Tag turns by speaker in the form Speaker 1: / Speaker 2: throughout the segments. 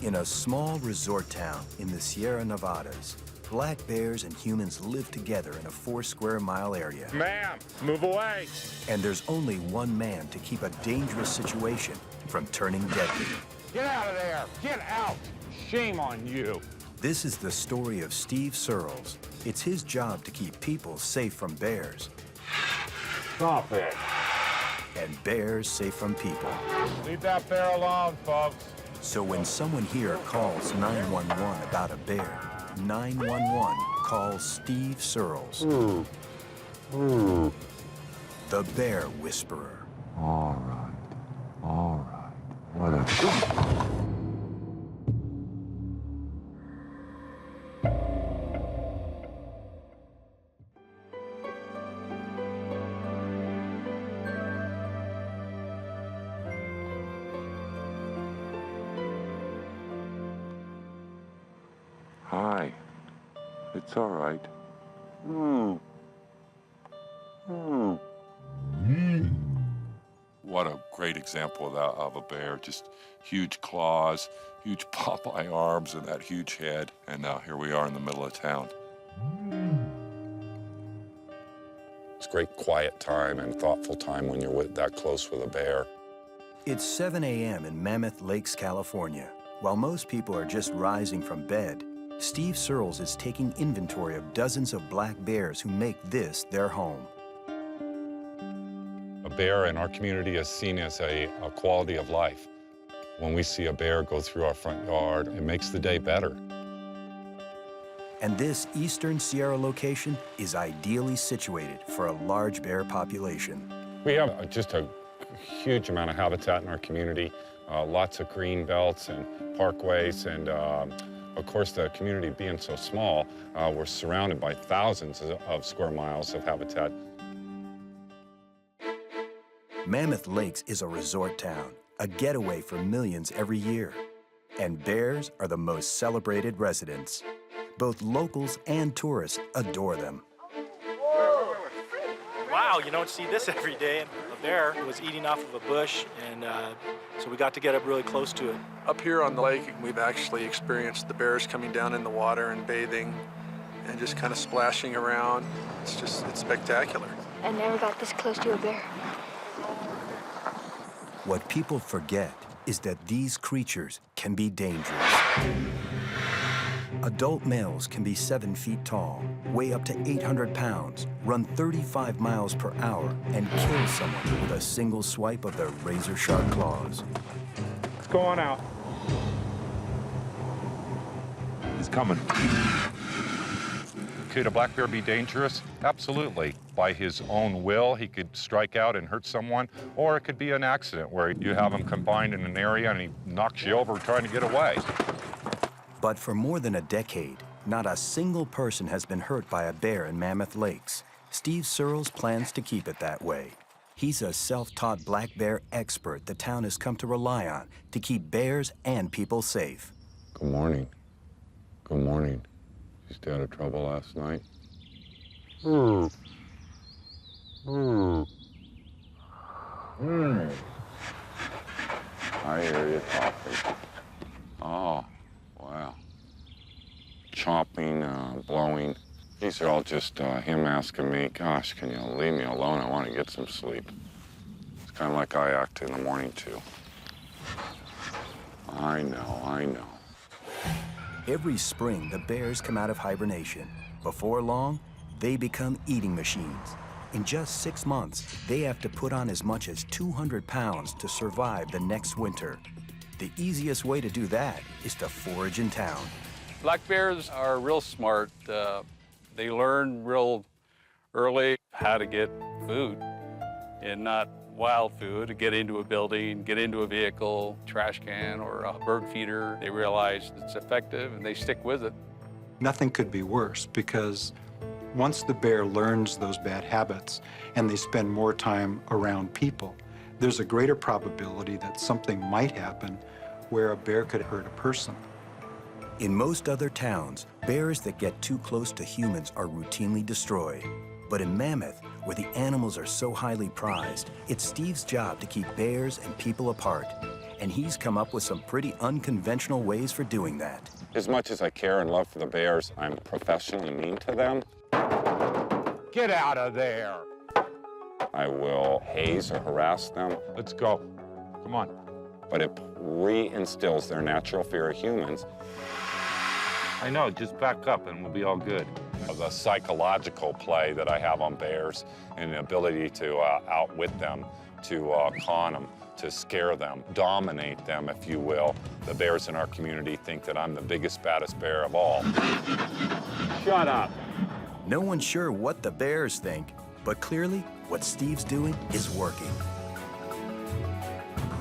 Speaker 1: In a small resort town in the Sierra Nevadas, black bears and humans live together in a 4-square-mile area.
Speaker 2: Ma'am, move away.
Speaker 1: And there's only one man to keep a dangerous situation from turning deadly.
Speaker 2: Get out of there. Get out. Shame on you.
Speaker 1: This is the story of Steve Sirles. It's his job to keep people safe from bears.
Speaker 2: Stop it.
Speaker 1: And bears safe from people.
Speaker 2: Leave that bear alone, folks.
Speaker 1: So when someone here calls 911 about a bear, 911 calls Steve Sirles, the Bear Whisperer.
Speaker 3: All right. What a... Hi. It's all right.
Speaker 4: What a great example of that, of a bear. Just huge claws, huge Popeye arms, and that huge head. And now here we are in the middle of town. It's a great quiet time and thoughtful time when you're that close with a bear.
Speaker 1: It's 7 a.m. in Mammoth Lakes, California. While most people are just rising from bed, Steve Sirles is taking inventory of dozens of black bears who make this their home.
Speaker 4: A bear in our community is seen as a quality of life. When we see a bear go through our front yard, it makes the day better.
Speaker 1: And this eastern Sierra location is ideally situated for a large bear population.
Speaker 4: We have just a huge amount of habitat in our community, lots of green belts and parkways, and of course, the community being so small, we're surrounded by thousands of square miles of habitat.
Speaker 1: Mammoth Lakes is a resort town, a getaway for millions every year. And bears are the most celebrated residents. Both locals and tourists adore them.
Speaker 5: Wow, you don't see this every day. A bear was eating off of a bush, and so we got to get up really close to it.
Speaker 6: Up here on the lake, we've actually experienced the bears coming down in the water and bathing and just kind of splashing around. It's spectacular.
Speaker 7: I never got this close to a bear.
Speaker 1: What people forget is that these creatures can be dangerous. Adult males can be 7 feet tall, weigh up to 800 pounds, run 35 miles per hour, and kill someone with a single swipe of their razor-sharp claws.
Speaker 2: It's going out.
Speaker 3: He's coming.
Speaker 4: Could a black bear be dangerous? Absolutely. By his own will, he could strike out and hurt someone, or it could be an accident where you have him confined in an area and he knocks you over trying to get away.
Speaker 1: But for more than a decade, not a single person has been hurt by a bear in Mammoth Lakes. Steve Sirles plans to keep it that way. He's a self-taught black bear expert the town has come to rely on to keep bears and people safe.
Speaker 4: Good morning. Good morning. You stay out of trouble last night? I hear you talking. Oh, wow. Chomping, blowing. These are all just him asking me, gosh, can you leave me alone? I want to get some sleep. It's kind of like I act in the morning, too. I know.
Speaker 1: Every spring, the bears come out of hibernation. Before long, they become eating machines. In just 6 months, they have to put on as much as 200 pounds to survive the next winter. The easiest way to do that is to forage in town.
Speaker 8: Black bears are real smart. They learn real early how to get food, and not wild food, to get into a building, get into a vehicle, trash can, or a bird feeder. They realize it's effective and they stick with it.
Speaker 9: Nothing could be worse, because once the bear learns those bad habits and they spend more time around people, there's a greater probability that something might happen where a bear could hurt a person.
Speaker 1: In most other towns, bears that get too close to humans are routinely destroyed. But in Mammoth, where the animals are so highly prized, it's Steve's job to keep bears and people apart. and he's come up with some pretty unconventional ways for doing that.
Speaker 4: As much as I care and love for the bears, I'm professionally mean to them.
Speaker 2: Get out of there.
Speaker 4: I will haze or harass them.
Speaker 3: Let's go. Come on.
Speaker 4: But it reinstills their natural fear of humans.
Speaker 3: I know, just back up and we'll be all good.
Speaker 4: The psychological play that I have on bears and the ability to outwit them, to con them, to scare them, dominate them, if you will. The bears in our community think that I'm the biggest, baddest bear of all.
Speaker 2: Shut up.
Speaker 1: No one's sure what the bears think, but clearly what Steve's doing is working.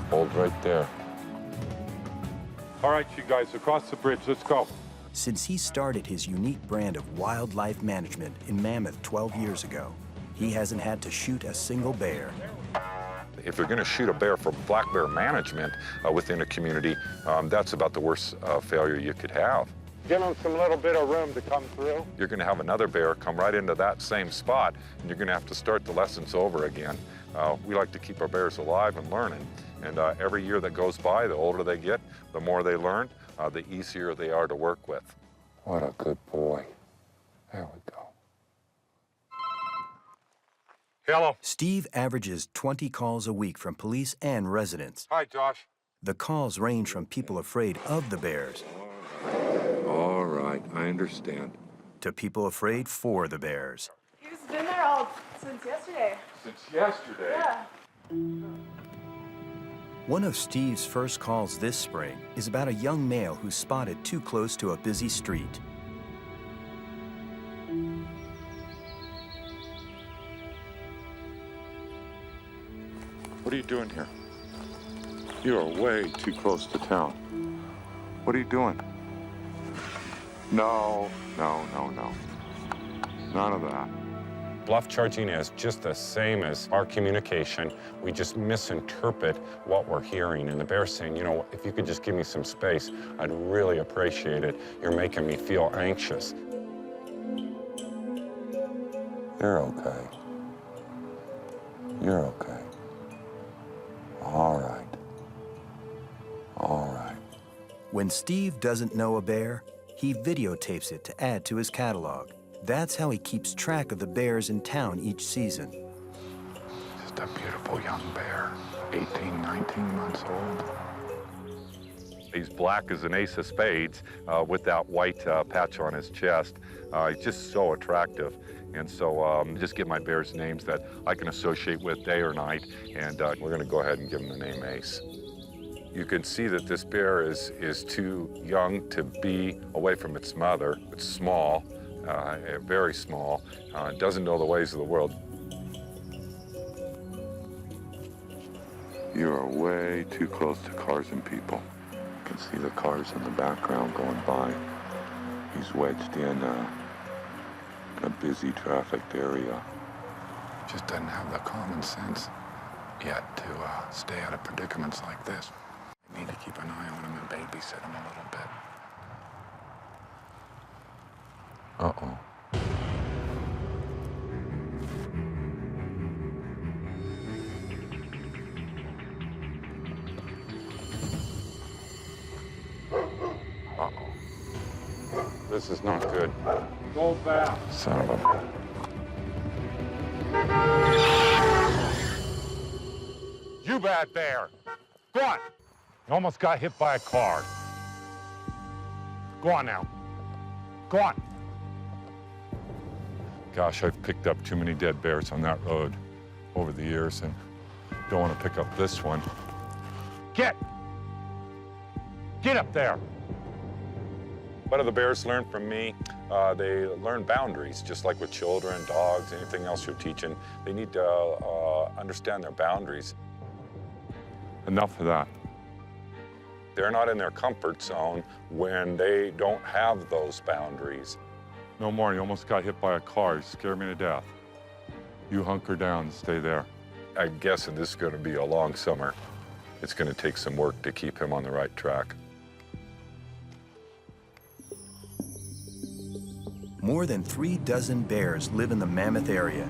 Speaker 3: Hold right there.
Speaker 2: All right, you guys, across the bridge. Let's go.
Speaker 1: Since he started his unique brand of wildlife management in Mammoth 12 years ago, he hasn't had to shoot a single bear.
Speaker 3: If you're going to shoot a bear for black bear management within a community, that's about the worst failure you could have.
Speaker 2: Give them some little bit of room to come through.
Speaker 3: You're going to have another bear come right into that same spot, and you're going to have to start the lessons over again. We like to keep our bears alive and learning, and every year that goes by, the older they get, the more they learn, the easier they are to work with.
Speaker 4: What a good boy. There we go.
Speaker 2: Hello.
Speaker 1: Steve averages 20 calls a week from police and residents.
Speaker 2: Hi, Josh.
Speaker 1: The calls range from people afraid of the bears
Speaker 3: All right, I understand.
Speaker 1: to people afraid for the bears.
Speaker 10: He's been there all since yesterday.
Speaker 3: Since yesterday?
Speaker 10: Yeah.
Speaker 1: One of Steve's first calls this spring is about a young male who's spotted too close to a busy street.
Speaker 3: What are you doing here? You are way too close to town. What are you doing? No. None of that.
Speaker 4: Bluff charging is just the same as our communication. We just misinterpret what we're hearing. And the bear's saying, you know, if you could just give me some space, I'd really appreciate it. You're making me feel anxious. You're okay. You're okay. All right. All right.
Speaker 1: When Steve doesn't know a bear, he videotapes it to add to his catalog. That's how he keeps track of the bears in town each season.
Speaker 3: Just a beautiful young bear, 18, 19 months old. He's black as an ace of spades with that white patch on his chest. He's just so attractive. And so just give my bears names that I can associate with day or night, and we're going to go ahead and give him the name Ace. You can see that this bear is too young to be away from its mother. It's small, very small, doesn't know the ways of the world. You are way too close to cars and people. You can see the cars in the background going by. He's wedged in a busy trafficked area.
Speaker 11: Just doesn't have the common sense yet to stay out of predicaments like this. We need to keep an eye on him and babysit him a little bit.
Speaker 3: Uh-oh.
Speaker 4: This is not good.
Speaker 2: Go back.
Speaker 3: Son of a...
Speaker 2: You bad bear. Go on. You almost got hit by a car. Go on now. Go on.
Speaker 3: Gosh, I've picked up too many dead bears on that road over the years, and don't want to pick up this one.
Speaker 2: Get up there.
Speaker 4: What do the bears learn from me? They learn boundaries, just like with children, dogs, anything else you're teaching. They need to understand their boundaries.
Speaker 3: Enough of that.
Speaker 4: They're not in their comfort zone when they don't have those boundaries.
Speaker 3: No more. You almost got hit by a car. You scared me to death. You hunker down and stay there.
Speaker 4: I guess this is going to be a long summer. It's going to take some work to keep him on the right track.
Speaker 1: More than 36 bears live in the Mammoth area.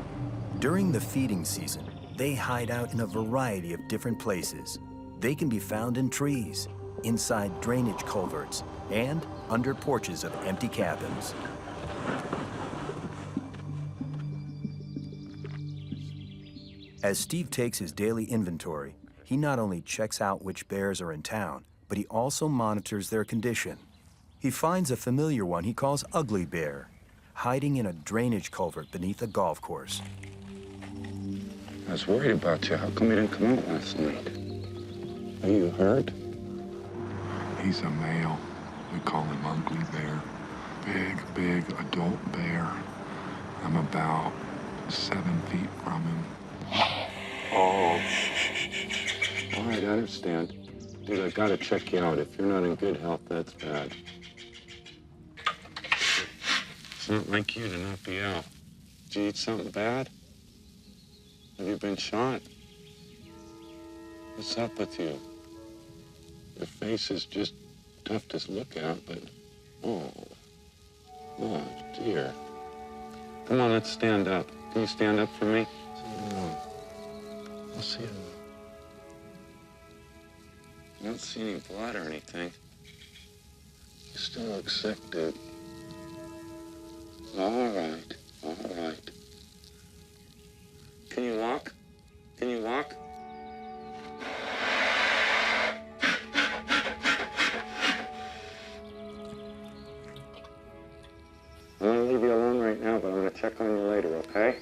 Speaker 1: During the feeding season, they hide out in a variety of different places. They can be found in trees, inside drainage culverts, and under porches of empty cabins. As Steve takes his daily inventory, he not only checks out which bears are in town, but he also monitors their condition. He finds a familiar one he calls Ugly Bear, hiding in a drainage culvert beneath a golf course.
Speaker 4: I was worried about you. How come you didn't come out last night? Are you hurt?
Speaker 11: He's a male. We call him Ugly Bear. Big adult bear. I'm about 7 feet from him.
Speaker 4: Oh. All right, I understand. Dude, I gotta check you out. If you're not in good health, that's bad. It's not like you to not be out. Did you eat something bad? Have you been shot? What's up with you? Your face is just tough to look at, but oh dear. Come on, let's stand up. Can you stand up for me? I'll see you. I don't see any blood or anything. You still look sick, dude. All right. Can you walk? Can you walk? I'm gonna leave you alone right now, but I'm gonna check on you later, okay?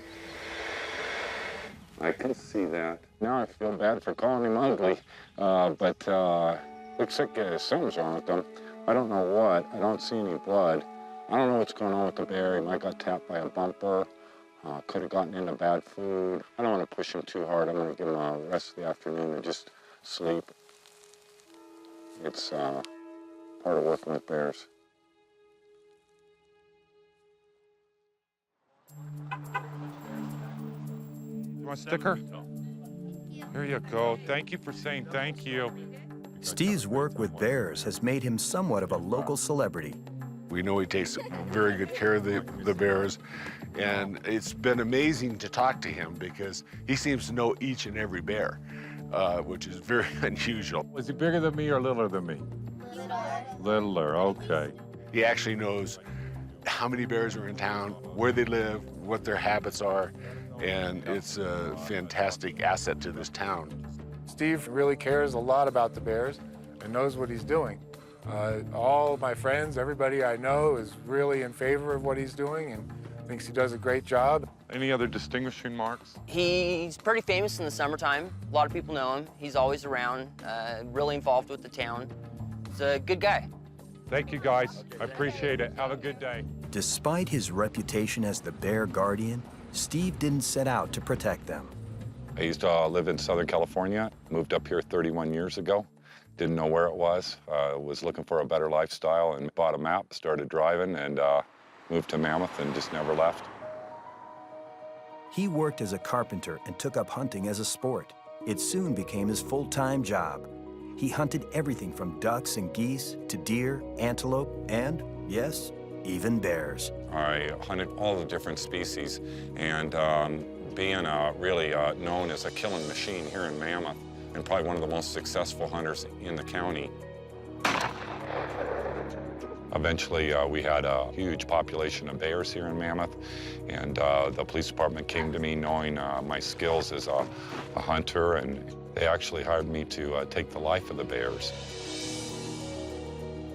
Speaker 4: I can see that. Now I feel bad for calling him ugly, but looks like something's wrong with him. I don't know what. I don't see any blood. I don't know what's going on with the bear. He might got tapped by a bumper. Could have gotten into bad food. I don't want to push him too hard. I'm going to give him the rest of the afternoon to just sleep. It's part of working with bears.
Speaker 2: You want a sticker? Here you go. Thank you for saying thank you.
Speaker 1: Steve's work with bears has made him somewhat of a local celebrity.
Speaker 12: We know he takes very good care of the bears, and it's been amazing to talk to him because he seems to know each and every bear, which is very unusual.
Speaker 2: Was he bigger than me or littler than me? Littler, okay.
Speaker 12: He actually knows how many bears are in town, where they live, what their habits are, and it's a fantastic asset to this town.
Speaker 13: Steve really cares a lot about the bears and knows what he's doing. All my friends, everybody I know is really in favor of what he's doing and thinks he does a great job.
Speaker 2: Any other distinguishing marks?
Speaker 14: He's pretty famous in the summertime. A lot of people know him. He's always around, really involved with the town. He's a good guy.
Speaker 2: Thank you, guys. I appreciate it. Have a good day.
Speaker 1: Despite his reputation as the bear guardian, Steve didn't set out to protect them.
Speaker 4: I used to live in Southern California, moved up here 31 years ago. Didn't know where it was looking for a better lifestyle and bought a map, started driving, and moved to Mammoth and just never left.
Speaker 1: He worked as a carpenter and took up hunting as a sport. It soon became his full-time job. He hunted everything from ducks and geese to deer, antelope, and, yes, even bears.
Speaker 4: I hunted all the different species, and being really known as a killing machine here in Mammoth, and probably one of the most successful hunters in the county. Eventually, we had a huge population of bears here in Mammoth, and the police department came to me knowing my skills as a hunter, and they actually hired me to take the life of the bears.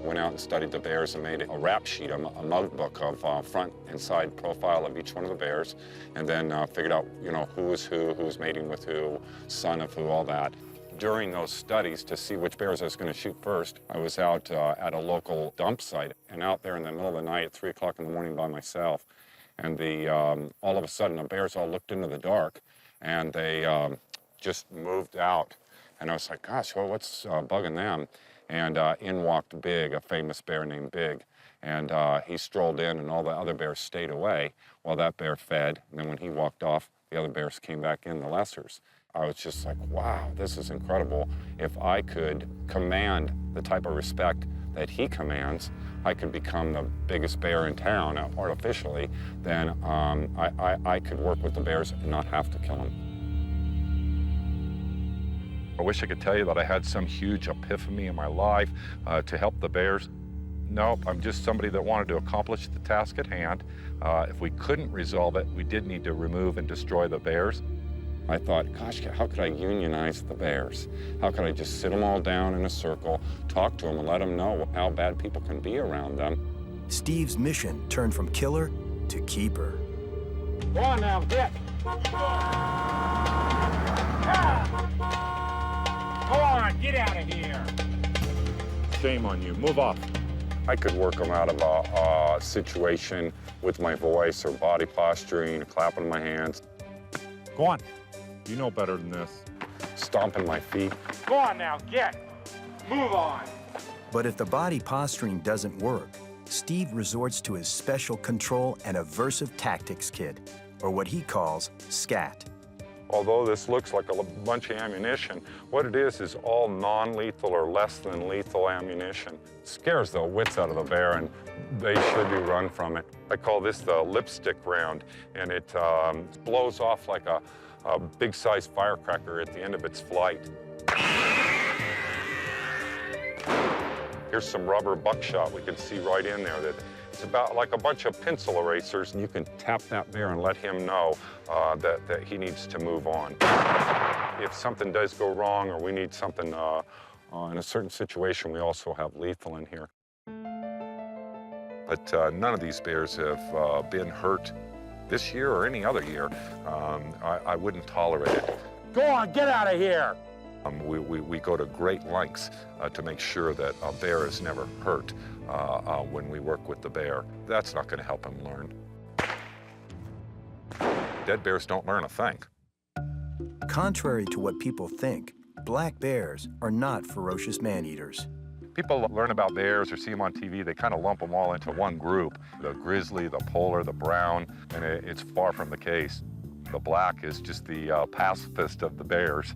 Speaker 4: Went out and studied the bears and made a rap sheet, a mug book of front and side profile of each one of the bears, and then figured out, who was who's mating with who, son of who, all that. During those studies, to see which bears I was going to shoot first, I was out at a local dump site, and out there in the middle of the night at 3 o'clock in the morning by myself, and all of a sudden the bears all looked into the dark, and they just moved out, and I was like, gosh, well, what's bugging them? And in walked Big, a famous bear named Big. And he strolled in, and all the other bears stayed away while that bear fed. And then when he walked off, the other bears came back in, the lessers. I was just like, wow, this is incredible. If I could command the type of respect that he commands, I could become the biggest bear in town artificially, then I could work with the bears and not have to kill them.
Speaker 3: I wish I could tell you that I had some huge epiphany in my life to help the bears. No, I'm just somebody that wanted to accomplish the task at hand. If we couldn't resolve it, we did need to remove and destroy the bears.
Speaker 4: I thought, gosh, how could I unionize the bears? How could I just sit them all down in a circle, talk to them, and let them know how bad people can be around them?
Speaker 1: Steve's mission turned from killer to keeper.
Speaker 2: Go on now, get. Go on, get out of here. Shame on you. Move off.
Speaker 4: I could work them out of a situation with my voice or body posturing, clapping my hands.
Speaker 2: Go on. You know better than this.
Speaker 4: Stomping my feet.
Speaker 2: Go on now, get. Move on.
Speaker 1: But if the body posturing doesn't work, Steve resorts to his special control and aversive tactics kit, or what he calls SCAT.
Speaker 4: Although this looks like a bunch of ammunition, what it is all non-lethal or less than lethal ammunition. It scares the wits out of the bear, and they should be run from it. I call this the lipstick round, and it blows off like a big-sized firecracker at the end of its flight. Here's some rubber buckshot we can see right in there. That it's about like a bunch of pencil erasers, and you can tap that bear and let him know that he needs to move on. If something does go wrong or we need something in a certain situation, we also have lethal in here.
Speaker 3: But none of these bears have been hurt this year or any other year. I wouldn't tolerate it.
Speaker 2: Go on, get out of here.
Speaker 3: We go to great lengths to make sure that a bear is never hurt when we work with the bear. That's not going to help him learn. Dead bears don't learn a thing.
Speaker 1: Contrary to what people think, black bears are not ferocious man-eaters.
Speaker 3: People learn about bears or see them on TV, they kind of lump them all into one group. The grizzly, the polar, the brown, and it's far from the case. The black is just the pacifist of the bears.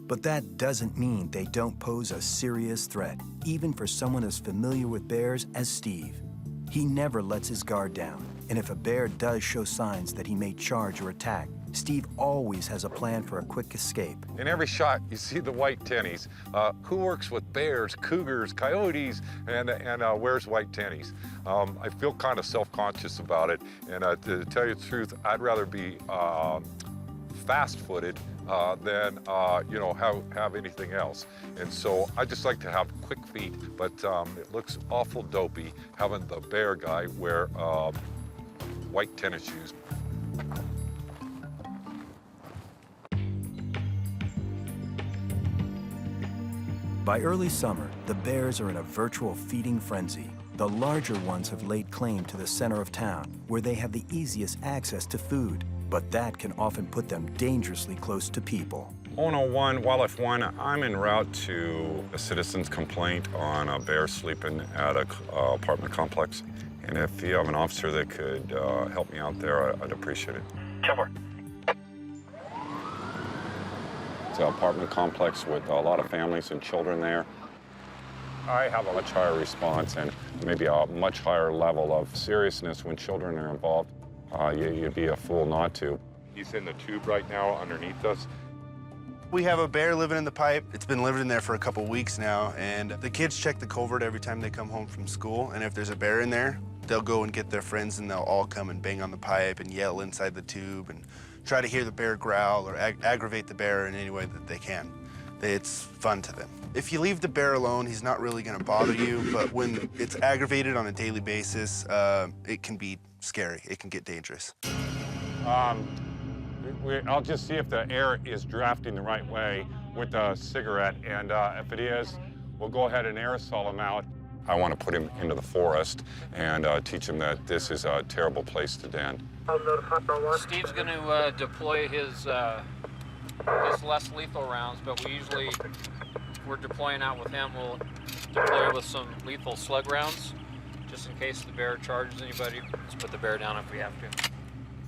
Speaker 1: But that doesn't mean they don't pose a serious threat, even for someone as familiar with bears as Steve. He never lets his guard down, and if a bear does show signs that he may charge or attack, Steve always has a plan for a quick escape.
Speaker 3: In every shot, you see the white tennies. Who works with bears, cougars, coyotes, and wears white tennies? I feel kind of self-conscious about it, and to tell you the truth, I'd rather be fast-footed than have anything else. And so I just like to have quick feet, but it looks awful dopey having the bear guy wear white tennis shoes.
Speaker 1: By early summer, the bears are in a virtual feeding frenzy. The larger ones have laid claim to the center of town, where they have the easiest access to food. But that can often put them dangerously close to people.
Speaker 4: 101, Wildlife 1, I'm en route to a citizen's complaint on a bear sleeping at an apartment complex. And if you have an officer that could help me out there, I'd appreciate it.
Speaker 2: Cover.
Speaker 4: It's an apartment complex with a lot of families and children there. I have a much higher response and maybe a much higher level of seriousness when children are involved. You'd be a fool not to.
Speaker 3: He's in the tube right now underneath us.
Speaker 15: We have a bear living in the pipe. It's been living in there for a couple weeks now, and the kids check the culvert every time they come home from school, and if there's a bear in there, they'll go and get their friends, and they'll all come and bang on the pipe and yell inside the tube and try to hear the bear growl or aggravate the bear in any way that they can. It's fun to them. If you leave the bear alone, he's not really going to bother you, but when it's aggravated on a daily basis, it can be scary. It can get dangerous.
Speaker 4: I'll just see if the air is drafting the right way with a cigarette, and if it is, we'll go ahead and aerosol him out. I want to put him into the forest and teach him that this is a terrible place to den.
Speaker 16: Steve's going to deploy his less lethal rounds, but we're deploying out with him. We'll deploy with some lethal slug rounds, just in case the bear charges anybody. Let's put the bear down if we have to.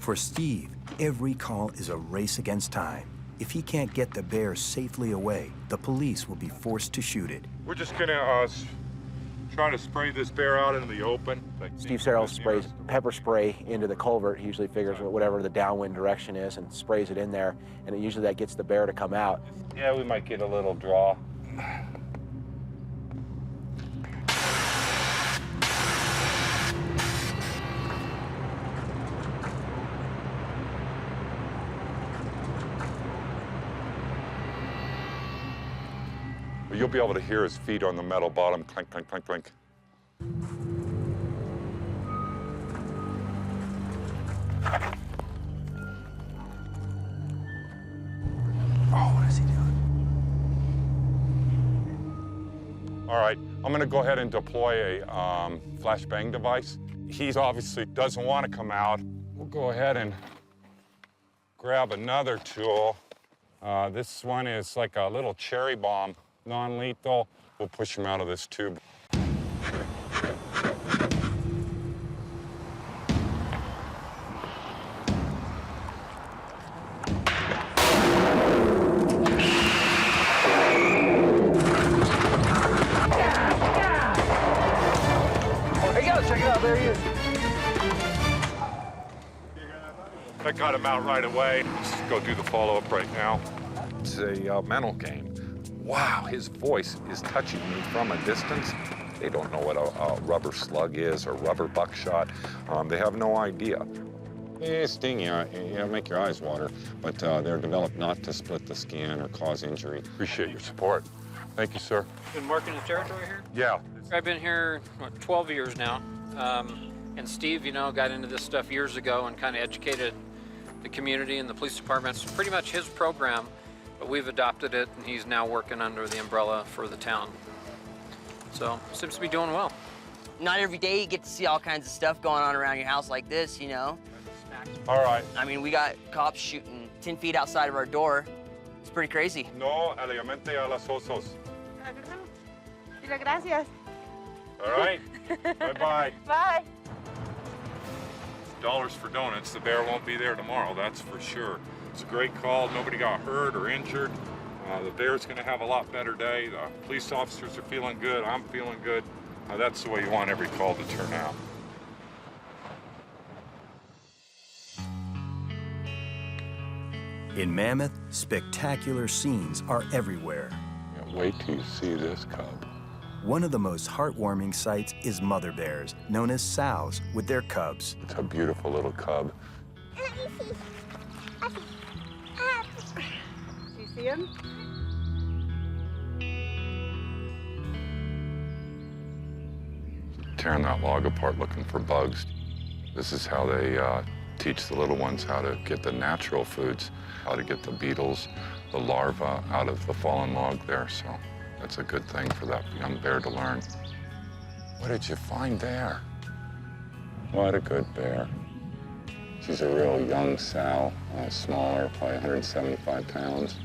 Speaker 1: For Steve, every call is a race against time. If he can't get the bear safely away, the police will be forced to shoot it.
Speaker 4: We're just going to
Speaker 2: try to spray this bear out into the open.
Speaker 17: Steve Sirles sprays pepper spray into the culvert. He usually figures whatever the downwind direction is and sprays it in there, and usually that gets the bear to come out.
Speaker 2: Yeah, we might get a little draw.
Speaker 3: You'll be able to hear his feet on the metal bottom, clink, clink, clink, clink.
Speaker 15: Oh, what is he doing?
Speaker 3: All right, I'm gonna go ahead and deploy a flashbang device. He obviously doesn't want to come out. We'll go ahead and grab another tool. This one is like a little cherry bomb, non-lethal. We'll push him out of this tube.
Speaker 17: Check it out, there he is.
Speaker 3: That got him out right away. Let's go do the follow-up right now. It's a mental game. Wow, his voice is touching me from a distance. They don't know what a rubber slug is or rubber buckshot. They have no idea.
Speaker 4: They sting you, make your eyes water, but they're developed not to split the skin or cause injury.
Speaker 3: Appreciate your support. Thank you, sir.
Speaker 16: Been working the territory here?
Speaker 3: Yeah.
Speaker 16: I've been here, 12 years now. And Steve, got into this stuff years ago and kind of educated the community and the police department. It's pretty much his program, but we've adopted it, and he's now working under the umbrella for the town. So, seems to be doing well.
Speaker 14: Not every day you get to see all kinds of stuff going on around your house like this,
Speaker 3: All right.
Speaker 14: I mean, we got cops shooting 10 feet outside of our door. It's pretty crazy.
Speaker 3: No alimente a los osos.
Speaker 10: Gracias.
Speaker 3: All right. Bye-bye.
Speaker 10: Bye.
Speaker 3: Dollars for donuts. The bear won't be there tomorrow, that's for sure. It's a great call. Nobody got hurt or injured. The bear's going to have a lot better day. The police officers are feeling good. I'm feeling good. That's the way you want every call to turn out.
Speaker 1: In Mammoth, spectacular scenes are everywhere.
Speaker 3: Wait till you see this cub.
Speaker 1: One of the most heartwarming sights is mother bears, known as sows, with their cubs.
Speaker 3: It's a beautiful little cub.
Speaker 10: Do you see him?
Speaker 3: Tearing that log apart looking for bugs. This is how they teach the little ones how to get the natural foods, how to get the beetles, the larvae out of the fallen log there. So that's a good thing for that young bear to learn. What did you find there?
Speaker 4: What a good bear. She's a real young sow, smaller, probably 175 pounds.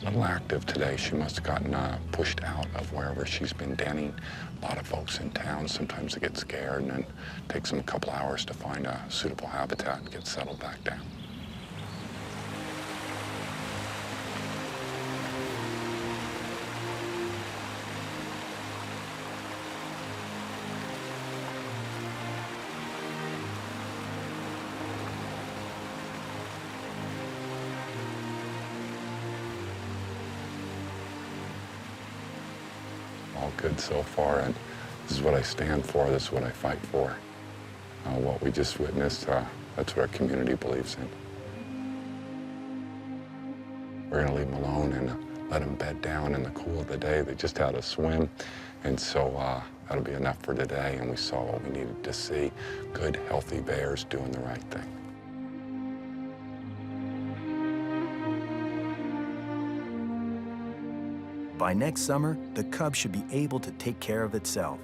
Speaker 3: A little active today. She must have gotten pushed out of wherever she's been denning. A lot of folks in town, sometimes they get scared and then it takes them a couple hours to find a suitable habitat and get settled back down. All good so far, and this is what I stand for, this is what I fight for. What we just witnessed, that's what our community believes in. We're gonna leave them alone and let them bed down in the cool of the day. They just had a swim, and so that'll be enough for today, and we saw what we needed to see. Good, healthy bears doing the right thing.
Speaker 1: By next summer, the cub should be able to take care of itself.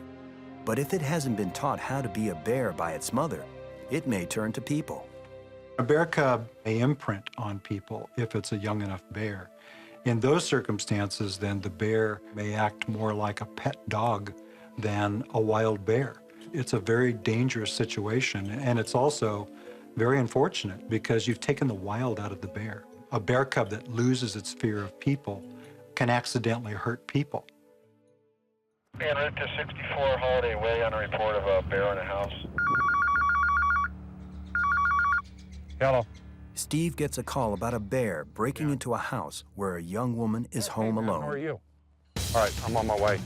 Speaker 1: But if it hasn't been taught how to be a bear by its mother, it may turn to people.
Speaker 9: A bear cub may imprint on people if it's a young enough bear. In those circumstances, then the bear may act more like a pet dog than a wild bear. It's a very dangerous situation, and it's also very unfortunate because you've taken the wild out of the bear. A bear cub that loses its fear of people can accidentally hurt people.
Speaker 18: En route to 64 Holiday Way on a report of a bear in a house.
Speaker 2: Hello.
Speaker 1: Steve gets a call about a bear breaking into a house where a young woman is home alone.
Speaker 2: How are you? All right, I'm on my way.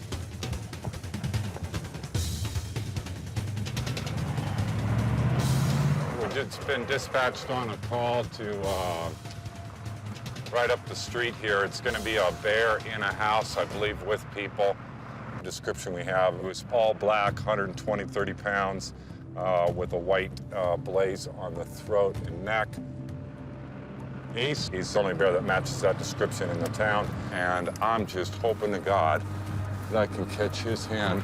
Speaker 4: We've just been dispatched on a call to right up the street here. It's going to be a bear in a house, I believe, with people. The description we have, it was all black, 120, 30 pounds, with a white blaze on the throat and neck. Ace, he's the only bear that matches that description in the town, and I'm just hoping to God that I can catch his hand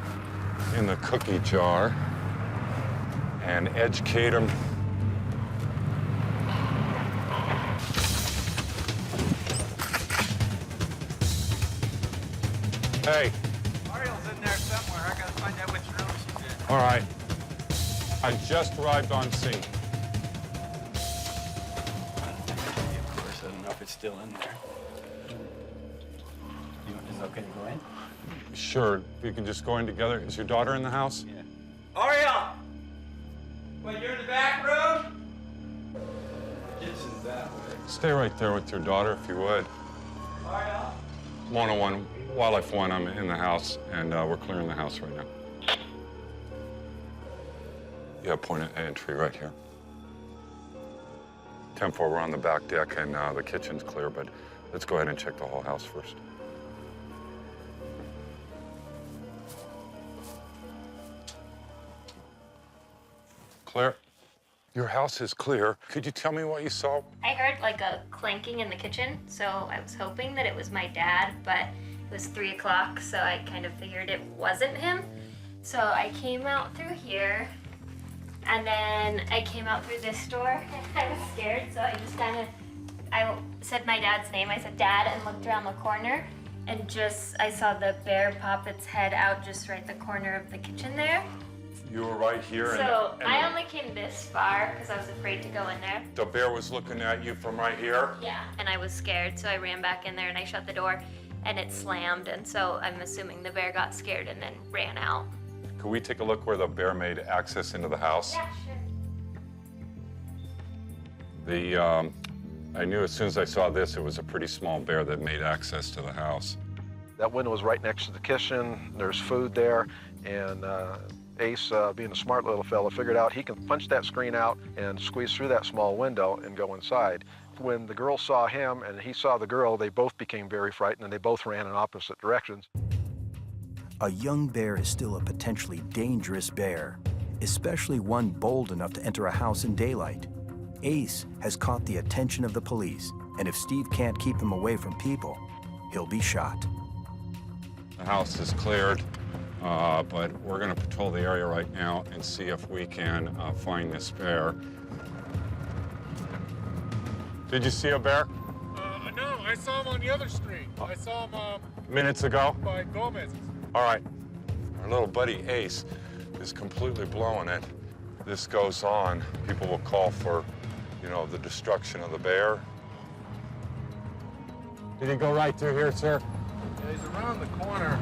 Speaker 4: in the cookie jar and educate him. Hey.
Speaker 19: Ariel's in there somewhere. I gotta find out which room she's in.
Speaker 4: All right. I just arrived on scene.
Speaker 5: Of course, I don't know if it's still in there. Is it okay to go in?
Speaker 4: Sure, we can just go in together. Is your daughter in the house?
Speaker 5: Yeah.
Speaker 19: Ariel! Wait, you're in the back room?
Speaker 5: Kitchen's that way.
Speaker 4: Stay right there with your daughter if you would.
Speaker 19: Ariel?
Speaker 4: 101, Wildlife 1, I'm in the house, and we're clearing the house right now. Yeah, point of entry right here. 10-4, we're on the back deck, and the kitchen's clear, but let's go ahead and check the whole house first. Claire, your house is clear. Could you tell me what you saw?
Speaker 20: I heard like a clanking in the kitchen, so I was hoping that it was my dad, but it was 3 o'clock, so I kind of figured it wasn't him. So I came out through here, and then I came out through this door, and I was scared, so I just I said my dad's name. I said Dad, and looked around the corner, and I saw the bear pop its head out just right the corner of the kitchen there.
Speaker 4: You were right here.
Speaker 20: So I only came this far because I was afraid to go in there.
Speaker 4: The bear was looking at you from right here?
Speaker 20: Yeah. And I was scared, so I ran back in there and I shut the door, and it slammed, and so I'm assuming the bear got scared and then ran out.
Speaker 4: Could we take a look where the bear made access into the house?
Speaker 20: Yeah, sure.
Speaker 4: I knew as soon as I saw this, it was a pretty small bear that made access to the house.
Speaker 21: That window was right next to the kitchen. There's food there, and Ace, being a smart little fella, figured out he can punch that screen out and squeeze through that small window and go inside. When the girl saw him and he saw the girl, they both became very frightened and they both ran in opposite directions.
Speaker 1: A young bear is still a potentially dangerous bear, especially one bold enough to enter a house in daylight. Ace has caught the attention of the police, and if Steve can't keep him away from people, he'll be shot.
Speaker 4: The house is cleared, but we're going to patrol the area right now and see if we can find this bear. Did you see a bear?
Speaker 13: No, I saw him on the other street. I saw him
Speaker 4: Minutes ago?
Speaker 13: by Gomez's.
Speaker 4: All right. Our little buddy Ace is completely blowing it. This goes on, people will call for, the destruction of the bear. Did he go right through here, sir?
Speaker 13: Yeah, he's around the corner.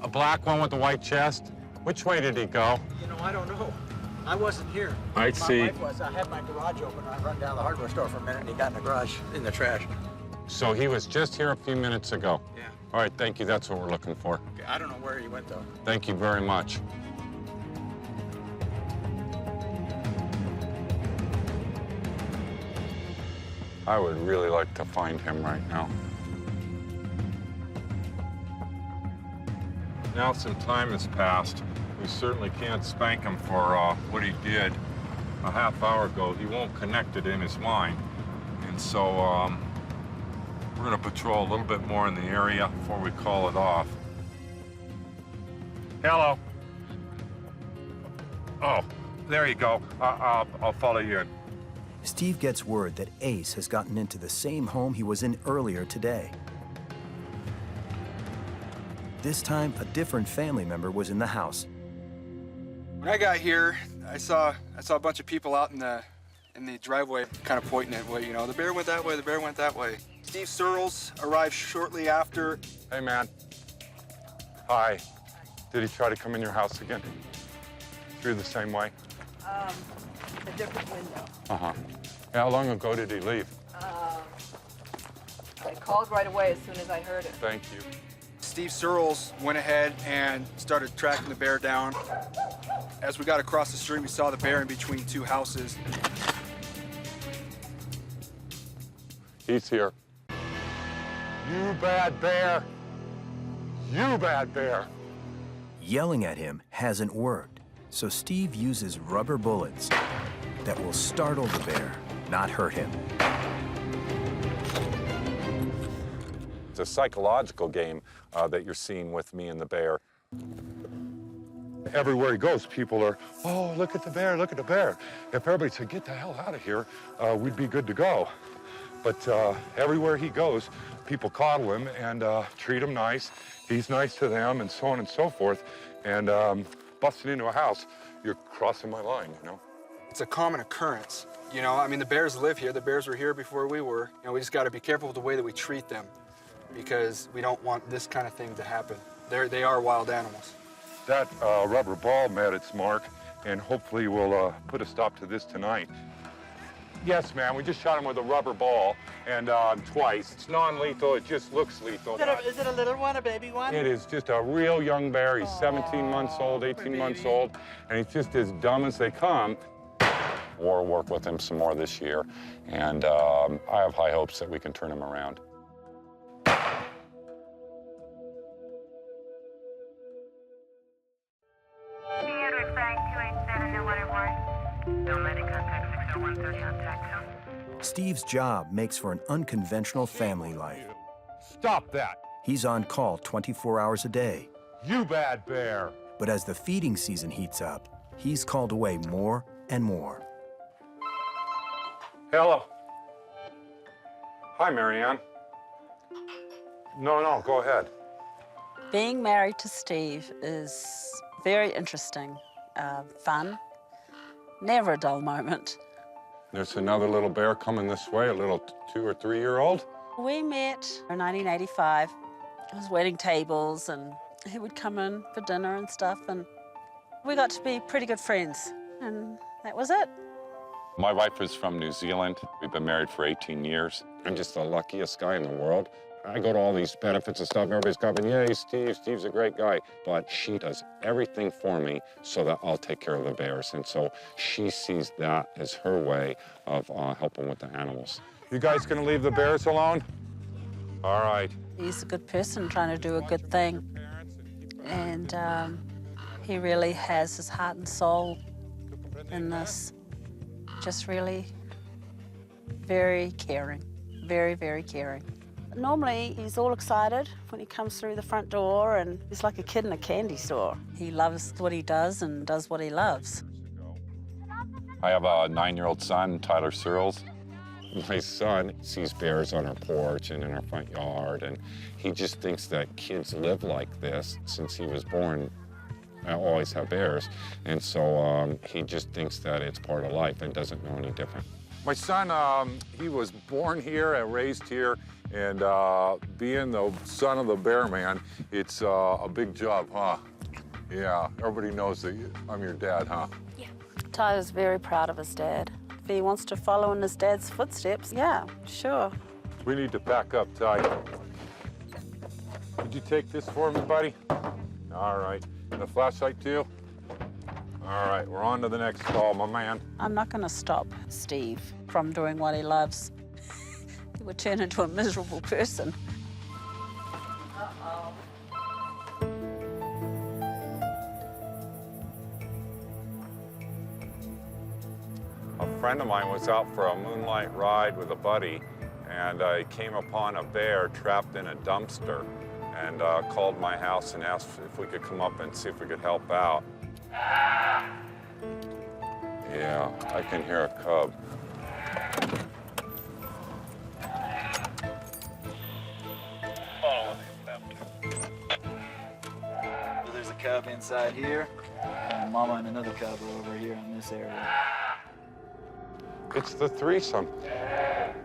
Speaker 4: A black one with a white chest? Which way did he go?
Speaker 22: I don't know. I wasn't here.
Speaker 4: I see.
Speaker 22: My wife was. I had my garage open. I run down the hardware store for a minute, and he got in the garage in the trash.
Speaker 4: So he was just here a few minutes ago?
Speaker 22: Yeah.
Speaker 4: All right, thank you. That's what we're looking for.
Speaker 22: Okay, I don't know where he went, though.
Speaker 4: Thank you very much. I would really like to find him right now. Now some time has passed. We certainly can't spank him for what he did a half hour ago. He won't connect it in his mind. And so we're going to patrol a little bit more in the area before we call it off. Hello. Oh, there you go. I'll follow you in.
Speaker 1: Steve gets word that Ace has gotten into the same home he was in earlier today. This time, a different family member was in the house.
Speaker 23: When I got here, I saw a bunch of people out in the
Speaker 6: in the driveway, kind of pointing at way, you know, the bear went that way, the bear went that way. Steve Sirles arrived shortly after.
Speaker 2: Hey, man. Hi. Did he try to come in your house again? Through the same way?
Speaker 10: A different window.
Speaker 2: Uh-huh. How long ago did he leave?
Speaker 10: I called right away as soon as I heard it.
Speaker 2: Thank you.
Speaker 6: Steve Sirles went ahead and started tracking the bear down. As we got across the street, we saw the bear in between two houses.
Speaker 2: He's here. You bad bear. You bad bear.
Speaker 1: Yelling at him hasn't worked, so Steve uses rubber bullets that will startle the bear, not hurt him.
Speaker 4: It's a psychological game that you're seeing with me and the bear.
Speaker 2: Everywhere he goes, people are, oh, look at the bear, look at the bear. If everybody said, get the hell out of here, we'd be good to go. But everywhere he goes, people coddle him and treat him nice. He's nice to them and so on and so forth. And busting into a house, you're crossing my line, you know?
Speaker 6: It's a common occurrence. You know, I mean, the bears live here. The bears were here before we were. You know, we just got to be careful with the way that we treat them because we don't want this kind of thing to happen. They are wild animals.
Speaker 2: That rubber ball met its mark, and hopefully we'll put a stop to this tonight. Yes, ma'am, we just shot him with a rubber ball, and twice. It's non-lethal, it just looks lethal.
Speaker 10: Is it a little one, a baby one?
Speaker 2: It is just a real young bear. He's 17 months old, 18 months old, and he's just as dumb as they come.
Speaker 4: We'll work with him some more this year, and I have high hopes that we can turn him around.
Speaker 1: Steve's job makes for an unconventional family life.
Speaker 2: Stop that!
Speaker 1: He's on call 24 hours a day.
Speaker 2: You bad bear!
Speaker 1: But as the feeding season heats up, he's called away more and more.
Speaker 2: Hello. Hi, Marianne. No, go ahead.
Speaker 7: Being married to Steve is very interesting, fun, never a dull moment.
Speaker 4: There's another little bear coming this way, a little 2 or 3 year old.
Speaker 7: We met in 1985. It was wedding tables, and he would come in for dinner and stuff, and we got to be pretty good friends, and that was it.
Speaker 4: My wife is from New Zealand. We've been married for 18 years. I'm just the luckiest guy in the world. I go to all these benefits and stuff, and everybody's coming, yay, Steve's a great guy. But she does everything for me so that I'll take care of the bears. And so she sees that as her way of helping with the animals.
Speaker 2: You guys gonna leave the bears alone? All right.
Speaker 7: He's a good person trying to do a good thing. And he really has his heart and soul in this. Just really very caring, very, very caring. Normally, he's all excited when he comes through the front door, and he's like a kid in a candy store. He loves what he does and does what he loves.
Speaker 4: I have a 9-year-old son, Tyler Sirles. My son sees bears on our porch and in our front yard, and he just thinks that kids live like this. Since he was born, I always have bears, and so he just thinks that it's part of life and doesn't know any different.
Speaker 2: My son, he was born here and raised here, and being the son of the bear man, it's a big job, huh? Yeah, everybody knows that I'm your dad, huh?
Speaker 7: Yeah. Tyler's very proud of his dad. If he wants to follow in his dad's footsteps, yeah, sure.
Speaker 2: We need to pack up, Ty. Could you take this for me, buddy? All right. The flashlight too? All right, we're on to the next call, my man.
Speaker 7: I'm not going to stop Steve from doing what he loves. He would turn into a miserable person. Uh-oh.
Speaker 4: A friend of mine was out for a moonlight ride with a buddy, and he came upon a bear trapped in a dumpster, and called my house and asked if we could come up and see if we could help out. Yeah, I can hear a cub.
Speaker 6: There's a cub inside here, and Mama and another cub are over here in this area.
Speaker 2: It's the threesome.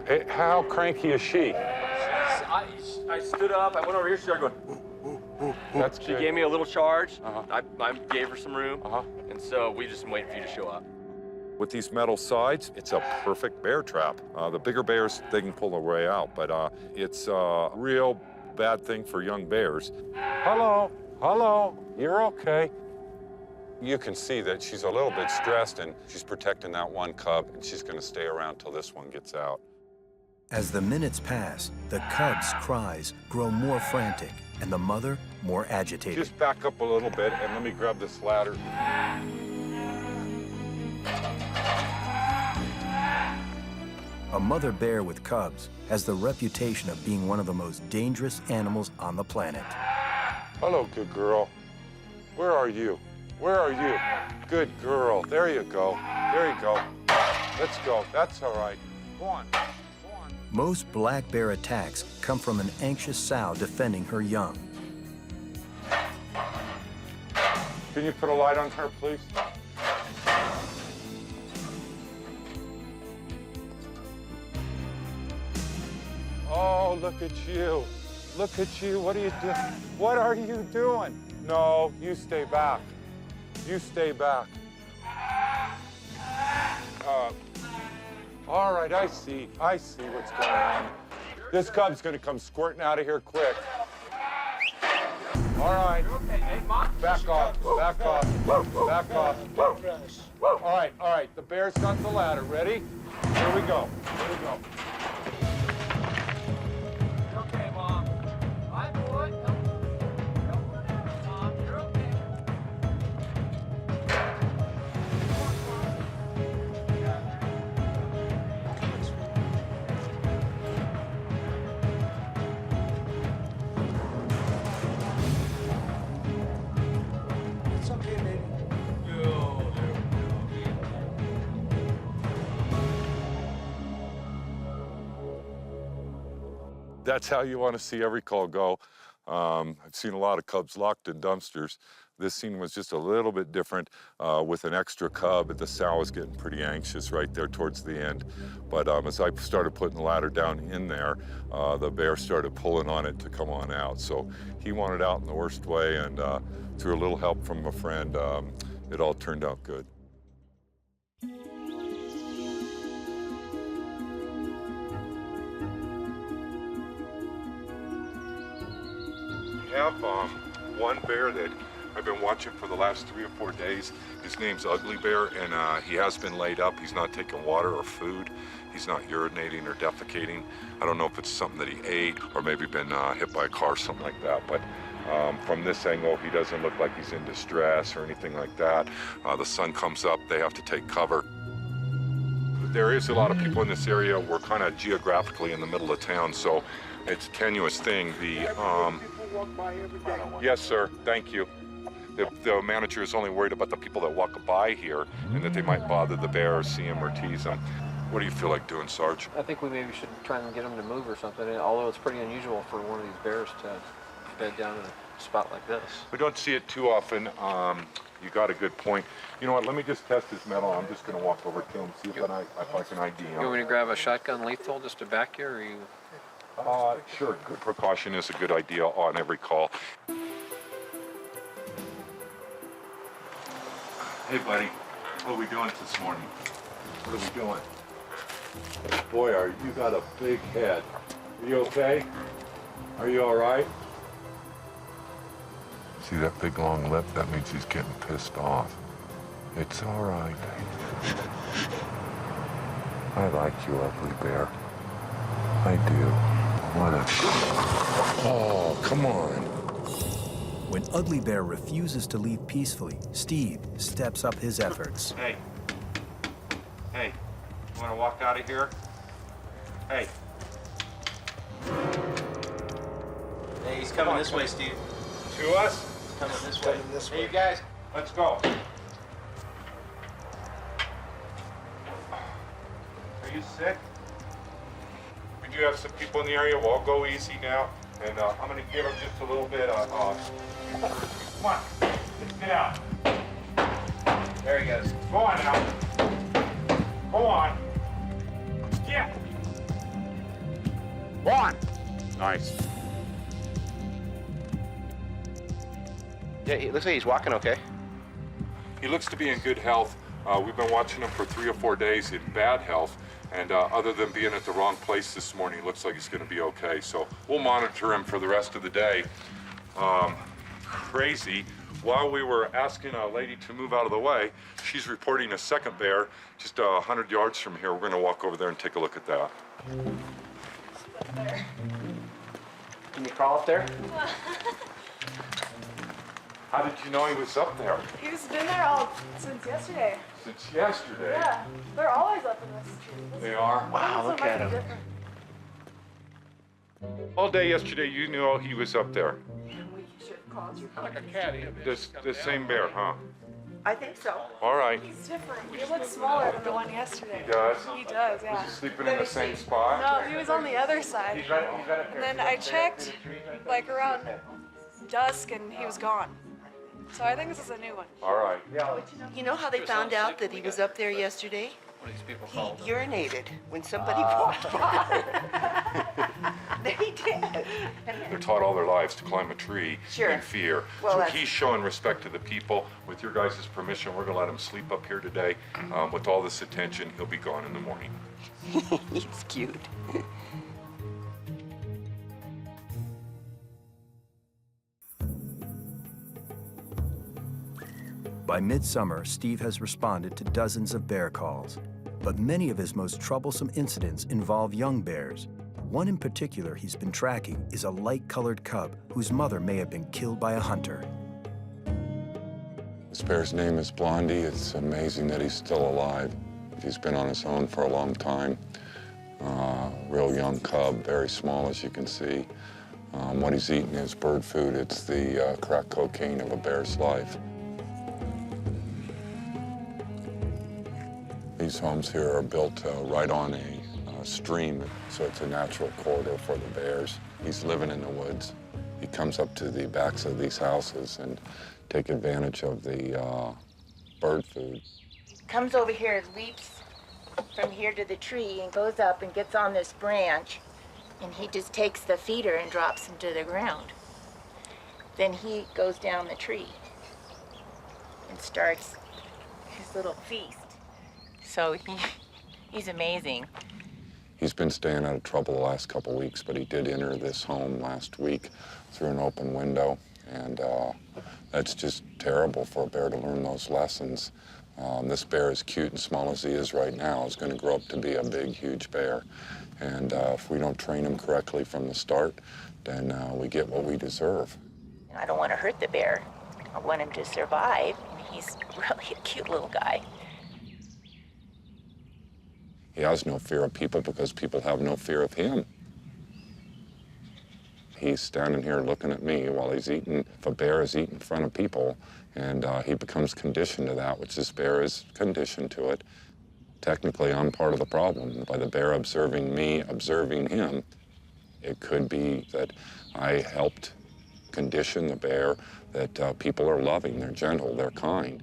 Speaker 2: Hey, how cranky is she?
Speaker 8: I stood up, I went over here, she started going,
Speaker 2: That's
Speaker 8: She
Speaker 2: good.
Speaker 8: gave me a little charge. I gave her some room. And so we just been waiting for you to show up.
Speaker 3: With these metal sides, it's a perfect bear trap. The bigger bears, they can pull their way out, but it's a real bad thing for young bears. Hello, hello, you're okay. You can see that she's a little bit stressed and she's protecting that one cub and she's gonna stay around till this one gets out.
Speaker 1: As the minutes pass, the cub's cries grow more frantic and the mother more agitated.
Speaker 3: Just back up a little bit and let me grab this ladder.
Speaker 1: A mother bear with cubs has the reputation of being one of the most dangerous animals on the planet.
Speaker 3: Hello, good girl. Where are you? Where are you? Good girl. There you go. There you go. Let's go. That's all right. Go on.
Speaker 1: Most black bear attacks come from an anxious sow defending her young.
Speaker 3: Can you put a light on her, please? Oh, look at you. Look at you. What are you doing? What are you doing? No, you stay back. You stay back. All right, I see what's going on. This cub's gonna come squirting out of here quick. All right, back off, back off, back off. All right, the bear's got the ladder. Ready? Here we go, here we go.
Speaker 19: Okay, Mom. I would. Don't put it out, Mom. You're okay.
Speaker 22: It's okay, baby.
Speaker 3: That's how you want to see every call go. I've seen a lot of cubs locked in dumpsters. This scene was just a little bit different with an extra cub, and the sow was getting pretty anxious right there towards the end. But as I started putting the ladder down in there, the bear started pulling on it to come on out. So he wanted out in the worst way, and through a little help from a friend, it all turned out good. We have one bear that I've been watching for the last 3 or 4 days. His name's Ugly Bear, and he has been laid up. He's not taking water or food. He's not urinating or defecating. I don't know if it's something that he ate or maybe been hit by a car or something like that, but from this angle, he doesn't look like he's in distress or anything like that. The sun comes up, they have to take cover. There is a lot of people in this area. We're kind of geographically in the middle of town, so it's a tenuous thing. Yes, sir, thank you. The manager is only worried about the people that walk by here and that they might bother the bear or see him or tease him. What do you feel like doing, Sarge?
Speaker 16: I think we maybe should try and get him to move or something, although it's pretty unusual for one of these bears to bed down in a spot like this.
Speaker 3: We don't see it too often. You got a good point. You know what, let me just test his metal. I'm just gonna walk over to him, see if I can ID him.
Speaker 16: You want me to grab a shotgun lethal just to back you, or you?
Speaker 3: Sure, good precaution is a good idea on every call. Hey, buddy, what are we doing this morning? What are we doing? Boy, you got a big head. Are you okay? Are you all right? See that big long lip? That means he's getting pissed off. It's all right. I like you, Ugly Bear. I do. What a... Oh, come on.
Speaker 1: When Ugly Bear refuses to leave peacefully, Steve steps up his efforts.
Speaker 3: Hey. Hey, you want to walk out of here? Hey.
Speaker 8: Hey, he's coming this way, Steve.
Speaker 3: To us?
Speaker 8: He's coming this way. Hey, you guys.
Speaker 3: Let's go. Are you sick? We do have some people in the area. We'll all go easy now. And I'm going to give him just a little bit of... Come on. Let's get out.
Speaker 8: There he goes.
Speaker 3: Go on now. Go on.
Speaker 19: Yeah.
Speaker 4: One. Nice.
Speaker 17: Yeah, it looks like he's walking okay.
Speaker 3: He looks to be in good health. We've been watching him for 3 or 4 days in bad health, and other than being at the wrong place this morning, he looks like he's going to be okay. So we'll monitor him for the rest of the day. Crazy. While we were asking a lady to move out of the way, she's reporting a second bear just 100 yards from here. We're going to walk over there and take a look at that.
Speaker 17: Can you crawl up there?
Speaker 3: How did you know he was up there?
Speaker 11: He's been there all since yesterday.
Speaker 3: Since yesterday?
Speaker 11: Yeah, they're always up in this tree.
Speaker 3: They are?
Speaker 17: Wow, look at him.
Speaker 11: Different.
Speaker 3: All day yesterday, you knew he was up there.
Speaker 19: Like a caddy.
Speaker 3: The same bear, huh?
Speaker 10: I think so.
Speaker 3: All right.
Speaker 11: He's different. He looks smaller than the one yesterday.
Speaker 3: He does?
Speaker 11: He does, yeah.
Speaker 3: Was he sleeping in the same spot?
Speaker 11: No, he was on the other side. And then I checked, like around dusk, and he was gone. So I think this is a new one.
Speaker 3: All right.
Speaker 10: You know how they found out that he was up there yesterday?
Speaker 16: What these people
Speaker 10: He
Speaker 16: call
Speaker 10: urinated when somebody walked by. They did.
Speaker 3: They're taught all their lives to climb a tree
Speaker 10: Sure.
Speaker 3: in fear.
Speaker 10: Well,
Speaker 3: so
Speaker 10: that's-
Speaker 3: he's showing respect to the people. With your guys' permission, we're gonna let him sleep up here today. With all this attention, he'll be gone in the morning.
Speaker 10: He's cute.
Speaker 1: By midsummer, Steve has responded to dozens of bear calls, but many of his most troublesome incidents involve young bears. One in particular he's been tracking is a light-colored cub whose mother may have been killed by a hunter.
Speaker 4: This bear's name is Blondie. It's amazing that he's still alive. He's been on his own for a long time. Real young cub, very small as you can see. What he's eating is bird food. It's the crack cocaine of a bear's life. These homes here are built right on a stream, so it's a natural corridor for the bears. He's living in the woods. He comes up to the backs of these houses and take advantage of the bird food.
Speaker 12: Comes over here and leaps from here to the tree and goes up and gets on this branch, and he just takes the feeder and drops him to the ground. Then he goes down the tree and starts his little feast. So he's amazing.
Speaker 4: He's been staying out of trouble the last couple weeks, but he did enter this home last week through an open window, and that's just terrible for a bear to learn those lessons. This bear, as cute and small as he is right now, is going to grow up to be a big, huge bear. And if we don't train him correctly from the start, then we get what we deserve.
Speaker 12: I don't want to hurt the bear. I want him to survive. He's really a cute little guy.
Speaker 4: He has no fear of people because people have no fear of him. He's standing here looking at me while he's eating. If a bear is eating in front of people, and he becomes conditioned to that, which this bear is conditioned to it, technically I'm part of the problem. By the bear observing me, observing him, it could be that I helped condition the bear that people are loving, they're gentle, they're kind.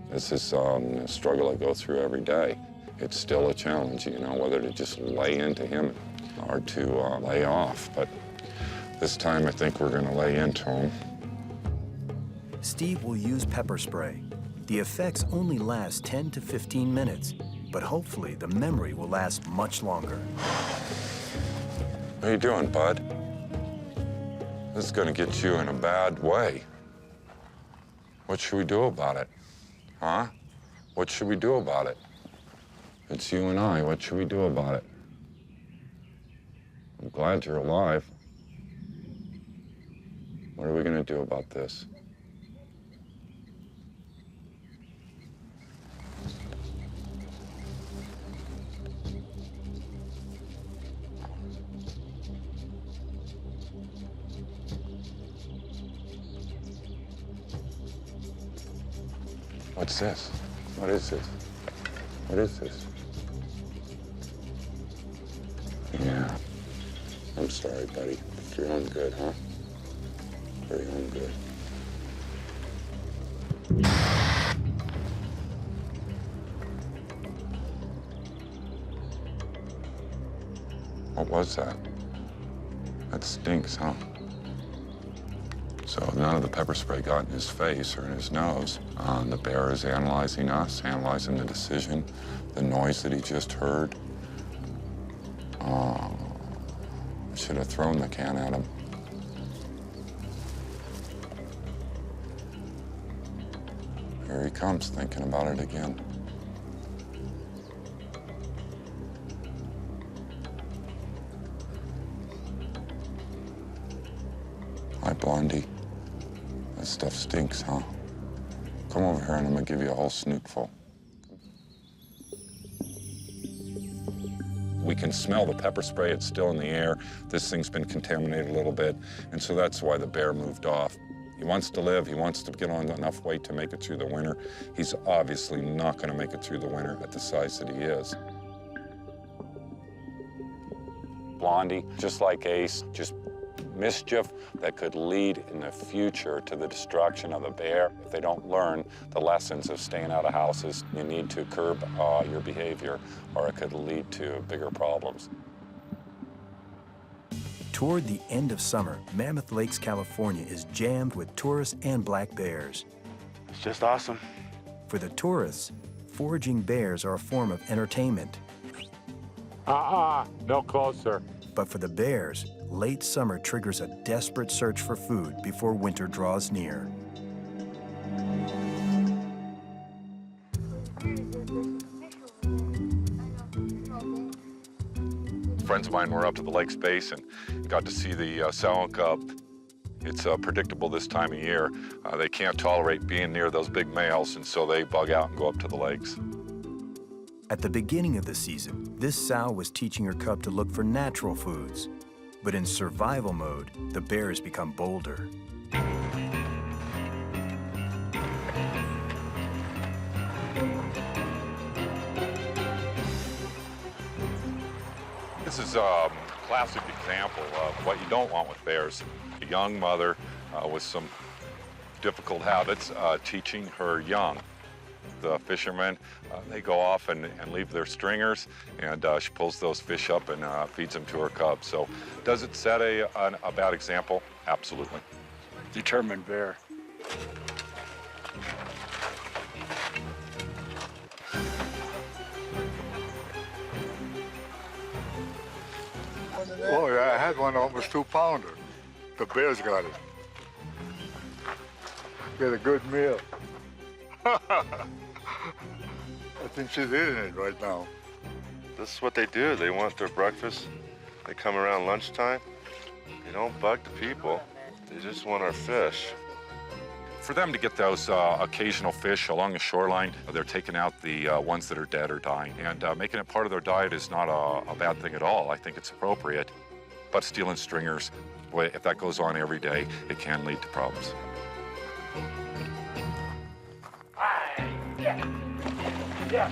Speaker 4: This is a struggle I go through every day. It's still a challenge, you know, whether to just lay into him or to lay off. But this time I think we're going to lay into him.
Speaker 1: Steve will use pepper spray. The effects only last 10 to 15 minutes, but hopefully the memory will last much longer.
Speaker 4: What are you doing, bud? This is going to get you in a bad way. What should we do about it? Huh? What should we do about it? It's you and I. What should we do about it? I'm glad you're alive. What are we going to do about this? What's this? What is this? What is this? Yeah. I'm sorry, buddy. But you're on good, huh? Very on good. What was that? That stinks, huh? So none of the pepper spray got in his face or in his nose. The bear is analyzing us, analyzing the decision, the noise that he just heard. I should have thrown the can at him. Here he comes, thinking about it again. Hi, Blondie. That stuff stinks, huh? Come over here and I'm gonna give you a whole snootful. We can smell the pepper spray, it's still in the air. This thing's been contaminated a little bit, and so that's why the bear moved off. He wants to live, he wants to get on enough weight to make it through the winter. He's obviously not gonna make it through the winter at the size that he is. Blondie, just like Ace, just mischief that could lead in the future to the destruction of the bear. If they don't learn the lessons of staying out of houses, you need to curb your behavior, or it could lead to bigger problems.
Speaker 1: Toward the end of summer, Mammoth Lakes, California is jammed with tourists and black bears.
Speaker 14: It's just awesome.
Speaker 1: For the tourists, foraging bears are a form of entertainment.
Speaker 14: No closer.
Speaker 1: But for the bears, late summer triggers a desperate search for food before winter draws near.
Speaker 3: Friends of mine were up to the lake's base and got to see the sow cub. It's predictable this time of year. They can't tolerate being near those big males, and so they bug out and go up to the lakes.
Speaker 1: At the beginning of the season, this sow was teaching her cub to look for natural foods. But in survival mode, the bears become bolder.
Speaker 3: This is a classic example of what you don't want with bears. A young mother with some difficult habits teaching her young. The fishermen, they go off and leave their stringers, and she pulls those fish up and feeds them to her cubs. So does it set a bad example? Absolutely.
Speaker 14: Determined bear.
Speaker 15: Oh yeah, I had one almost 2-pounder. The bears got it. Get a good meal. I think she's eating it right now.
Speaker 18: This is what they do. They want their breakfast. They come around lunchtime. They don't bug the people. They just want our fish.
Speaker 3: For them to get those occasional fish along the shoreline, they're taking out the ones that are dead or dying. And making it part of their diet is not a bad thing at all. I think it's appropriate. But stealing stringers, boy, if that goes on every day, it can lead to problems.
Speaker 19: Yeah.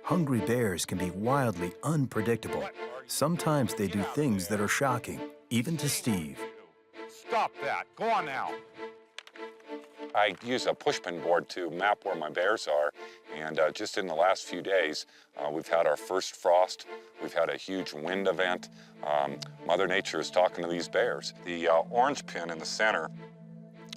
Speaker 1: Hungry bears can be wildly unpredictable. Sometimes they do things that are shocking, even to Steve.
Speaker 4: Stop that. Go on now. I use a pushpin board to map where my bears are, and just in the last few days, we've had our first frost. We've had a huge wind event. Mother Nature is talking to these bears. The orange pin in the center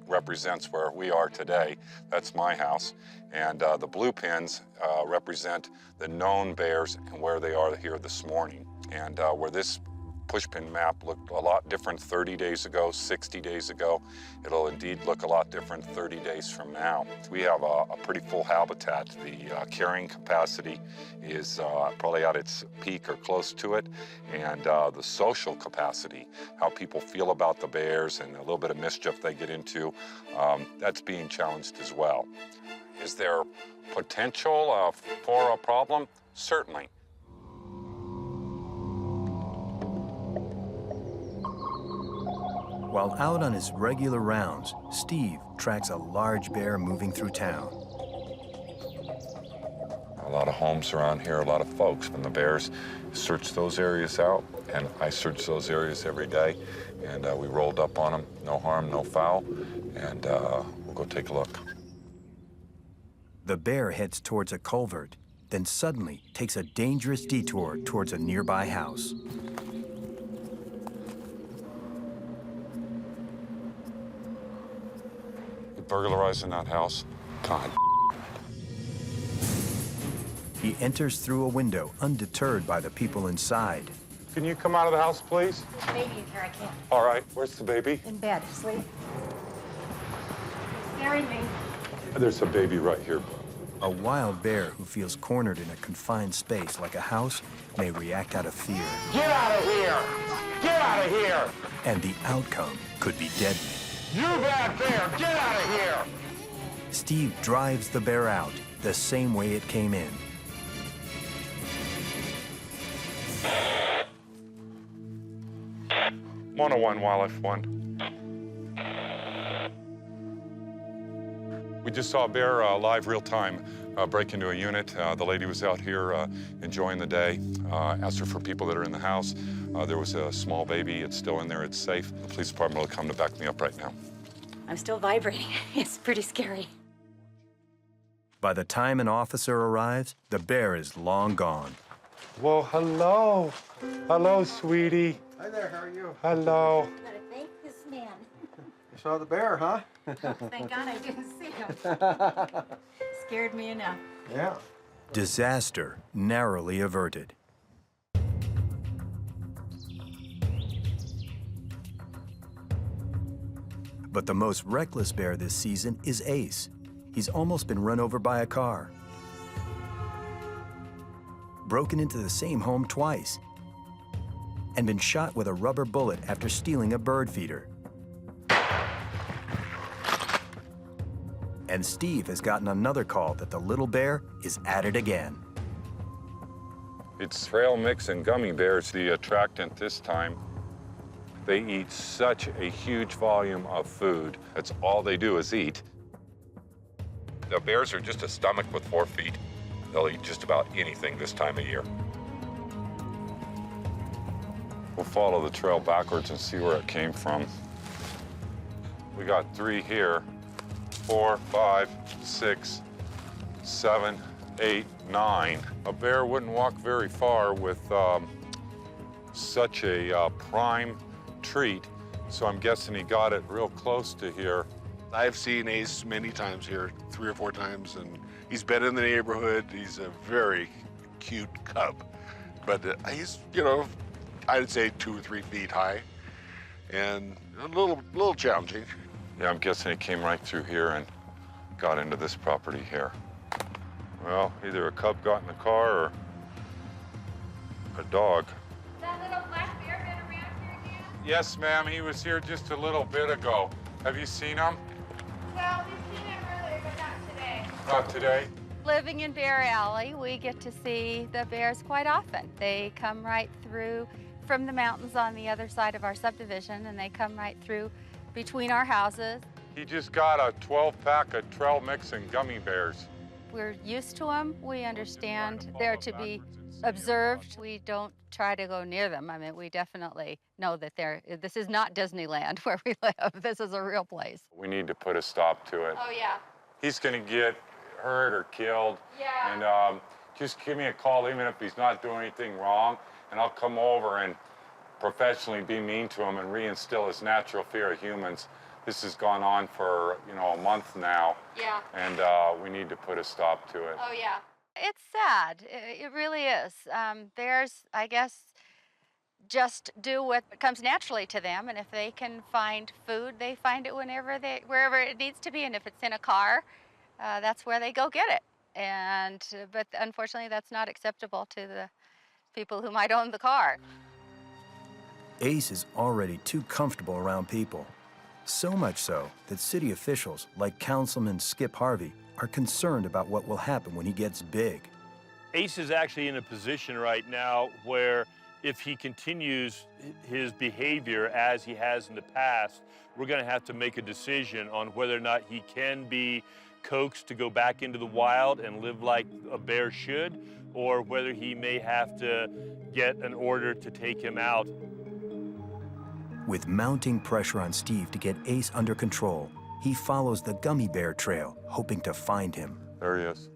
Speaker 4: represents where we are today. That's my house. And the blue pins represent the known bears and where they are here this morning. And where this pushpin map looked a lot different 30 days ago, 60 days ago, it'll indeed look a lot different 30 days from now. We have a pretty full habitat. The carrying capacity is probably at its peak or close to it. And the social capacity, how people feel about the bears and a little bit of mischief they get into, that's being challenged as well. Is there potential for a problem? Certainly.
Speaker 1: While out on his regular rounds, Steve tracks a large bear moving through town.
Speaker 4: A lot of homes around here, a lot of folks. When the bears search those areas out, and I search those areas every day, and we rolled up on them. No harm, no foul, and we'll go take a look.
Speaker 1: The bear heads towards a culvert, then suddenly takes a dangerous detour towards a nearby house.
Speaker 4: He burglarized in that house. God.
Speaker 1: He enters through a window, undeterred by the people inside.
Speaker 2: Can you come out of the house, please?
Speaker 12: There's a baby in here, I can't.
Speaker 2: All right, where's the baby?
Speaker 12: In bed, asleep. Scaring me.
Speaker 2: There's a baby right here.
Speaker 1: A wild bear who feels cornered in a confined space like a house may react out of fear.
Speaker 15: Get out of here! Get out of here!
Speaker 1: And the outcome could be deadly.
Speaker 15: You bad bear, get out of here!
Speaker 1: Steve drives the bear out the same way it came in.
Speaker 3: One Wildlife 1. We just saw a bear live real time break into a unit. The lady was out here enjoying the day. Asked her for people that are in the house. There was a small baby. It's still in there. It's safe. The police department will come to back me up right now.
Speaker 12: I'm still vibrating. It's pretty scary.
Speaker 1: By the time an officer arrives, the bear is long gone.
Speaker 2: Well, hello. Hello, sweetie.
Speaker 22: Hi there, how are you?
Speaker 2: Hello.
Speaker 12: You gotta thank this man.
Speaker 22: You saw the bear, huh?
Speaker 12: Thank God I didn't see him. Scared me enough.
Speaker 22: Yeah.
Speaker 1: Disaster narrowly averted. But the most reckless bear this season is Ace. He's almost been run over by a car, broken into the same home twice, and been shot with a rubber bullet after stealing a bird feeder. And Steve has gotten another call that the little bear is at it again.
Speaker 3: It's trail mix and gummy bears, the attractant this time. They eat such a huge volume of food. That's all they do is eat. The bears are just a stomach with 4 feet. They'll eat just about anything this time of year. We'll follow the trail backwards and see where it came from. We got 3 here, 4, 5, 6, 7, 8, 9. A bear wouldn't walk very far with such a prime treat, so I'm guessing he got it real close to here.
Speaker 5: I've seen Ace many times here, 3 or 4 times, and he's been in the neighborhood. He's a very cute cub, but he's, you know, I'd say 2 or 3 feet high, and a little challenging.
Speaker 3: Yeah, I'm guessing he came right through here and got into this property here. Well, either a cub got in the car or a dog.
Speaker 11: That little black bear been around here again?
Speaker 3: Yes, ma'am, he was here just a little bit ago. Have you seen him?
Speaker 11: Well, we've seen him earlier, but not today.
Speaker 3: Not today?
Speaker 9: Living in Bear Alley, we get to see the bears quite often. They come right through from the mountains on the other side of our subdivision, and they come right through between our houses.
Speaker 3: He just got a 12-pack of trail mix and gummy bears.
Speaker 9: We're used to them. We understand they're to be observed. We don't try to go near them. I mean, we definitely know that this is not Disneyland where we live. This is a real place.
Speaker 3: We need to put a stop to it.
Speaker 11: Oh, yeah.
Speaker 3: He's gonna get hurt or killed.
Speaker 11: Yeah.
Speaker 3: And just give me a call, even if he's not doing anything wrong, and I'll come over and professionally be mean to him and reinstill his natural fear of humans. This has gone on for, you know, a month now.
Speaker 11: Yeah.
Speaker 3: And we need to put a stop to it.
Speaker 11: Oh, yeah.
Speaker 9: It's sad. It really is. Bears, I guess, just do what comes naturally to them, and if they can find food, they find it wherever it needs to be, and if it's in a car, that's where they go get it. But unfortunately, that's not acceptable to the people who might own the car.
Speaker 1: Ace is already too comfortable around people. So much so that city officials, like Councilman Skip Harvey, are concerned about what will happen when he gets big.
Speaker 23: Ace is actually in a position right now where if he continues his behavior as he has in the past, we're going to have to make a decision on whether or not he can be coaxed to go back into the wild and live like a bear should, or whether he may have to get an order to take him out.
Speaker 1: With mounting pressure on Steve to get Ace under control, he follows the gummy bear trail, hoping to find him.
Speaker 3: There he is.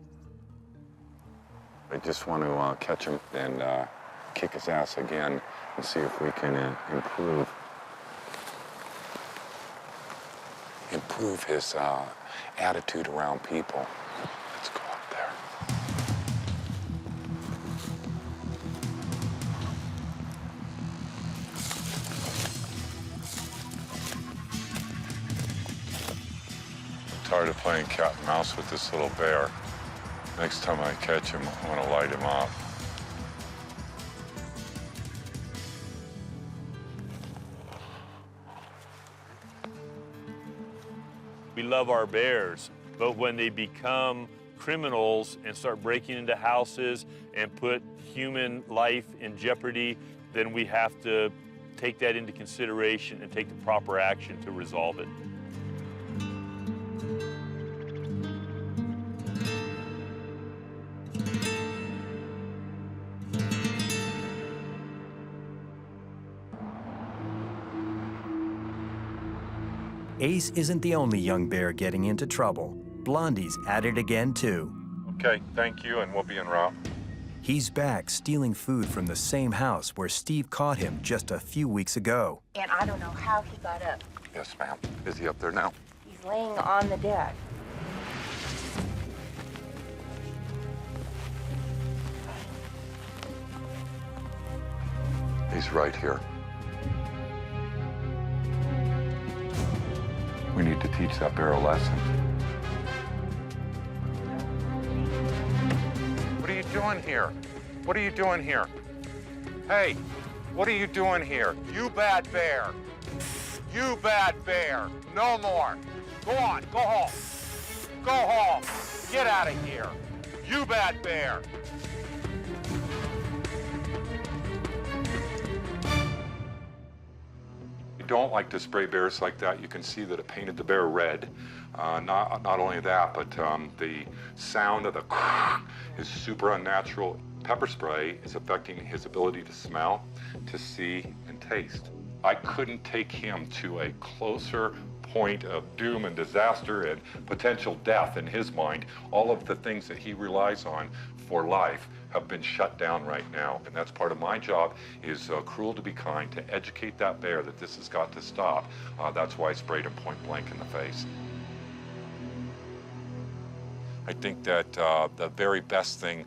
Speaker 4: I just want to catch him and kick his ass again and see if we can improve his attitude around people. Let's go up there.
Speaker 3: I'm tired of playing cat and mouse with this little bear. Next time I catch him, I want to light him up.
Speaker 23: We love our bears, but when they become criminals and start breaking into houses and put human life in jeopardy, then we have to take that into consideration and take the proper action to resolve it.
Speaker 1: Ace isn't the only young bear getting into trouble. Blondie's at it again, too.
Speaker 3: Okay, thank you, and we'll be en route.
Speaker 1: He's back stealing food from the same house where Steve caught him just a few weeks ago.
Speaker 12: And I don't know how he got up.
Speaker 3: Yes, ma'am. Is he up there now?
Speaker 12: He's laying on the deck.
Speaker 3: He's right here. We need to teach that bear a lesson. What are you doing here? What are you doing here? Hey, what are you doing here? You bad bear. You bad bear. No more. Go on, go home. Go home. Get out of here. You bad bear. You don't like to spray bears like that. You can see that it painted the bear red. Not only that, but the sound of the is super unnatural. Pepper spray is affecting his ability to smell, to see, and taste. I couldn't take him to a closer point of doom and disaster and potential death in his mind. All of the things that he relies on for life have been shut down right now. And that's part of my job is cruel to be kind, to educate that bear that this has got to stop. That's why I sprayed him point blank in the face. I think that the very best thing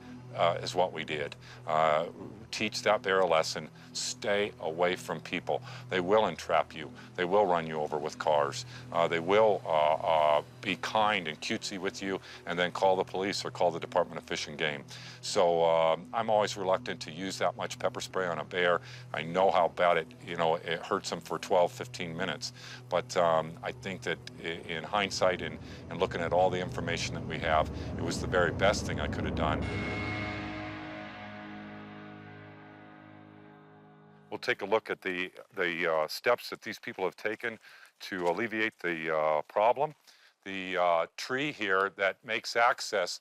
Speaker 3: is what we did. Teach that bear a lesson. Stay away from people. They will entrap you. They will run you over with cars. They will be kind and cutesy with you and then call the police or call the Department of Fish and Game. So I'm always reluctant to use that much pepper spray on a bear. I know how bad it hurts them for 12, 15 minutes. But I think that in hindsight and looking at all the information that we have, it was the very best thing I could have done. We'll take a look at the steps that these people have taken to alleviate the problem. The tree here that makes access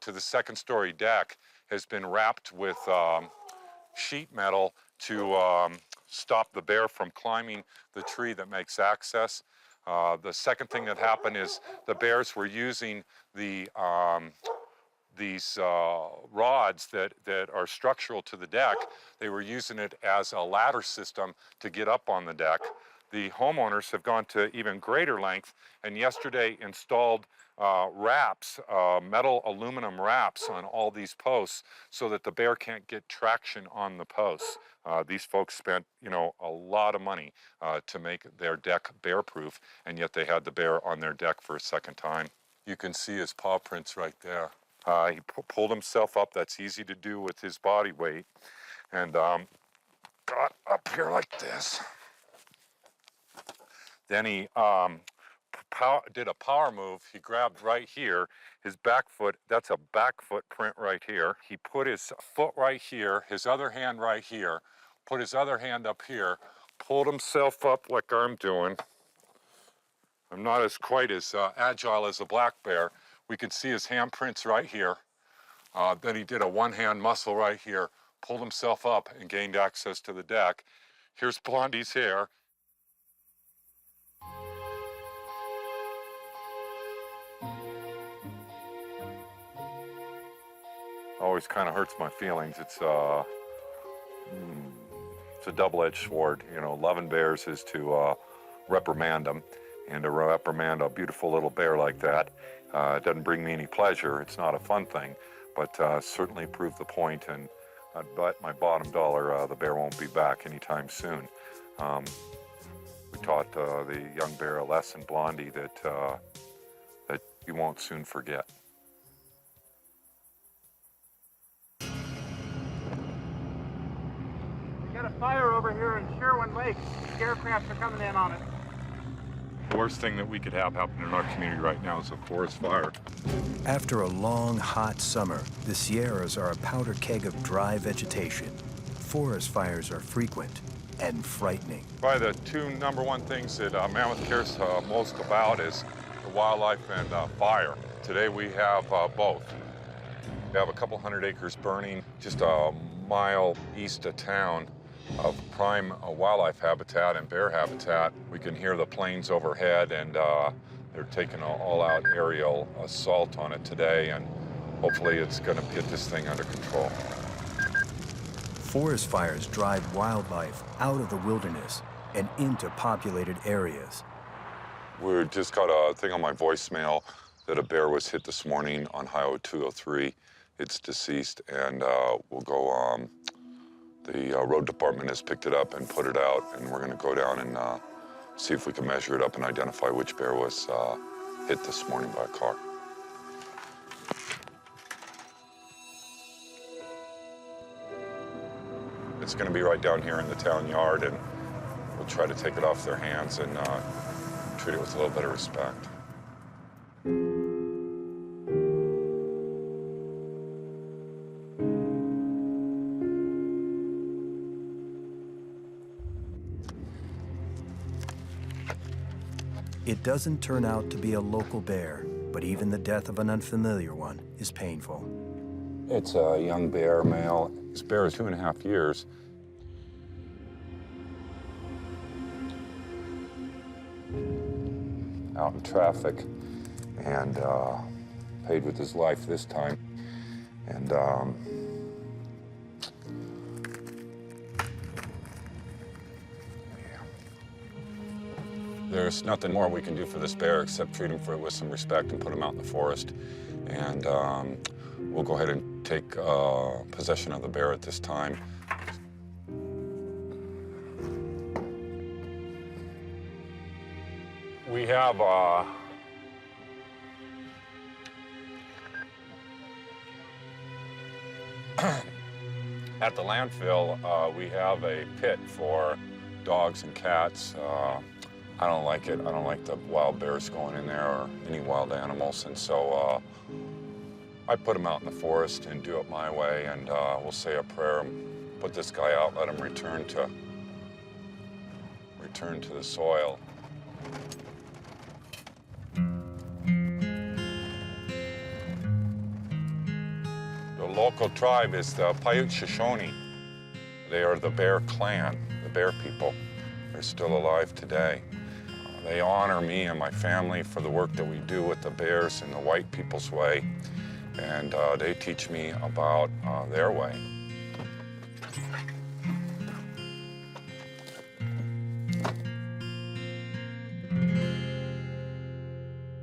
Speaker 3: to the second-story deck has been wrapped with sheet metal to stop the bear from climbing the tree that makes access. The second thing that happened is the bears were using these rods that are structural to the deck. They were using it as a ladder system to get up on the deck. The homeowners have gone to even greater length and yesterday installed wraps, metal aluminum wraps on all these posts so that the bear can't get traction on the posts. These folks spent, a lot of money to make their deck bear-proof, and yet they had the bear on their deck for a second time. You can see his paw prints right there. He pulled himself up. That's easy to do with his body weight. And got up here like this. Then he did a power move. He grabbed right here, his back foot. That's a back foot print right here. He put his foot right here, his other hand right here, put his other hand up here, pulled himself up like I'm doing. I'm not quite as agile as a black bear. We can see his handprints right here. Then he did a one-hand muscle right here, pulled himself up and gained access to the deck. Here's Blondie's hair. always kind of hurts my feelings. It's a double-edged sword. You know, loving bears is to reprimand them, and to reprimand a beautiful little bear like that, it doesn't bring me any pleasure. It's not a fun thing, but certainly proved the point, and I'd bet my bottom dollar the bear won't be back anytime soon. We taught the young bear a lesson, Blondie, that you won't soon forget.
Speaker 22: We got a fire over here in Sherwin Lake. Scarecrafts are coming in on it.
Speaker 3: The worst thing that we could have happen in our community right now is a forest fire.
Speaker 1: After a long, hot summer, the Sierras are a powder keg of dry vegetation. Forest fires are frequent and frightening.
Speaker 3: Probably the two #1 things that Mammoth cares most about is the wildlife and fire. Today we have both. We have a couple 100 acres burning just a mile east of town of prime wildlife habitat and bear habitat. We can hear the planes overhead, and they're taking an all-out aerial assault on it today, and hopefully it's going to get this thing under control.
Speaker 1: Forest fires drive wildlife out of the wilderness and into populated areas.
Speaker 3: We just got a thing on my voicemail that a bear was hit this morning on Highway 203. It's deceased, and we'll go, the road department has picked it up and put it out, and we're gonna go down and see if we can measure it up and identify which bear was hit this morning by a car. It's gonna be right down here in the town yard, and we'll try to take it off their hands and treat it with a little bit of respect.
Speaker 1: It doesn't turn out to be a local bear, but even the death of an unfamiliar one is painful.
Speaker 3: It's a young bear, male. This bear is 2.5 years. Out in traffic, and paid with his life this time. And there's nothing more we can do for this bear except treat him with some respect and put him out in the forest. And we'll go ahead and take possession of the bear at this time. We have at the landfill, we have a pit for dogs and cats. I don't like it. I don't like the wild bears going in there or any wild animals. And so I put them out in the forest and do it my way. And we'll say a prayer, put this guy out, let him return to the soil. The local tribe is the Paiute Shoshone. They are the Bear Clan, the Bear people. They're still alive today. They honor me and my family for the work that we do with the bears in the white people's way, and they teach me about their way.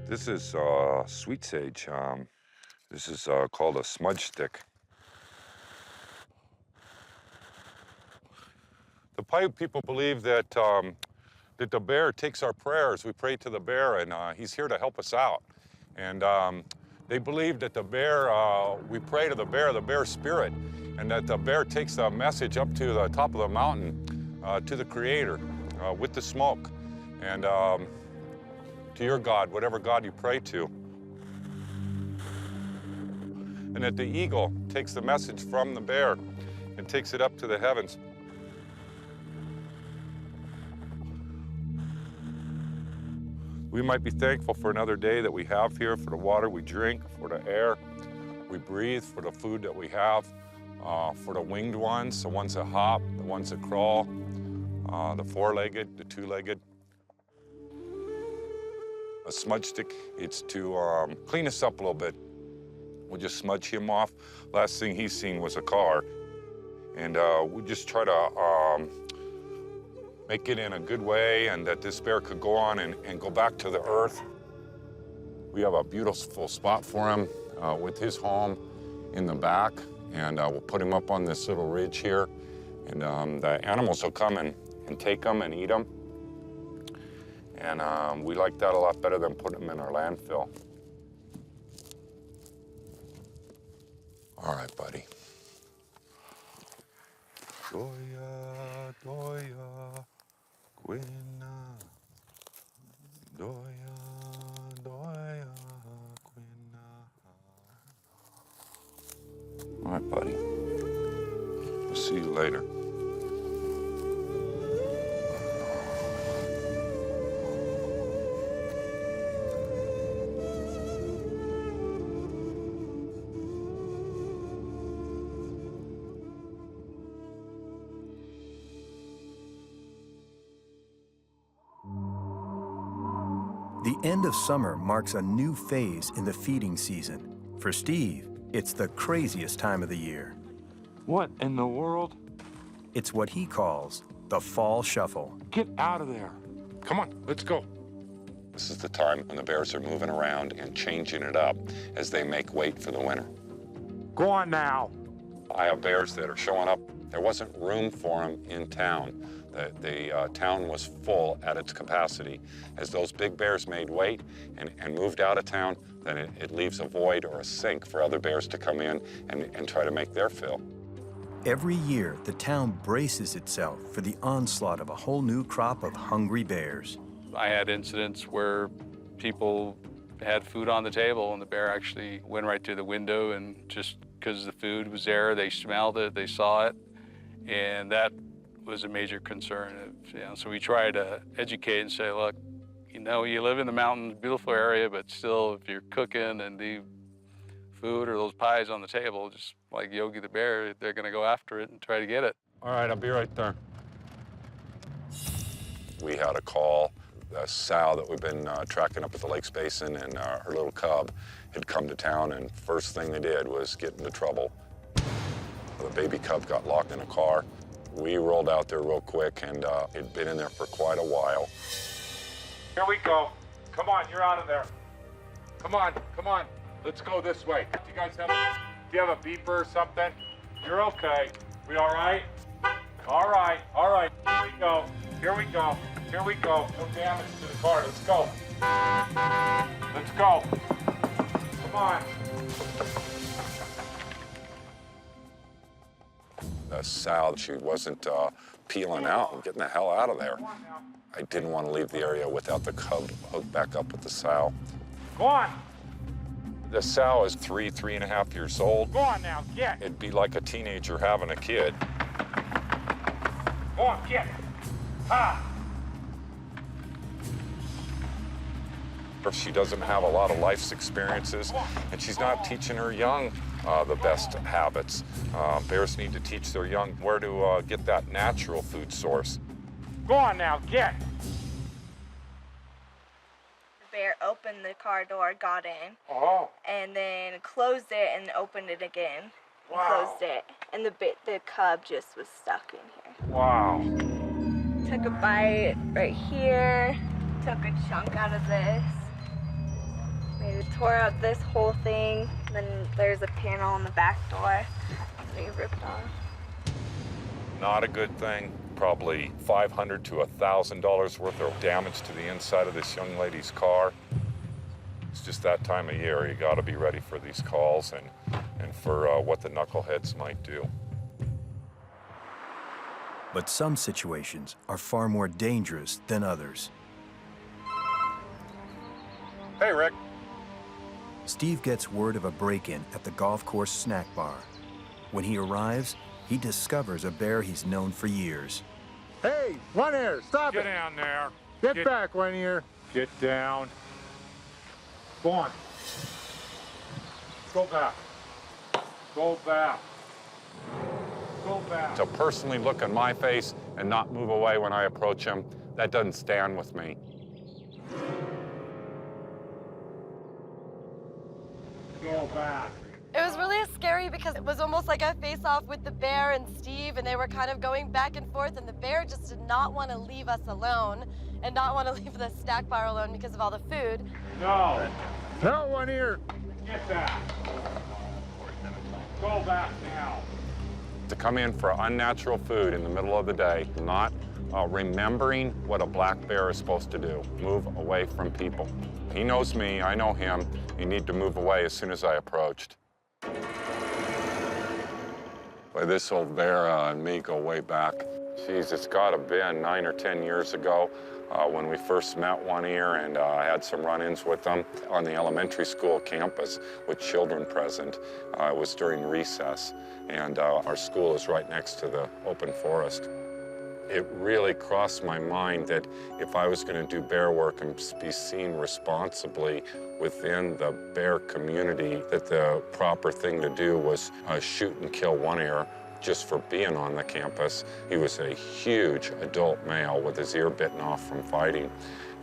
Speaker 3: This is sweet sage. This is called a smudge stick. The Paiute people believe that that the bear takes our prayers. We pray to the bear, and he's here to help us out. And they believe that the bear, we pray to the bear spirit, and that the bear takes the message up to the top of the mountain to the Creator with the smoke, and to your God, whatever God you pray to. And that the eagle takes the message from the bear and takes it up to the heavens. We might be thankful for another day that we have here, for the water we drink, for the air we breathe, for the food that we have, for the winged ones, the ones that hop, the ones that crawl, the four-legged, the two-legged. A smudge stick, it's to clean us up a little bit. We'll just smudge him off. Last thing he's seen was a car. And we just try to make it in a good way and that this bear could go on and go back to the earth. We have a beautiful spot for him with his home in the back. And we'll put him up on this little ridge here. And the animals will come and take them and eat them. And we like that a lot better than putting them in our landfill. All right, buddy. Doya, doya, quina. Doya, doya, quina. All right, buddy. We'll see you later.
Speaker 1: The end of summer marks a new phase in the feeding season. For Steve, it's the craziest time of the year.
Speaker 14: What in the world?
Speaker 1: It's what he calls the fall shuffle.
Speaker 14: Get out of there. Come on, let's go.
Speaker 4: This is the time when the bears are moving around and changing it up as they make weight for the winter.
Speaker 14: Go on now.
Speaker 4: I have bears that are showing up. There wasn't room for them in town. The town was full at its capacity. As those big bears made weight and moved out of town, then it leaves a void or a sink for other bears to come in and try to make their fill.
Speaker 1: Every year, the town braces itself for the onslaught of a whole new crop of hungry bears.
Speaker 13: I had incidents where people had food on the table and the bear actually went right through the window, and just because the food was there, they smelled it, they saw it, and that was a major concern. So we try to educate and say, look, you live in the mountains, beautiful area, but still, if you're cooking and the food or those pies on the table, just like Yogi the bear, they're gonna go after it and try to get it.
Speaker 4: All right, I'll be right there. We had a call. A sow that we've been tracking up at the Lakes Basin, and her little cub had come to town, and first thing they did was get into trouble. The baby cub got locked in a car. We rolled out there real quick, and it'd been in there for quite a while.
Speaker 14: Here we go. Come on, you're out of there. Come on, come on. Let's go this way. Do you have a beeper or something? You're okay. We all right? All right, all right. Here we go. Here we go. Here we go. No damage to the car. Let's go. Let's go. Come on.
Speaker 4: The sow, she wasn't peeling out and getting the hell out of there. I didn't want to leave the area without the cub hooked back up with the sow.
Speaker 14: Go on.
Speaker 4: The sow is 3.5 years old.
Speaker 14: Go on now, get.
Speaker 4: It'd be like a teenager having a kid.
Speaker 14: Go on, get. Ha!
Speaker 4: She doesn't have a lot of life's experiences, and she's not teaching her young the best habits. Bears need to teach their young where to get that natural food source.
Speaker 14: Go on now, get.
Speaker 11: The bear opened the car door, got in, and then closed it and opened it again.
Speaker 14: Wow.
Speaker 11: Closed it, and the cub just was stuck in here.
Speaker 14: Wow.
Speaker 11: Took a bite right here, took a chunk out of this. Maybe tore out this whole thing. Then there's a panel on the back door that he ripped off.
Speaker 4: Not a good thing. Probably $500 to $1,000 worth of damage to the inside of this young lady's car. It's just that time of year. You got to be ready for these calls and for what the knuckleheads might do.
Speaker 1: But some situations are far more dangerous than others.
Speaker 3: Hey, Rick.
Speaker 1: Steve gets word of a break-in at the golf course snack bar. When he arrives, he discovers a bear he's known for years.
Speaker 15: Hey, one ear, stop
Speaker 14: Get
Speaker 15: it.
Speaker 14: down there.
Speaker 15: Get back, one ear.
Speaker 14: Get down. Go on. Go back. Go back. Go back.
Speaker 4: To personally look in my face and not move away when I approach him, that doesn't stand with me.
Speaker 14: Go back.
Speaker 7: because it was almost like a face-off with the bear and Steve, and they were kind of going back and forth, and the bear just did not want to leave us alone and not want to leave the stack bar alone because of all the food.
Speaker 14: No.
Speaker 15: That one here.
Speaker 14: Get that. Go back now.
Speaker 4: To come in for unnatural food in the middle of the day, not remembering what a black bear is supposed to do, move away from people. He knows me, I know him. You need to move away as soon as I approached. Boy, this old bear and me go way back. Geez, it's gotta been 9 or 10 years ago when we first met One Ear, and I had some run-ins with them on the elementary school campus with children present. It was during recess, and our school is right next to the open forest. It really crossed my mind that if I was going to do bear work and be seen responsibly within the bear community, that the proper thing to do was shoot and kill One Ear just for being on the campus. He was a huge adult male with his ear bitten off from fighting.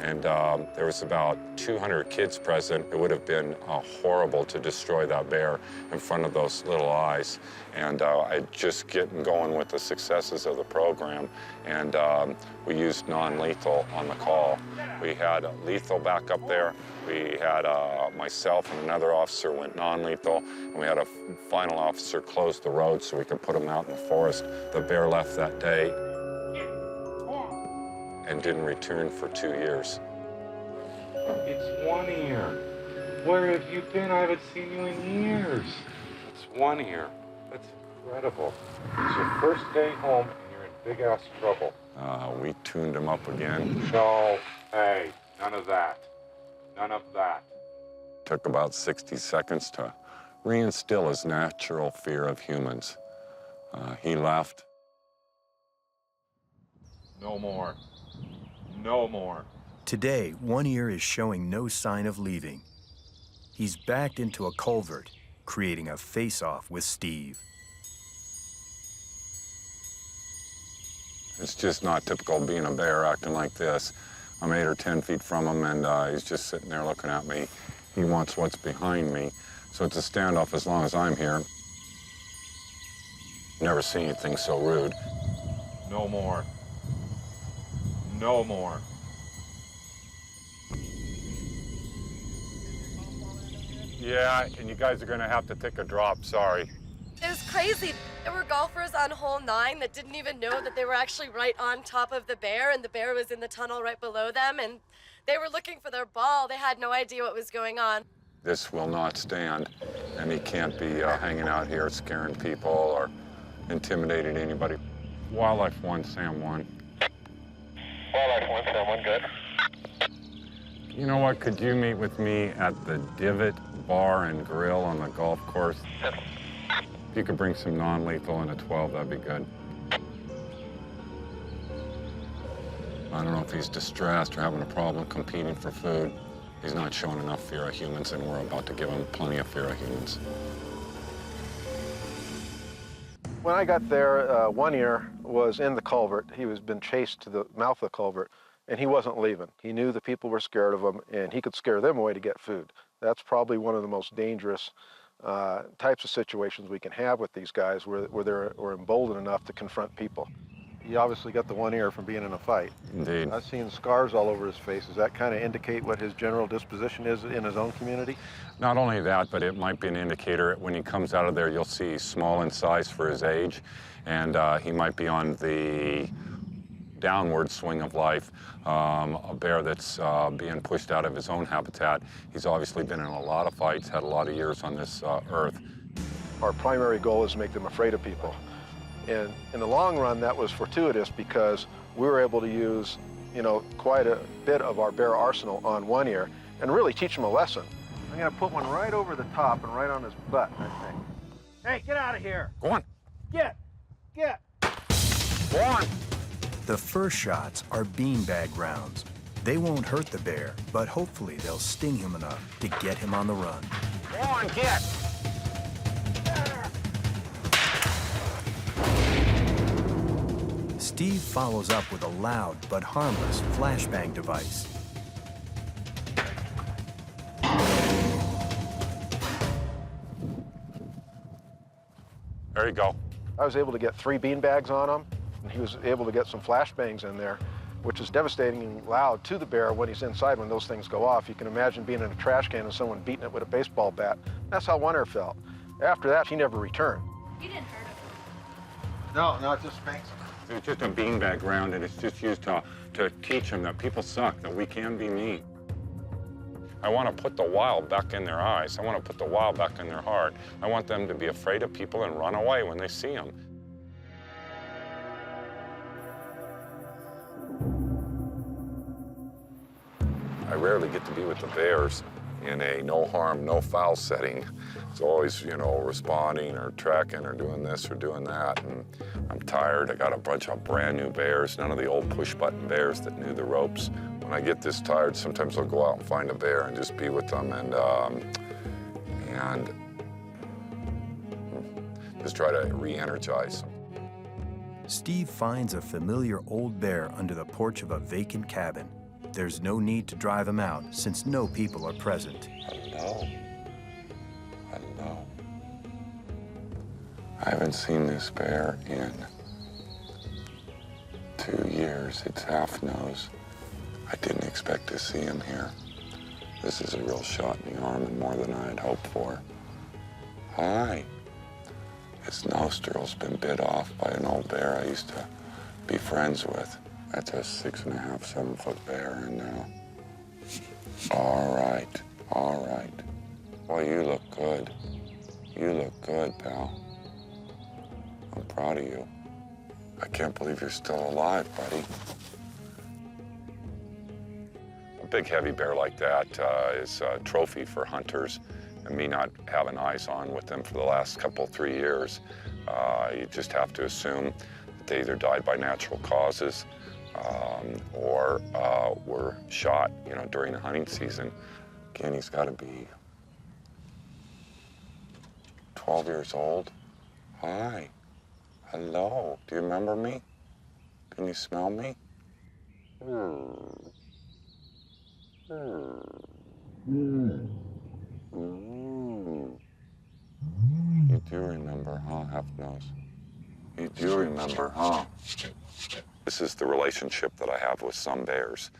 Speaker 4: And there was about 200 kids present. It would have been horrible to destroy that bear in front of those little eyes. And I just getting going with the successes of the program. And we used non-lethal on the call. We had lethal back up there. We had myself and another officer went non-lethal. And we had a final officer close the road so we could put him out in the forest. The bear left that day and didn't return for 2 years.
Speaker 14: It's One Ear. Where have you been? I haven't seen you in years. It's One Ear. That's incredible. It's your first day home and you're in big-ass trouble.
Speaker 4: We tuned him up again.
Speaker 14: No, hey, none of that. None of that.
Speaker 4: Took about 60 seconds to reinstill his natural fear of humans. He left.
Speaker 14: No more. No more.
Speaker 1: Today, One Ear is showing no sign of leaving. He's backed into a culvert, creating a face-off with Steve.
Speaker 4: It's just not typical of being a bear acting like this. I'm 8 or 10 feet from him, and he's just sitting there looking at me. He wants what's behind me, so it's a standoff as long as I'm here. Never seen anything so rude.
Speaker 14: No more. No more.
Speaker 4: Yeah, and you guys are gonna have to take a drop, sorry.
Speaker 7: It was crazy. There were golfers on hole 9 that didn't even know that they were actually right on top of the bear, and the bear was in the tunnel right below them, and they were looking for their ball. They had no idea what was going on.
Speaker 4: This will not stand, and he can't be hanging out here scaring people or intimidating anybody. Wildlife 1, Sam 1.
Speaker 18: Wildlife 1, Sam 1, good.
Speaker 4: You know what, could you meet with me at the Divot Bar and Grill on the golf course? If you could bring some non-lethal and a 12, that'd be good. I don't know if he's distressed or having a problem competing for food. He's not showing enough fear of humans, and we're about to give him plenty of fear of humans.
Speaker 20: When I got there, One Ear was in the culvert. He was been chased to the mouth of the culvert, and he wasn't leaving. He knew the people were scared of him, and he could scare them away to get food. That's probably one of the most dangerous types of situations we can have with they're emboldened enough to confront people. He obviously got the One Ear from being in a fight.
Speaker 4: Indeed.
Speaker 20: I've seen scars all over his face. Does that kind of indicate what his general disposition is in his own community?
Speaker 4: Not only that, but it might be an indicator. When he comes out of there, you'll see he's small in size for his age, and he might be on the downward swing of life, a bear that's being pushed out of his own habitat. He's obviously been in a lot of fights, had a lot of years on this earth.
Speaker 20: Our primary goal is to make them afraid of people. And in the long run, that was fortuitous because we were able to use, quite a bit of our bear arsenal on One Ear and really teach him a lesson. I'm gonna put one right over the top and right on his butt, I think.
Speaker 19: Hey, get out of here.
Speaker 4: Go on.
Speaker 19: Get.
Speaker 4: Go on.
Speaker 1: The first shots are beanbag rounds. They won't hurt the bear, but hopefully they'll sting him enough to get him on the run.
Speaker 4: Go on, get.
Speaker 1: Steve follows up with a loud but harmless flashbang device.
Speaker 3: There you go.
Speaker 20: I was able to get 3 bean bags on him, and he was able to get some flashbangs in there, which is devastating and loud to the bear when he's inside when those things go off. You can imagine being in a trash can and someone beating it with a baseball bat. That's how One Ear felt. After that, he never returned.
Speaker 11: You didn't hurt him.
Speaker 20: No, it just spanks him.
Speaker 4: It's just a beanbag round, and it's just used to teach them that people suck, that we can be mean. I want to put the wild back in their eyes. I want to put the wild back in their heart. I want them to be afraid of people and run away when they see them. I rarely get to be with the bears in a no harm, no foul setting. It's always, you know, responding or tracking or doing this or doing that. And I'm tired. I got a bunch of brand new bears, none of the old push button bears that knew the ropes. When I get this tired, sometimes I'll go out and find a bear and just be with them and just try to re-energize them.
Speaker 1: Steve finds a familiar old bear under the porch of a vacant cabin. There's no need to drive him out since no people are present.
Speaker 4: Hello. Hello. I haven't seen this bear in 2 years. It's half nose. I didn't expect to see him here. This is a real shot in the arm and more than I had hoped for. Hi. His nostril's been bit off by an old bear I used to be friends with. That's a 6.5, 7 foot bear, and all right, all right. Well, you look good. You look good, pal. I'm proud of you. I can't believe you're still alive, buddy. A big, heavy bear like that is a trophy for hunters, and me not having eyes on with them for the last 3 years. You just have to assume that they either died by natural causes or were shot, you know, during the hunting season. Again, he's got to be 12 years old. Hi. Hello. Do you remember me? Can you smell me? You do remember, huh, Half-Nose? You do remember, huh? This is the relationship that I have with some bears.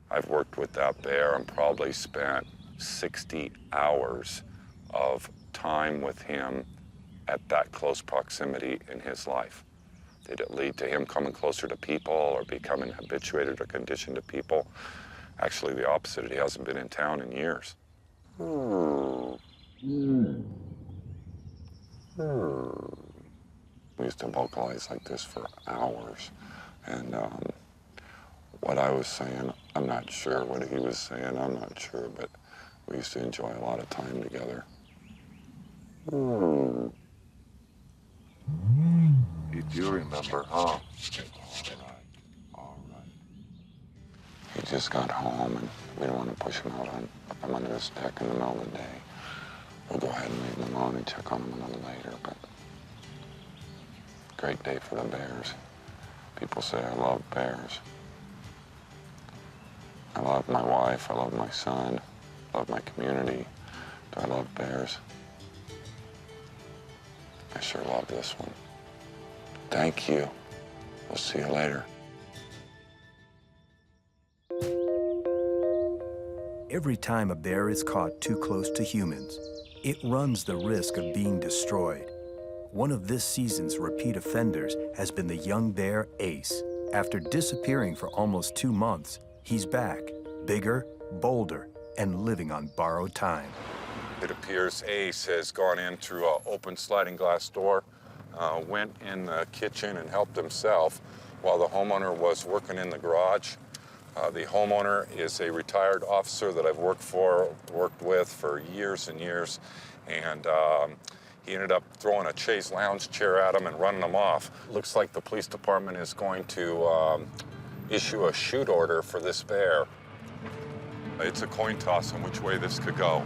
Speaker 4: I've worked with that bear and probably spent 60 hours of time with him at that close proximity in his life. Did it lead to him coming closer to people or becoming habituated or conditioned to people? Actually, the opposite. He hasn't been in town in years. We used to vocalize like this for hours. And what I was saying, I'm not sure. What he was saying, I'm not sure. But we used to enjoy a lot of time together. You do remember, huh? All right, all right. He just got home, and we don't want to push him out on under his deck in the middle of the day. We'll go ahead and leave him alone and check on him a little later, but great day for the bears. People say I love bears. I love my wife, I love my son, I love my community. Do I love bears? I sure love this one. Thank you. We'll see you later.
Speaker 1: Every time a bear is caught too close to humans, it runs the risk of being destroyed. One of this season's repeat offenders has been the young bear Ace. After disappearing for almost 2 months, he's back, bigger, bolder, and living on borrowed time.
Speaker 4: It appears Ace has gone in through an open sliding glass door, went in the kitchen and helped himself while the homeowner was working in the garage. The homeowner is a retired officer that I've worked with for years and years, and he ended up throwing a chaise lounge chair at him and running him off. Looks like the police department is going to issue a shoot order for this bear. It's a coin toss on which way this could go.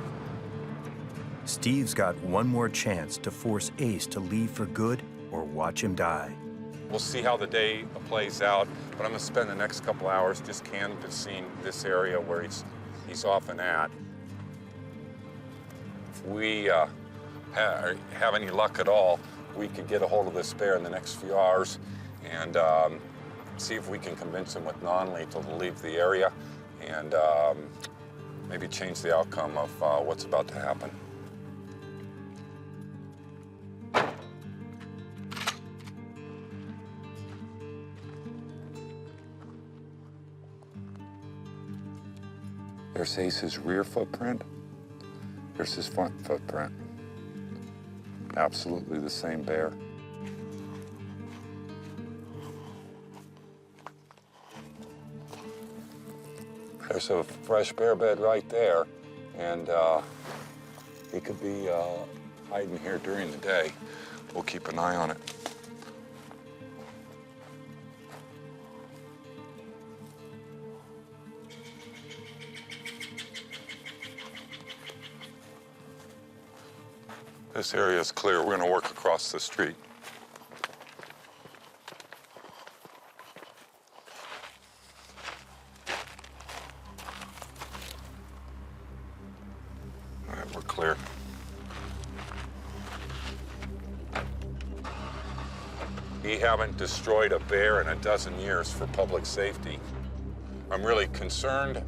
Speaker 1: Steve's got one more chance to force Ace to leave for good or watch him die.
Speaker 4: We'll see how the day plays out, but I'm gonna spend the next couple hours just canvassing this area where he's often at. If we have any luck at all, we could get a hold of this bear in the next few hours and see if we can convince him with non-lethal to leave the area and maybe change the outcome of what's about to happen. There's Ace's rear footprint. There's his front footprint. Absolutely the same bear. There's a fresh bear bed right there, and he could be hiding here during the day. We'll keep an eye on it. This area is clear. We're going to work across the street. All right, we're clear. We haven't destroyed a bear in a dozen years for public safety. I'm really concerned.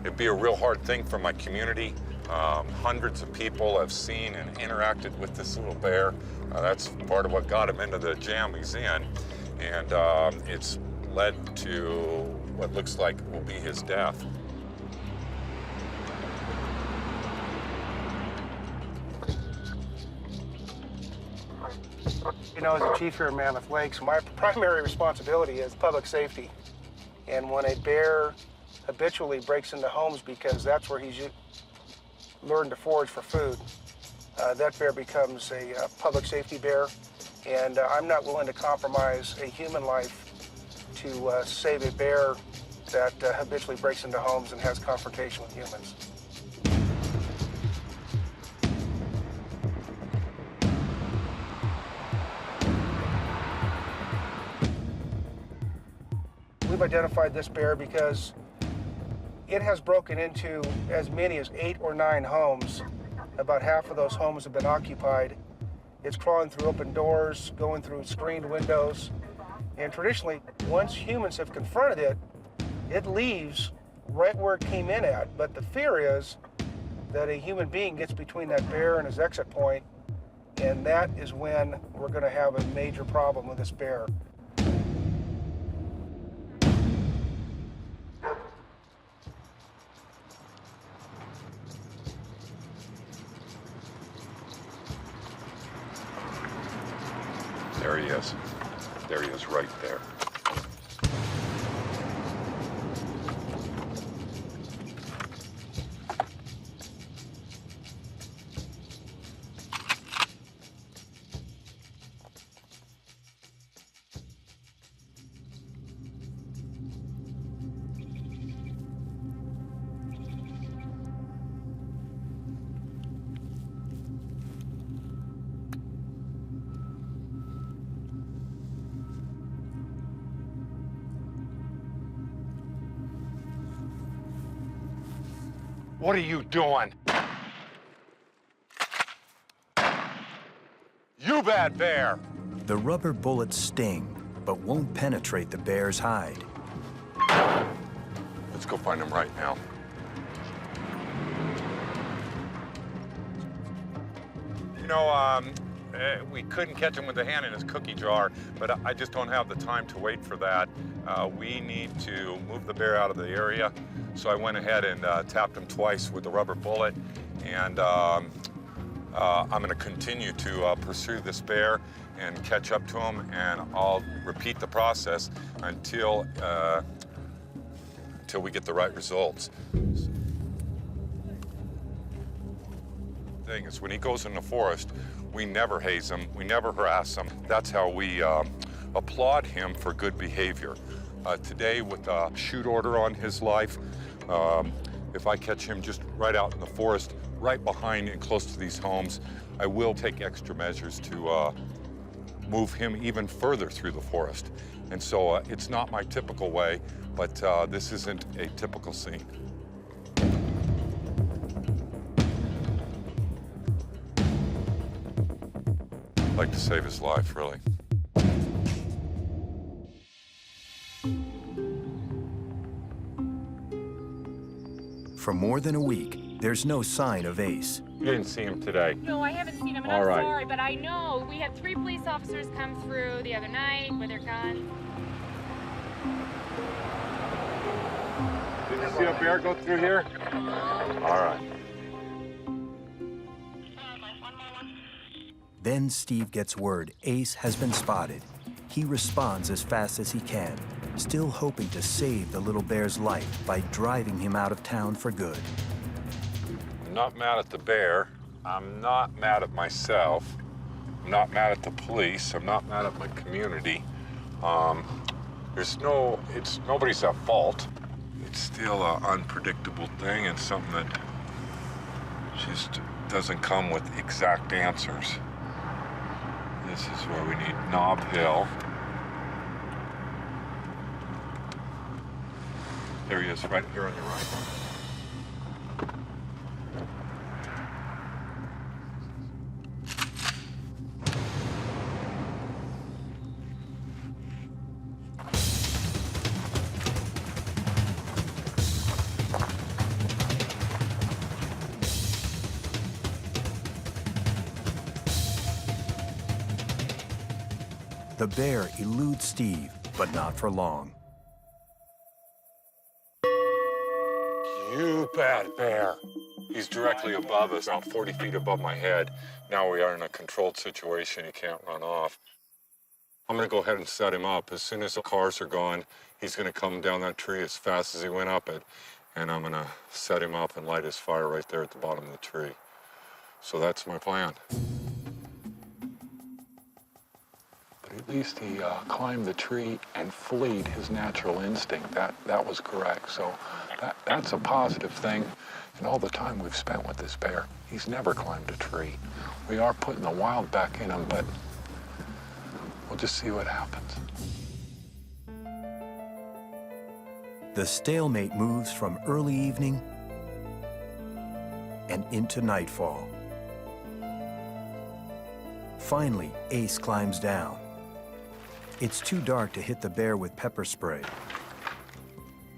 Speaker 4: It'd be a real hard thing for my community. Hundreds of people have seen and interacted with this little bear. That's part of what got him into the jam he's in. And it's led to what looks like will be his death.
Speaker 6: You know, as a chief here in Mammoth Lakes, my primary responsibility is public safety. And when a bear habitually breaks into homes because that's where he's learned to forage for food, that bear becomes a public safety bear. And I'm not willing to compromise a human life to save a bear that habitually breaks into homes and has confrontation with humans. We've identified this bear because it has broken into as many as 8 or 9 homes. About half of those homes have been occupied. It's crawling through open doors, going through screened windows. And traditionally, once humans have confronted it, it leaves right where it came in at. But the fear is that a human being gets between that bear and his exit point, and that is when we're going to have a major problem with this bear.
Speaker 4: There he is. There he is right there.
Speaker 14: What are you doing? You bad bear!
Speaker 1: The rubber bullets sting, but won't penetrate the bear's hide.
Speaker 4: Let's go find him right now. You know, we couldn't catch him with a hand in his cookie jar, but I just don't have the time to wait for that. We need to move the bear out of the area. So I went ahead and tapped him twice with the rubber bullet, and I'm going to continue to pursue this bear and catch up to him, and I'll repeat the process until we get the right results. The thing is, when he goes in the forest, we never haze him, we never harass him. That's how we applaud him for good behavior. Today, with a shoot order on his life, if I catch him just right out in the forest, right behind and close to these homes, I will take extra measures to move him even further through the forest. And so it's not my typical way, but this isn't a typical scene.
Speaker 3: like to save his life, really.
Speaker 1: For more than a week, there's no sign of Ace.
Speaker 3: You didn't see him today.
Speaker 8: No, I haven't seen him, and
Speaker 3: All
Speaker 8: I'm
Speaker 3: right.
Speaker 8: sorry, but I know we had 3 police officers come through the other night with their guns.
Speaker 3: Did you see a bear go through here? All right.
Speaker 1: Then Steve gets word Ace has been spotted. He responds as fast as he can, still hoping to save the little bear's life by driving him out of town for good.
Speaker 3: I'm not mad at the bear. I'm not mad at myself. I'm not mad at the police. I'm not mad at my community. It's nobody's at fault. It's still an unpredictable thing and something that just doesn't come with exact answers. This is where we need Knob Hill. There he is, right here on your right.
Speaker 1: The bear eludes Steve, but not for long.
Speaker 3: You bad bear. He's directly above us, about 40 feet above my head. Now we are in a controlled situation. He can't run off. I'm gonna go ahead and set him up. As soon as the cars are gone, he's gonna come down that tree as fast as he went up it. And I'm gonna set him up and light his fire right there at the bottom of the tree. So that's my plan.
Speaker 2: At least he climbed the tree and fleed his natural instinct. That was correct. So that's a positive thing. And all the time we've spent with this bear, he's never climbed a tree. We are putting the wild back in him, but we'll just see what happens.
Speaker 1: The stalemate moves from early evening and into nightfall. Finally, Ace climbs down. It's too dark to hit the bear with pepper spray,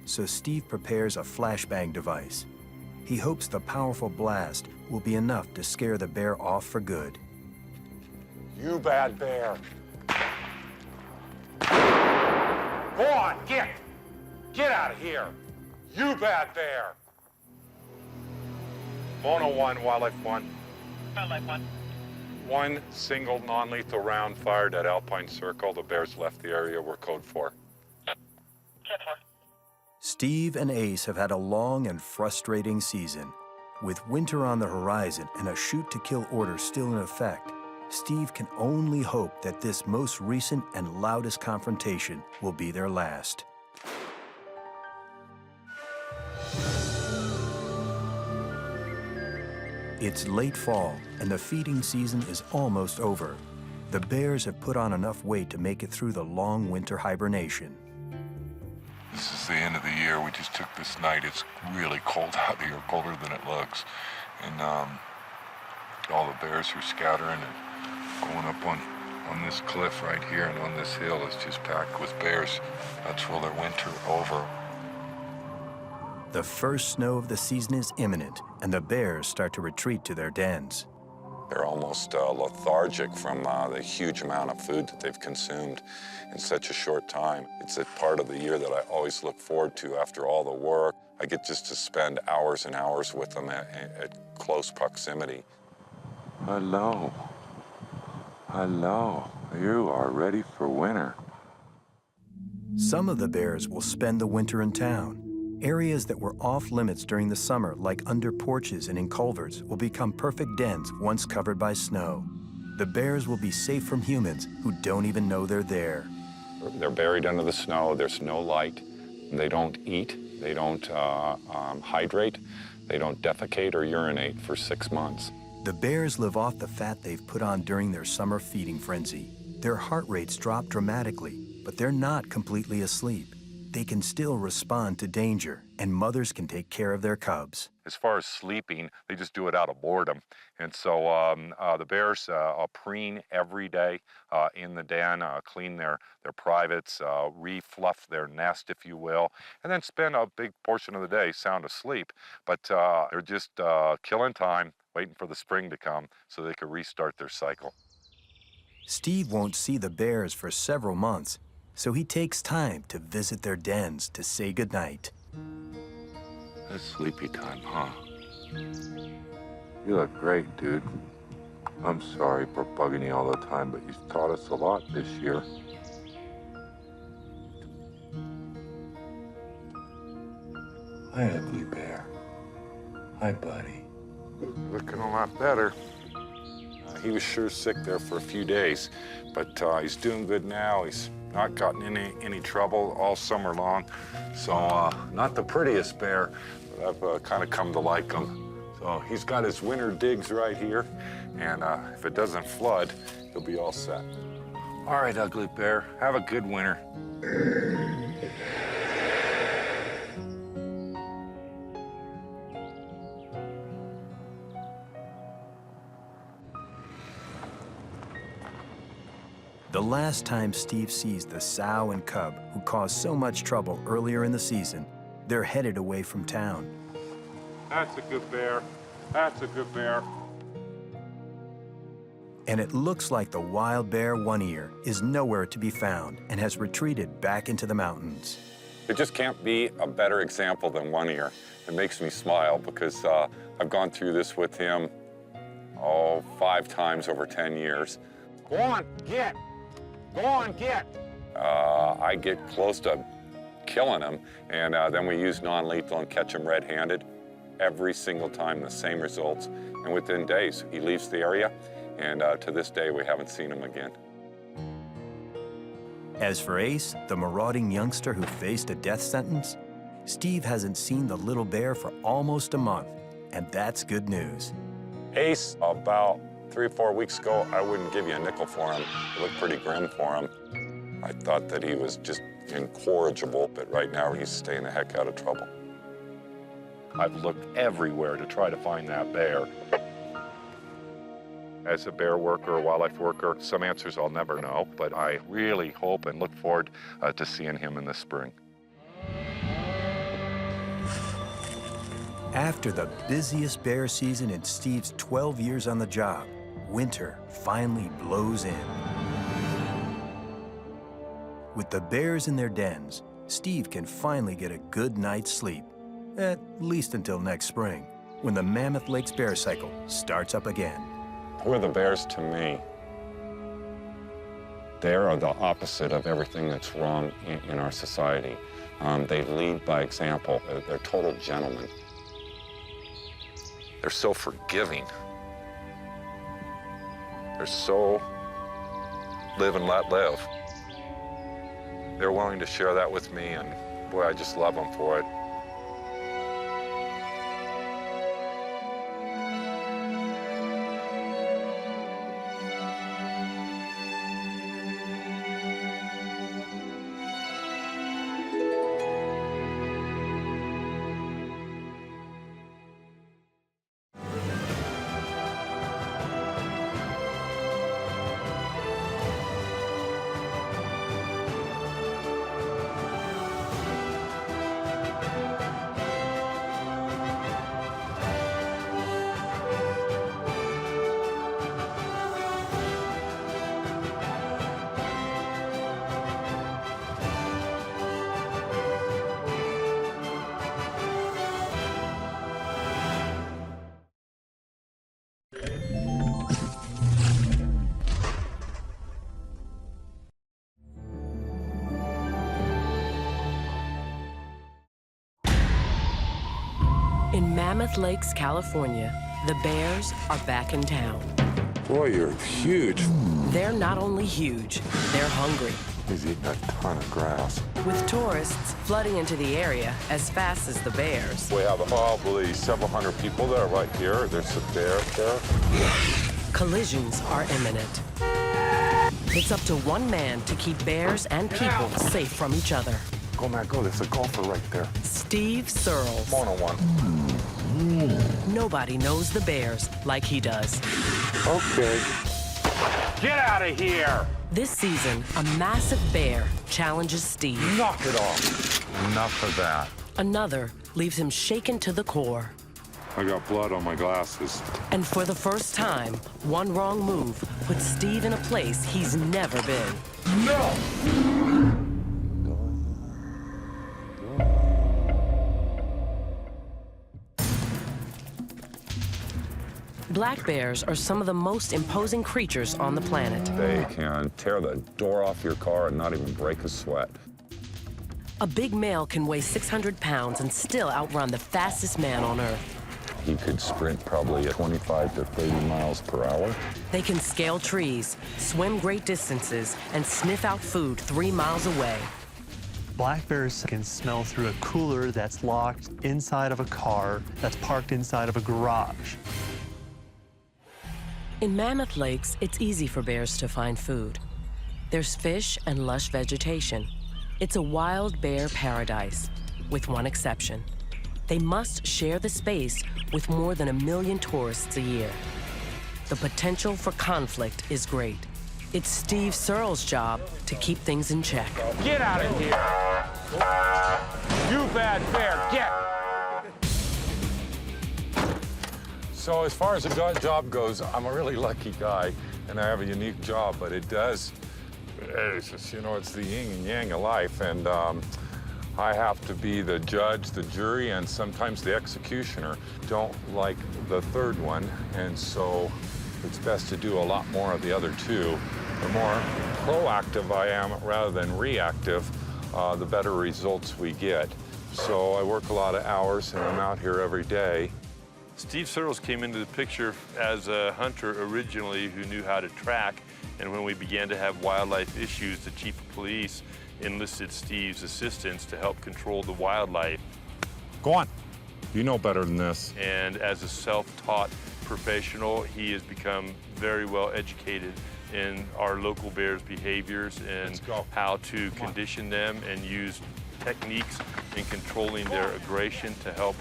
Speaker 1: so Steve prepares a flashbang device. He hopes the powerful blast will be enough to scare the bear off for good.
Speaker 3: You bad bear. Go on, get out of here. You bad bear. Mono 1, Wildlife 1.
Speaker 19: Wildlife 1.
Speaker 3: One single non-lethal round fired at Alpine Circle. The bears left the area. We're code 4.
Speaker 1: Steve and Ace have had a long and frustrating season. With winter on the horizon and a shoot-to-kill order still in effect, Steve can only hope that this most recent and loudest confrontation will be their last. It's late fall, and the feeding season is almost over. The bears have put on enough weight to make it through the long winter hibernation.
Speaker 3: This is the end of the year. We just took this night. It's really cold out here, colder than it looks. And all the bears are scattering and going up on this cliff right here, and on this hill is just packed with bears. That's where their winter over.
Speaker 1: The first snow of the season is imminent, and the bears start to retreat to their dens.
Speaker 4: They're almost lethargic from the huge amount of food that they've consumed in such a short time. It's a part of the year that I always look forward to after all the work. I get just to spend hours and hours with them at close proximity.
Speaker 3: Hello. Hello. You are ready for winter.
Speaker 1: Some of the bears will spend the winter in town. Areas that were off limits during the summer, like under porches and in culverts, will become perfect dens once covered by snow. The bears will be safe from humans who don't even know they're there.
Speaker 4: They're buried under the snow. There's no light. They don't eat. They don't hydrate. They don't defecate or urinate for 6 months.
Speaker 1: The bears live off the fat they've put on during their summer feeding frenzy. Their heart rates drop dramatically, but they're not completely asleep. they can still respond to danger, and mothers can take care of their cubs.
Speaker 3: As far as sleeping, they just do it out of boredom. And so the bears preen every day in the den, clean their privates, re-fluff their nest, if you will, and then spend a big portion of the day sound asleep. But they're just killing time, waiting for the spring to come so they can restart their cycle.
Speaker 1: Steve won't see the bears for several months, so he takes time to visit their dens to say goodnight.
Speaker 3: It's sleepy time, huh? You look great, dude. I'm sorry for bugging you all the time, but you've taught us a lot this year. Hi, ugly bear. Hi, buddy. Looking a lot better. He was sure sick there for a few days, but he's doing good now. He's not gotten any trouble all summer long. So not the prettiest bear, but I've kind of come to like him. So he's got his winter digs right here, and if it doesn't flood, he'll be all set. All right, ugly bear, have a good winter.
Speaker 1: The last time Steve sees the sow and cub who caused so much trouble earlier in the season, they're headed away from town.
Speaker 14: That's a good bear. That's a good bear.
Speaker 1: And it looks like the wild bear One Ear is nowhere to be found and has retreated back into the mountains.
Speaker 4: There just can't be a better example than One Ear. It makes me smile because I've gone through this with him, 5 times over 10 years.
Speaker 14: Go on, get. Go on, get.
Speaker 4: I get close to killing him, and then we use non-lethal and catch him red-handed. Every single time, the same results. And within days, he leaves the area, and to this day, we haven't seen him again.
Speaker 1: As for Ace, the marauding youngster who faced a death sentence, Steve hasn't seen the little bear for almost a month, and that's good news.
Speaker 4: Ace, about 3 or 4 weeks ago, I wouldn't give you a nickel for him. It looked pretty grim for him. I thought that he was just incorrigible, but right now he's staying the heck out of trouble.
Speaker 3: I've looked everywhere to try to find that bear. As a bear worker or wildlife worker, some answers I'll never know, but I really hope and look forward to seeing him in the spring.
Speaker 1: After the busiest bear season in Steve's 12 years on the job, winter finally blows in. With the bears in their dens, Steve can finally get a good night's sleep, at least until next spring, when the Mammoth Lakes Bear Cycle starts up again.
Speaker 4: Who are the bears to me? They are the opposite of everything that's wrong in our society. They lead by example. They're total gentlemen.
Speaker 3: They're so forgiving. They're so live and let live. They're willing to share that with me, and boy, I just love them for it.
Speaker 16: In Mammoth Lakes, California, the bears are back in town.
Speaker 3: Boy, you're huge.
Speaker 16: They're not only huge, they're hungry.
Speaker 3: He's eating a ton of grass.
Speaker 16: With tourists flooding into the area as fast as the bears.
Speaker 3: We have probably several hundred people there right here. There's a bear there.
Speaker 16: Collisions are imminent. It's up to one man to keep bears and people safe from each other.
Speaker 2: Go, Matt, go. There's a golfer right there.
Speaker 16: Steve Sirles.
Speaker 2: One-on-one.
Speaker 16: Nobody knows the bears like he does.
Speaker 2: Okay.
Speaker 14: Get out of here!
Speaker 16: This season, a massive bear challenges Steve.
Speaker 2: Knock it off.
Speaker 3: Enough of that.
Speaker 16: Another leaves him shaken to the core.
Speaker 3: I got blood on my glasses.
Speaker 16: And for the first time, one wrong move puts Steve in a place he's never been.
Speaker 2: No!
Speaker 16: Black bears are some of the most imposing creatures on the planet.
Speaker 4: They can tear the door off your car and not even break a sweat.
Speaker 16: A big male can weigh 600 pounds and still outrun the fastest man on Earth.
Speaker 4: He could sprint probably 25 to 30 miles per hour.
Speaker 16: They can scale trees, swim great distances, and sniff out food 3 miles away.
Speaker 10: Black bears can smell through a cooler that's locked inside of a car that's parked inside of a garage.
Speaker 16: In Mammoth Lakes, it's easy for bears to find food. There's fish and lush vegetation. It's a wild bear paradise, with one exception. They must share the space with more than 1 million tourists a year. The potential for conflict is great. It's Steve Sirles' job to keep things in check.
Speaker 14: Get out of here! You bad bear, get!
Speaker 3: So as far as the job goes, I'm a really lucky guy, and I have a unique job, but it's just, you know, it's the yin and yang of life, and I have to be the judge, the jury, and sometimes the executioner. Don't like the third one, and so it's best to do a lot more of the other two. The more proactive I am rather than reactive, the better results we get. So I work a lot of hours, and I'm out here every day.
Speaker 23: Steve Sirles came into the picture as a hunter originally who knew how to track, and when we began to have wildlife issues, the chief of police enlisted Steve's assistance to help control the wildlife.
Speaker 3: Go on. You know better than this.
Speaker 23: And as a self-taught professional, he has become very well educated in our local bears' behaviors and how to condition them and use techniques in controlling their aggression to help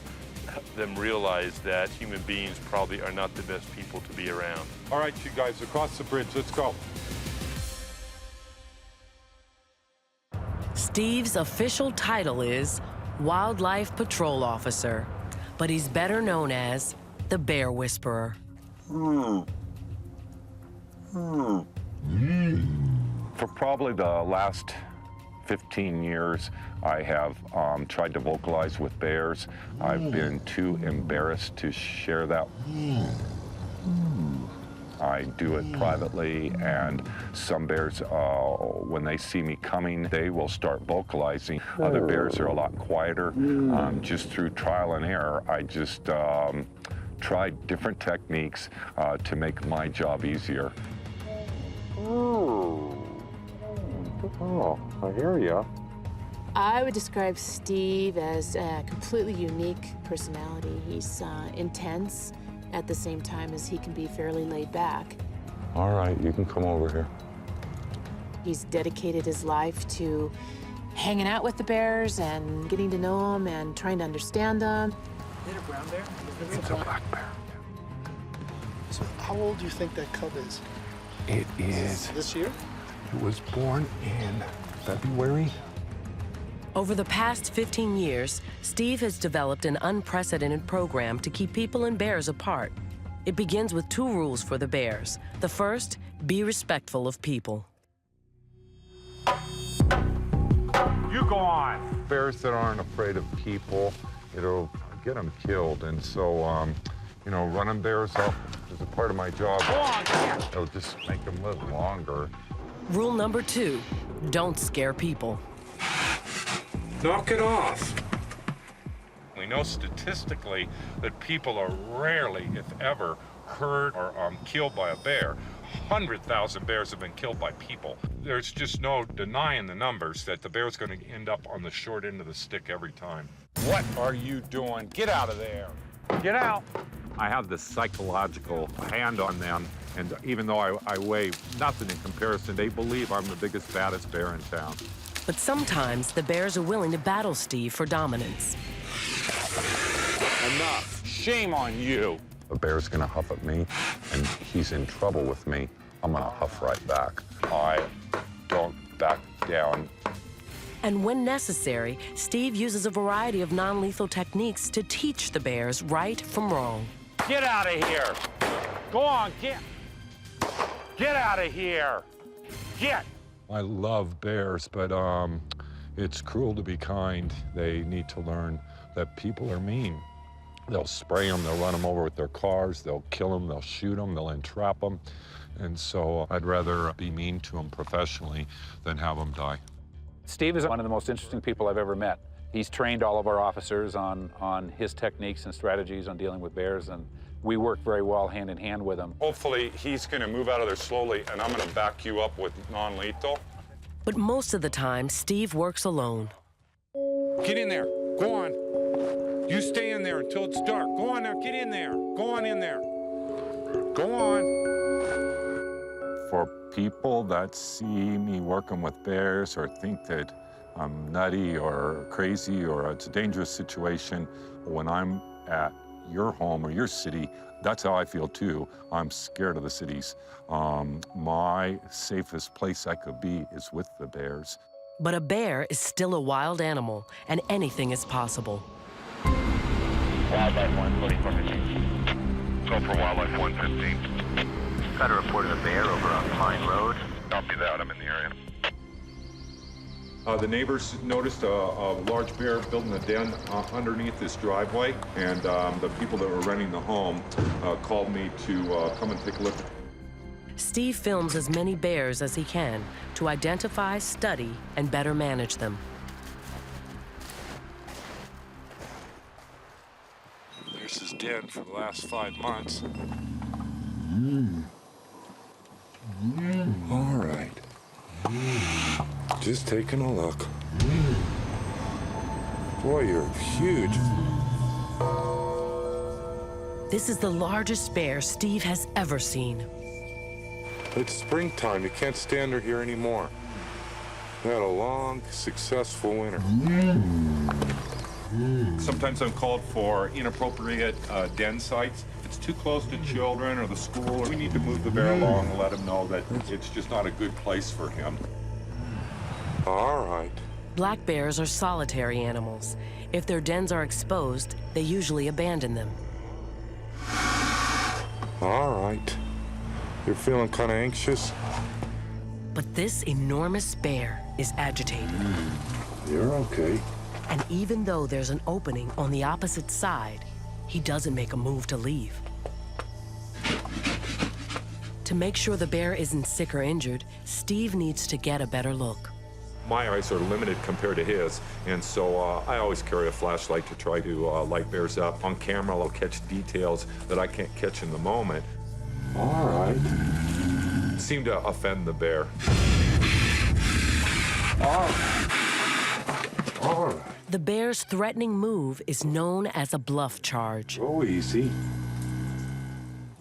Speaker 23: them realize that human beings probably are not the best people to be around.
Speaker 3: All right, you guys, across the bridge, let's go.
Speaker 16: Steve's official title is Wildlife Patrol Officer, but he's better known as the Bear Whisperer.
Speaker 4: For probably the last 15 years, I have tried to vocalize with bears. I've been too embarrassed to share that. I do it privately, and some bears, when they see me coming, they will start vocalizing. Other bears are a lot quieter. Just through trial and error, I just tried different techniques to make my job easier. Oh, I hear ya.
Speaker 17: I would describe Steve as a completely unique personality. He's intense at the same time as he can be fairly laid back.
Speaker 4: All right, you can come over here.
Speaker 17: He's dedicated his life to hanging out with the bears and getting to know them and trying to understand them.
Speaker 6: Is it a brown bear?
Speaker 2: It's a black bear.
Speaker 6: So how old do you think that cub is?
Speaker 2: It is.
Speaker 6: This year?
Speaker 2: It was born in February.
Speaker 16: Over the past 15 years, Steve has developed an unprecedented program to keep people and bears apart. It begins with 2 rules for the bears. The first, be respectful of people.
Speaker 14: You go on.
Speaker 3: Bears that aren't afraid of people, it'll get them killed. And so, you know, running bears up is a part of my job.
Speaker 14: Go on,
Speaker 3: It'll just make them live longer.
Speaker 16: Rule number 2, don't scare people.
Speaker 3: Knock it off. We know statistically that people are rarely, if ever, hurt or killed by a bear. 100,000 bears have been killed by people. There's just no denying the numbers that the bear's going to end up on the short end of the stick every time.
Speaker 14: What are you doing? Get out of there. Get out.
Speaker 3: I have this psychological hand on them, and even though I weigh nothing in comparison, they believe I'm the biggest, baddest bear in town.
Speaker 16: But sometimes the bears are willing to battle Steve for dominance.
Speaker 4: Enough. Shame on you. A bear's gonna huff at me, and he's in trouble with me. I'm gonna huff right back. I don't back down.
Speaker 16: And when necessary, Steve uses a variety of non-lethal techniques to teach the bears right from wrong.
Speaker 14: Get out of here. Go on, get out of here. Get.
Speaker 3: I love bears, but it's cruel to be kind. They need to learn that people are mean. They'll spray them, they'll run them over with their cars, they'll kill them, they'll shoot them, they'll entrap them. And so I'd rather be mean to them professionally than have them die.
Speaker 5: Steve is one of the most interesting people I've ever met. He's trained all of our officers on his techniques and strategies on dealing with bears, and we work very well hand in hand with him.
Speaker 4: Hopefully he's gonna move out of there slowly, and I'm gonna back you up with non-lethal.
Speaker 16: But most of the time, Steve works alone.
Speaker 14: Get in there. Go on. You stay in there until it's dark. Go on now, get in there. Go on in there. Go on.
Speaker 3: For people that see me working with bears or think that I'm nutty or crazy or it's a dangerous situation, when I'm at your home or your city, that's how I feel too. I'm scared of the cities. My safest place I could be is with the bears.
Speaker 16: But a bear is still a wild animal, and anything is possible.
Speaker 9: Wildlife 14415. Go for Wildlife 115. Got a report of a bear over on Pine Road. Copy that, I'm in the area.
Speaker 3: The neighbors noticed a large bear building a den underneath this driveway, and the people that were renting the home called me to come and take a look.
Speaker 16: Steve films as many bears as he can to identify, study, and better manage them.
Speaker 3: There's his den for the last 5 months. All right. Just taking a look. Boy, you're huge.
Speaker 16: This is the largest bear Steve has ever seen.
Speaker 3: It's springtime. You can't stand her here anymore. We had a long, successful winter. Sometimes I'm called for inappropriate den sites. If it's too close to children or the school, we need to move the bear along and let him know that it's just not a good place for him. All right.
Speaker 16: Black bears are solitary animals. If their dens are exposed, they usually abandon them.
Speaker 3: All right. You're feeling kind of anxious?
Speaker 16: But this enormous bear is agitated.
Speaker 3: You're okay.
Speaker 16: And even though there's an opening on the opposite side, he doesn't make a move to leave. To make sure the bear isn't sick or injured, Steve needs to get a better look.
Speaker 3: My eyes are limited compared to his, and so I always carry a flashlight to try to light bears up. On camera, I'll catch details that I can't catch in the moment. All right. Seemed to offend the bear. All right.
Speaker 16: The bear's threatening move is known as a bluff charge.
Speaker 3: Go easy.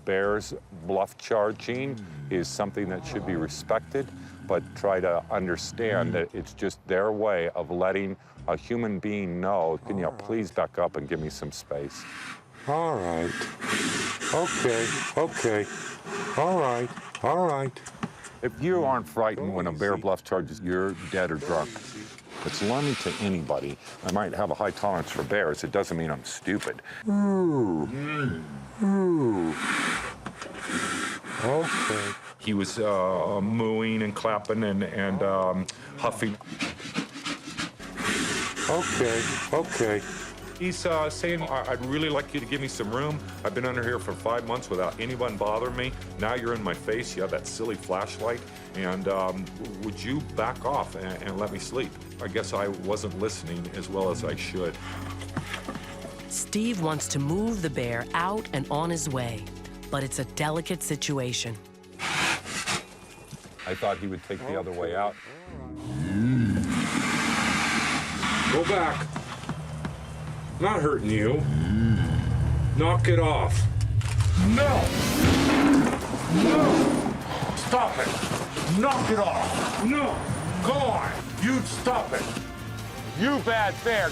Speaker 3: Bears bluff charging is something that should be respected, but try to understand that it's just their way of letting a human being know, can you please back up and give me some space? All right. Okay, okay. All right, all right. If you aren't frightened when a bear bluff charges, you're dead or drunk. It's alarming to anybody. I might have a high tolerance for bears. It doesn't mean I'm stupid. Ooh. Ooh. Okay. He was mooing and clapping and huffing. Okay, okay. He's saying, I'd really like you to give me some room. I've been under here for 5 months without anyone bothering me. Now you're in my face. You have that silly flashlight. And would you back off and let me sleep? I guess I wasn't listening as well as I should.
Speaker 16: Steve wants to move the bear out and on his way, but it's a delicate situation.
Speaker 3: I thought he would take the other way out. Go back. Not hurting you. Knock it off. No! No! Stop it! Knock it off! No!
Speaker 14: Go on, you stop it. You bad bear.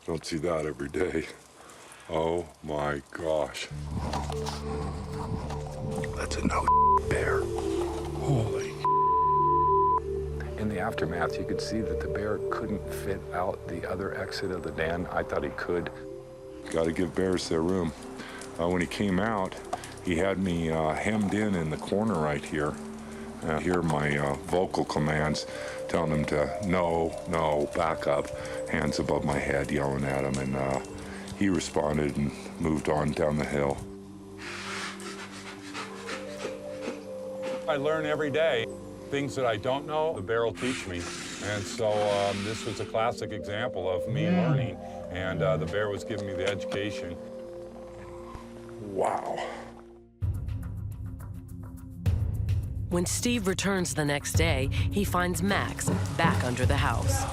Speaker 2: Don't see that every day. Oh my gosh.
Speaker 3: That's a no bear. Holy. In the aftermath, you could see that the bear couldn't fit out the other exit of the den. I thought he could.
Speaker 2: Got to give bears their room. When he came out, he had me hemmed in the corner right here. I hear my vocal commands telling him to no, back up. Hands above my head, yelling at him, and he responded and moved on down the hill.
Speaker 4: I learn every day. Things that I don't know, the bear will teach me. And so this was a classic example of me learning, and the bear was giving me the education.
Speaker 2: Wow.
Speaker 16: When Steve returns the next day, he finds Max back under the house.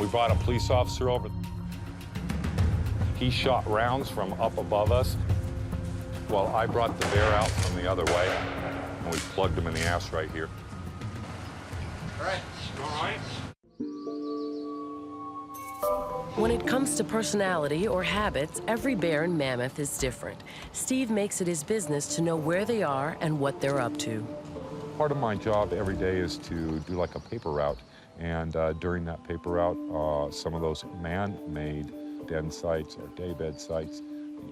Speaker 4: We brought a police officer over. He shot rounds from up above us while I brought the bear out from the other way, and we plugged him in the ass right here.
Speaker 14: All right, all right.
Speaker 16: When it comes to personality or habits, every bear and mammoth is different. Steve makes it his business to know where they are and what they're up to.
Speaker 3: Part of my job every day is to do like a paper route. And during that paper route, some of those man-made den sites or daybed sites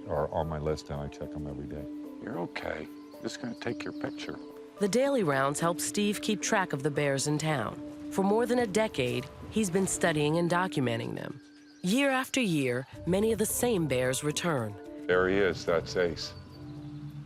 Speaker 3: are on my list, and I check them every day. You're okay. Just gonna take your picture.
Speaker 16: The daily rounds help Steve keep track of the bears in town. For more than a decade, he's been studying and documenting them. Year after year, many of the same bears return.
Speaker 3: There he is, that's Ace.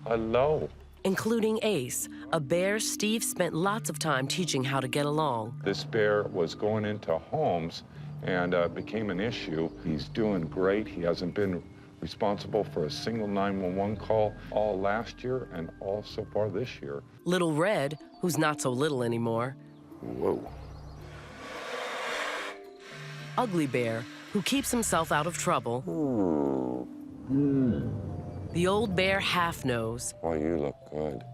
Speaker 3: Hello.
Speaker 16: Including Ace, a bear Steve spent lots of time teaching how to get along.
Speaker 3: This bear was going into homes and became an issue. He's doing great. He hasn't been responsible for a single 911 call all last year and all so far this year.
Speaker 16: Little Red, who's not so little anymore.
Speaker 3: Whoa.
Speaker 16: Ugly Bear, who keeps himself out of trouble. The old bear Half-Nose.
Speaker 3: Well, you look good.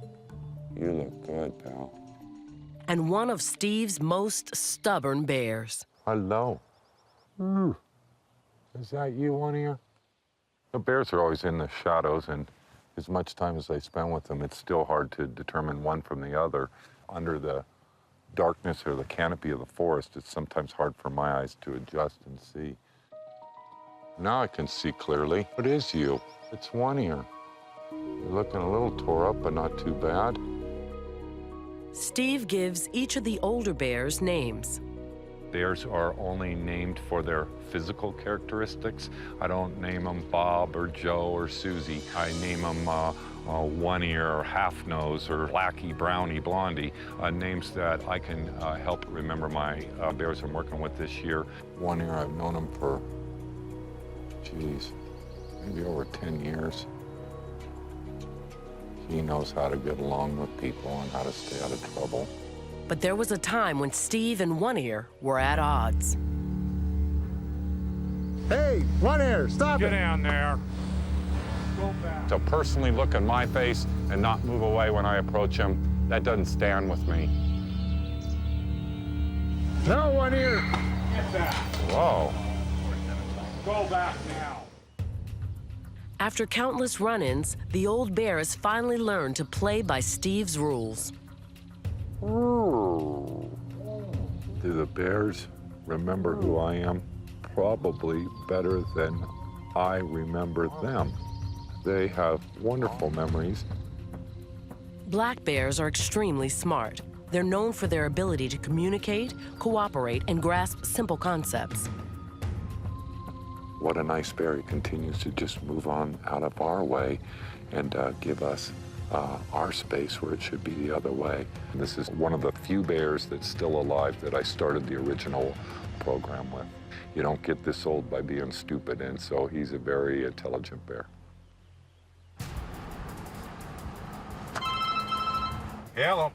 Speaker 3: You look good, pal.
Speaker 16: And one of Steve's most stubborn bears.
Speaker 3: Hello. Is that you, one ear? The bears are always in the shadows, and as much time as I spend with them, it's still hard to determine one from the other. Under the darkness or the canopy of the forest, it's sometimes hard for my eyes to adjust and see. Now I can see clearly. It is you. It's One Ear. You're looking a little tore up, but not too bad.
Speaker 16: Steve gives each of the older bears names.
Speaker 3: Bears are only named for their physical characteristics. I don't name them Bob or Joe or Susie. I name them One Ear or Half-Nose or Blackie, Brownie, Blondie, names that I can help remember my bears I'm working with this year. One Ear, I've known him for, geez, maybe over 10 years. He knows how to get along with people and how to stay out of trouble.
Speaker 16: But there was a time when Steve and One Ear were at odds.
Speaker 20: Hey, One Ear, stop it!
Speaker 14: Get down there. Go back.
Speaker 4: To personally look in my face and not move away when I approach him, that doesn't stand with me.
Speaker 20: No, One Ear!
Speaker 14: Get back.
Speaker 4: Whoa.
Speaker 14: Go back now.
Speaker 16: After countless run-ins, the old bear has finally learned to play by Steve's rules.
Speaker 3: Do the bears remember who I am? Probably better than I remember them. They have wonderful memories.
Speaker 16: Black bears are extremely smart. They're known for their ability to communicate, cooperate, and grasp simple concepts.
Speaker 3: What a nice bear. He continues to just move on out of our way and give us our space where it should be the other way. This is one of the few bears that's still alive that I started the original program with. You don't get this old by being stupid, and so he's a very intelligent bear.
Speaker 14: Hello.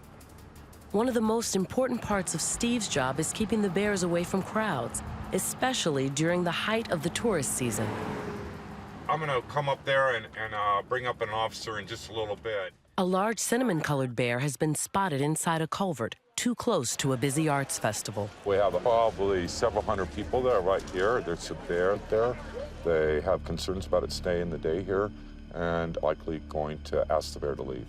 Speaker 16: One of the most important parts of Steve's job is keeping the bears away from crowds. especially during the height of the tourist season.
Speaker 3: I'm gonna come up there and bring up an officer in just a little bit.
Speaker 16: A large cinnamon-colored bear has been spotted inside a culvert, too close to a busy arts festival.
Speaker 3: We have probably several hundred people there right here. There's a bear there. They have concerns about it staying the day here and likely going to ask the bear to leave.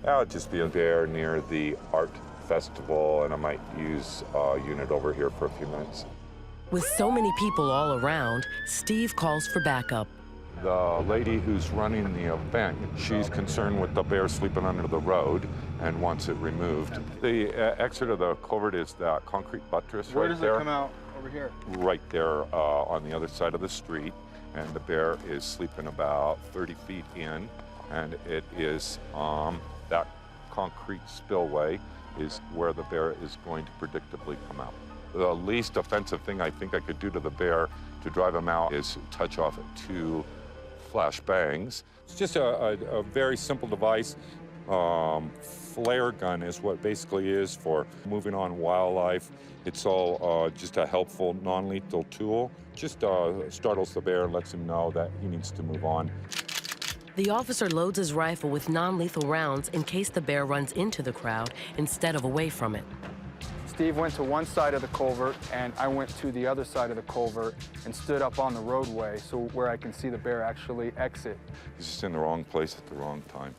Speaker 3: That would just be a bear near the art festival, and I might use a unit over here for a few minutes.
Speaker 16: With so many people all around, Steve calls for backup.
Speaker 3: The lady who's running the event, she's concerned with the bear sleeping under the road and wants it removed. The exit of the culvert is that concrete buttress right there.
Speaker 6: Where does it come out? Over here?
Speaker 3: Right there on the other side of the street. And the bear is sleeping about 30 feet in. And it is that concrete spillway is where the bear is going to predictably come out. The least offensive thing I think I could do to the bear to drive him out is touch off 2 flash bangs. It's just a very simple device. Flare gun is what it basically is for moving on wildlife. It's all just a helpful, non-lethal tool. Just startles the bear and lets him know that he needs to move on.
Speaker 16: The officer loads his rifle with non-lethal rounds in case the bear runs into the crowd instead of away from it.
Speaker 6: Steve went to one side of the culvert, and I went to the other side of the culvert and stood up on the roadway so where I can see the bear actually exit.
Speaker 3: He's just in the wrong place at the wrong time.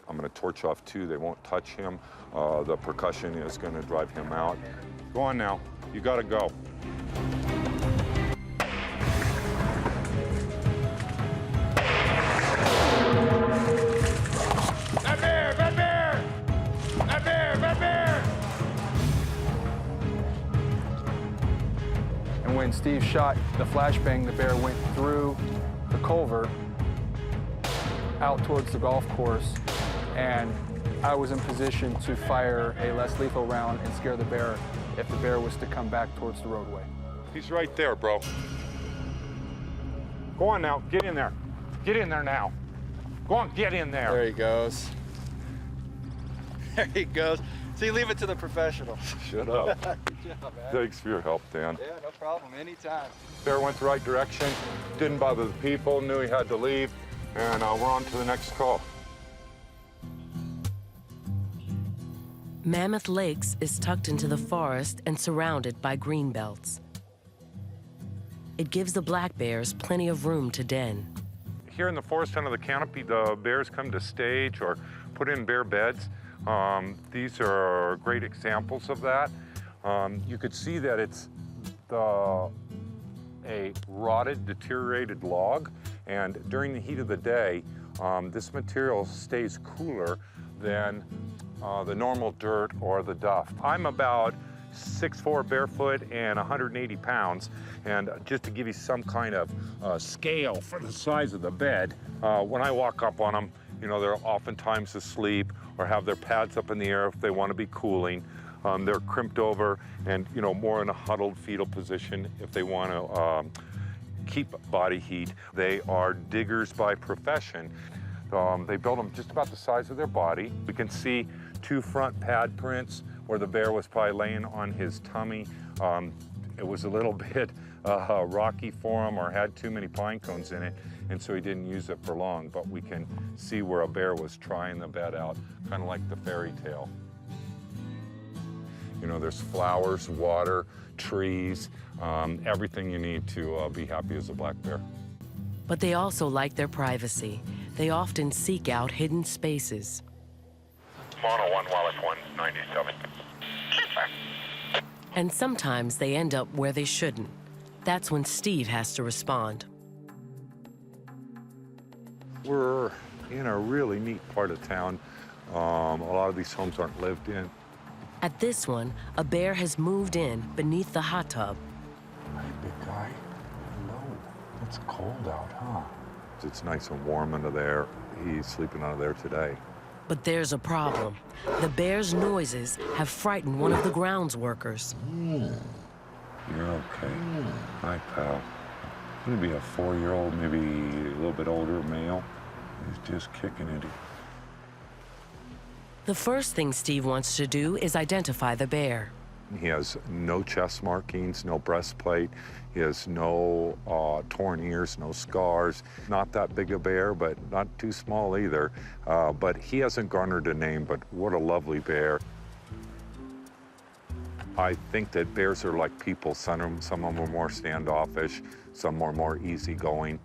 Speaker 3: I'm going to torch off 2. They won't touch him. The percussion is going to drive him out. Go on now. You got to go.
Speaker 14: That bear! That bear! That bear! That bear!
Speaker 6: And when Steve shot the flashbang, the bear went through the culvert out towards the golf course, and I was in position to fire a less lethal round and scare the bear if the bear was to come back towards the roadway.
Speaker 3: He's right there, bro. Go on now. Get in there. Get in there now. Go on, get in there.
Speaker 6: There he goes. There he goes. See, leave it to the professionals.
Speaker 3: Shut up.
Speaker 6: Good job, man.
Speaker 3: Thanks for your help, Dan.
Speaker 6: Yeah, no problem. Anytime.
Speaker 3: Bear went the right direction, didn't bother the people, knew he had to leave, and we're on to the next call.
Speaker 16: Mammoth Lakes is tucked into the forest and surrounded by green belts. It gives the black bears plenty of room to den.
Speaker 3: Here in the forest under the canopy, the bears come to stage or put in bear beds. These are great examples of that. You could see that it's a rotted, deteriorated log, and during the heat of the day, this material stays cooler than the normal dirt or the duff. I'm about 6'4" barefoot and 180 pounds, and just to give you some kind of scale for the size of the bed, when I walk up on them, you know, they're oftentimes asleep or have their pads up in the air if they want to be cooling. They're crimped over and, you know, more in a huddled fetal position if they want to keep body heat. They are diggers by profession. They build them just about the size of their body. We can see 2 front pad prints where the bear was probably laying on his tummy. It was a little bit rocky for him or had too many pine cones in it, and so he didn't use it for long, but we can see where a bear was trying the bed out, kind of like the fairy tale. You know, there's flowers, water, trees, everything you need to be happy as a black bear.
Speaker 16: But they also like their privacy. They often seek out hidden spaces.
Speaker 9: Mono 1, Wildlife 197.
Speaker 16: And sometimes they end up where they shouldn't. That's when Steve has to respond.
Speaker 3: We're in a really neat part of town. A lot of these homes aren't lived in.
Speaker 16: At this one, a bear has moved in beneath the hot tub.
Speaker 3: Hey, big guy. Hello. It's cold out, huh? It's nice and warm under there. He's sleeping under there today.
Speaker 16: But there's a problem. The bear's noises have frightened one of the grounds workers.
Speaker 3: You're okay. Hi, pal. Gonna be a 4-year-old, maybe a little bit older male. He's just kicking it.
Speaker 16: The first thing Steve wants to do is identify the bear.
Speaker 3: He has no chest markings, no breastplate. He has no torn ears, no scars. Not that big a bear, but not too small either. But he hasn't garnered a name, but what a lovely bear. I think that bears are like people. Some of them are more standoffish, some are more easygoing.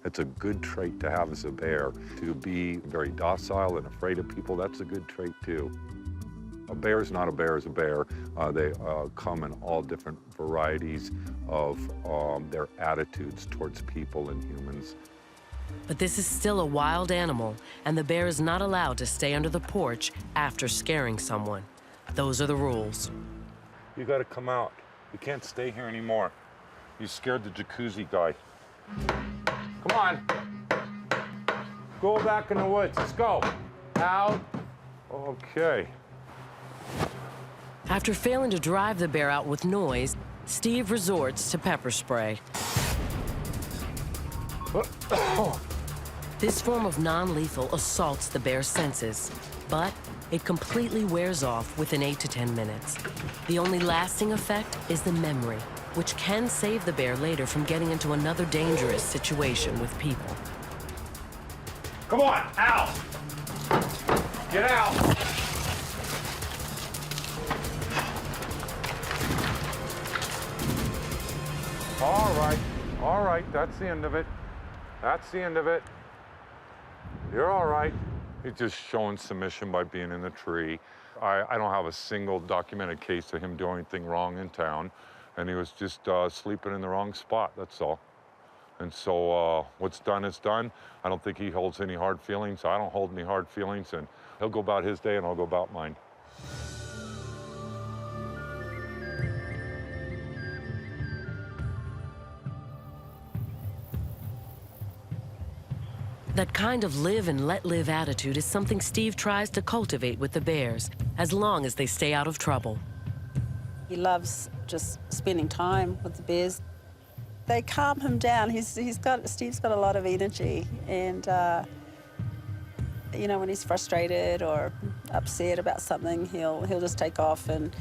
Speaker 3: It's a good trait to have as a bear. To be very docile and afraid of people, that's a good trait too. A bear's not a bear is a bear. They come in all different varieties of their attitudes towards people and humans.
Speaker 16: But this is still a wild animal, and the bear is not allowed to stay under the porch after scaring someone. Those are the rules.
Speaker 3: You gotta come out. You can't stay here anymore. You scared the jacuzzi guy. Come on. Go back in the woods. Let's go. Out. Okay.
Speaker 16: After failing to drive the bear out with noise, Steve resorts to pepper spray. This form of non-lethal assaults the bear's senses, but it completely wears off within 8 to 10 minutes. The only lasting effect is the memory, which can save the bear later from getting into another dangerous situation with people.
Speaker 14: Come on, out! Get out!
Speaker 3: All right, that's the end of it. That's the end of it. You're all right. He's just showing submission by being in the tree. I don't have a single documented case of him doing anything wrong in town, and he was just sleeping in the wrong spot, that's all. And so what's done is done. I don't think he holds any hard feelings. I don't hold any hard feelings, and he'll go about his day and I'll go about mine.
Speaker 16: That kind of live and let live attitude is something Steve tries to cultivate with the bears, as long as they stay out of trouble.
Speaker 12: He loves just spending time with the bears. They calm him down. Steve's got a lot of energy, and you know, when he's frustrated or upset about something, he'll just take off, and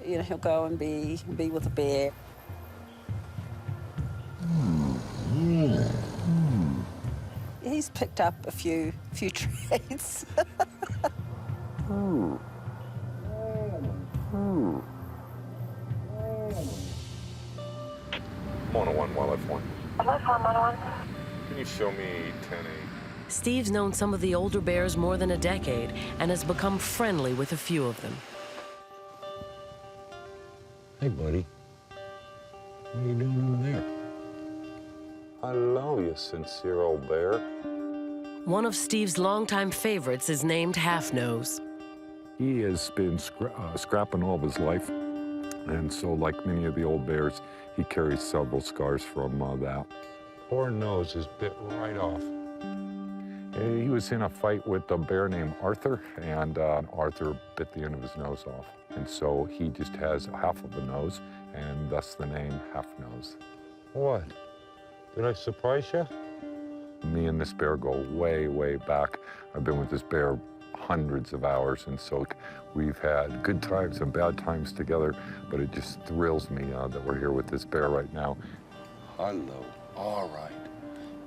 Speaker 12: you know, he'll go and be with a bear. He's picked up a few traits.
Speaker 3: 101, Wildlife 1.
Speaker 11: Wildlife 101.
Speaker 3: Can you show me 10A?
Speaker 16: Steve's known some of the older bears more than a decade and has become friendly with a few of them.
Speaker 3: Hey, buddy. What are you doing over there? Hello, you sincere old bear.
Speaker 16: One of Steve's longtime favorites is named Half Nose.
Speaker 3: He has been scrapping all of his life, and so like many of the old bears, he carries several scars from that. Poor nose is bit right off. He was in a fight with a bear named Arthur, and Arthur bit the end of his nose off. And so he just has half of a nose, and thus the name Half Nose. What? Did I surprise you? Me and this bear go way, way back. I've been with this bear hundreds of hours, and so we've had good times and bad times together, but it just thrills me that we're here with this bear right now. Hello. All right.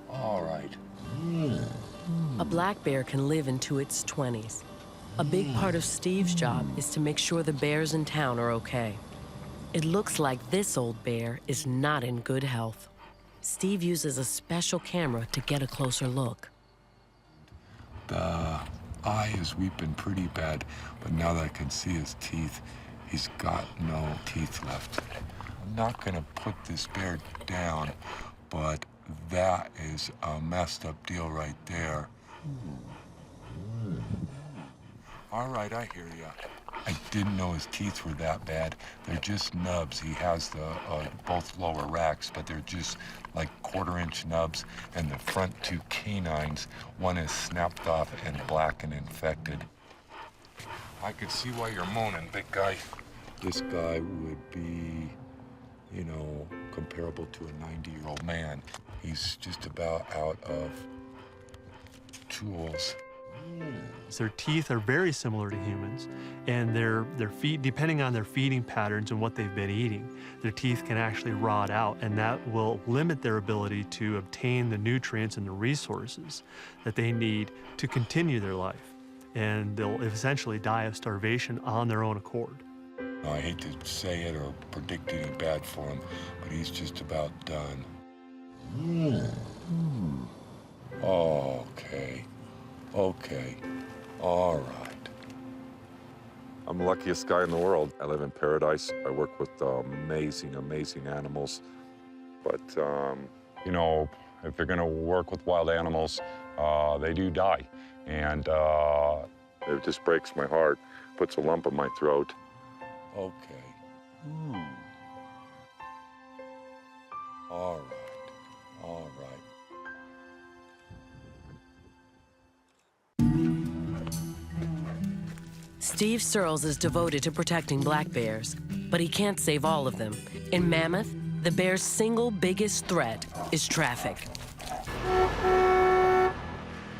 Speaker 3: All right.
Speaker 16: A black bear can live into its 20s. A big part of Steve's job is to make sure the bears in town are okay. It looks like this old bear is not in good health. Steve uses a special camera to get a closer look.
Speaker 2: The eye is weeping pretty bad, but now that I can see his teeth, he's got no teeth left. I'm not gonna put this bear down, but that is a messed up deal right there. All right, I hear ya. I didn't know his teeth were that bad. They're just nubs. He has the both lower racks, but they're just like 1/4-inch nubs, and the front 2 canines, one is snapped off and black and infected. I could see why you're moaning, big guy. This guy would be, you know, comparable to a 90-year-old man. He's just about out of tools.
Speaker 10: Their teeth are very similar to humans, and their feet, depending on their feeding patterns and what they've been eating, their teeth can actually rot out, and that will limit their ability to obtain the nutrients and the resources that they need to continue their life. And they'll essentially die of starvation on their own accord.
Speaker 13: I hate to say it or predict any bad for him, but he's just about done. Okay. Okay. All right.
Speaker 3: I'm the luckiest guy in the world. I live in paradise. I work with amazing, amazing animals. But,
Speaker 4: you know, if you're going to work with wild animals, they do die. And
Speaker 3: it just breaks my heart, puts a lump in my throat.
Speaker 13: Okay. All right. All right.
Speaker 16: Steve Sirles is devoted to protecting black bears, but he can't save all of them. In Mammoth, the bear's single biggest threat is traffic.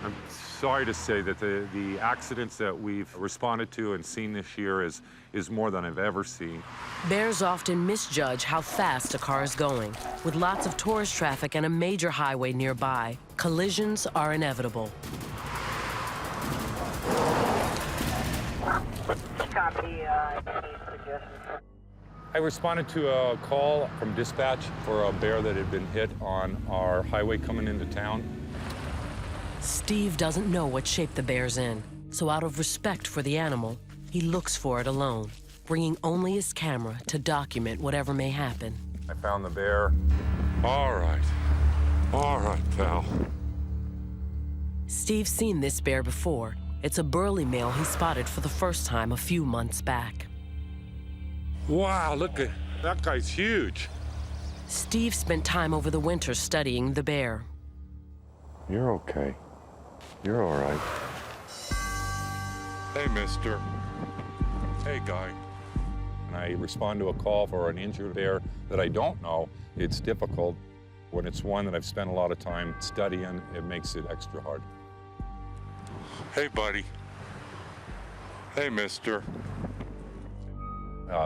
Speaker 3: I'm sorry to say that the accidents that we've responded to and seen this year is more than I've ever seen.
Speaker 16: Bears often misjudge how fast a car is going. With lots of tourist traffic and a major highway nearby, collisions are inevitable.
Speaker 3: I responded to a call from dispatch for a bear that had been hit on our highway coming into town.
Speaker 16: Steve doesn't know what shape the bear's in, so out of respect for the animal, he looks for it alone, bringing only his camera to document whatever may happen.
Speaker 3: I found the bear. All right, pal.
Speaker 16: Steve's seen this bear before. It's a burly male he spotted for the first time a few months back.
Speaker 3: Wow, look at that guy's huge.
Speaker 16: Steve spent time over the winter studying the bear.
Speaker 3: You're okay. You're all right. Hey, mister. Hey, guy. When I respond to a call for an injured bear that I don't know, it's difficult. When it's one that I've spent a lot of time studying, it makes it extra hard. Hey, buddy. Hey, mister.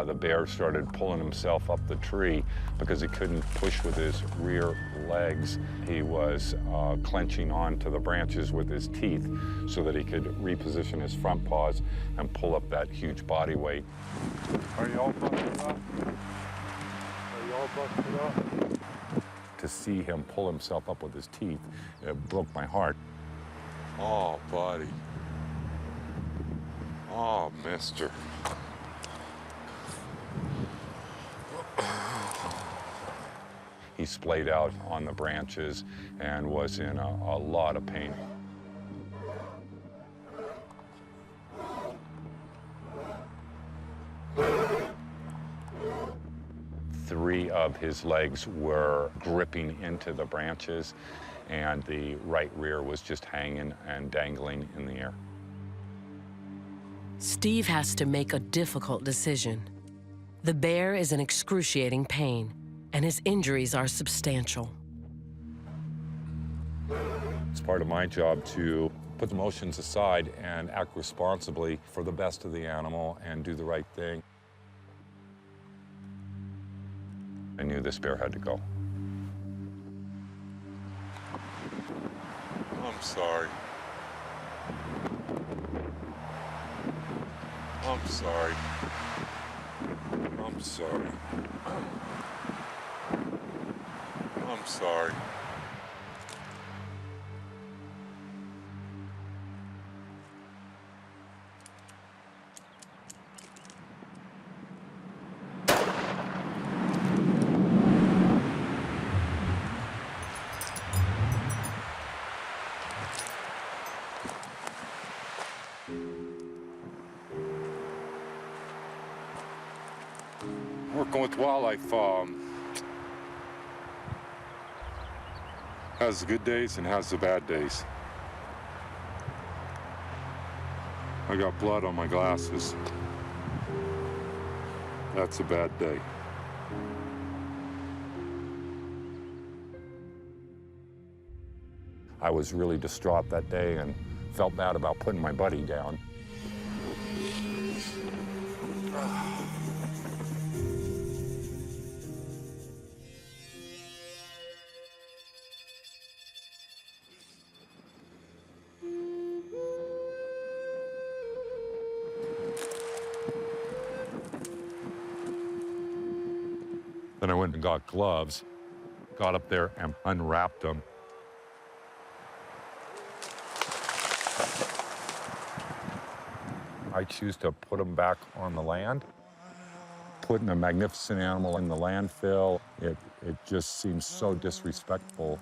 Speaker 3: The bear started pulling himself up the tree because he couldn't push with his rear legs. He was clenching onto the branches with his teeth so that he could reposition his front paws and pull up that huge body weight.
Speaker 2: Are you all busted up? Are you all busted up?
Speaker 3: To see him pull himself up with his teeth, it broke my heart.
Speaker 2: Oh, buddy. Oh, mister.
Speaker 3: He splayed out on the branches and was in a lot of pain. Three of his legs were gripping into the branches, and the right rear was just hanging and dangling in the air.
Speaker 16: Steve has to make a difficult decision. The bear is in excruciating pain, and his injuries are substantial.
Speaker 3: It's part of my job to put the emotions aside and act responsibly for the best of the animal and do the right thing. I knew this bear had to go.
Speaker 2: I'm sorry. I'm sorry. I'm sorry. I'm sorry. Working with wildlife has the good days and has the bad days. I got blood on my glasses. That's a bad day.
Speaker 3: I was really distraught that day and felt bad about putting my buddy down. Then I went and got gloves, got up there and unwrapped them. I choose to put them back on the land. Putting a magnificent animal in the landfill, it just seems so disrespectful.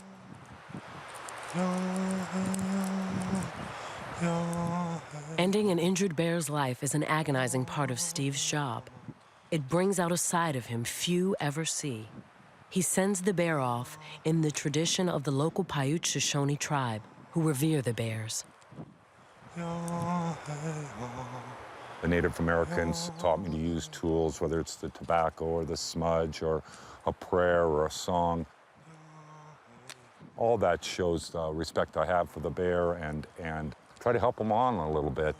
Speaker 16: Ending an injured bear's life is an agonizing part of Steve's job. It brings out a side of him few ever see. He sends the bear off in the tradition of the local Paiute Shoshone tribe, who revere the bears.
Speaker 3: The Native Americans taught me to use tools, whether it's the tobacco or the smudge or a prayer or a song. All that shows the respect I have for the bear and try to help him on a little bit.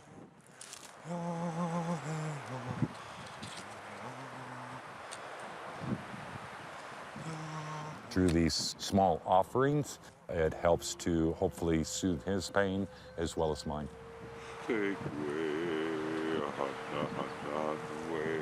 Speaker 3: Through these small offerings, it helps to hopefully soothe his pain as well as mine.
Speaker 13: Take way, way.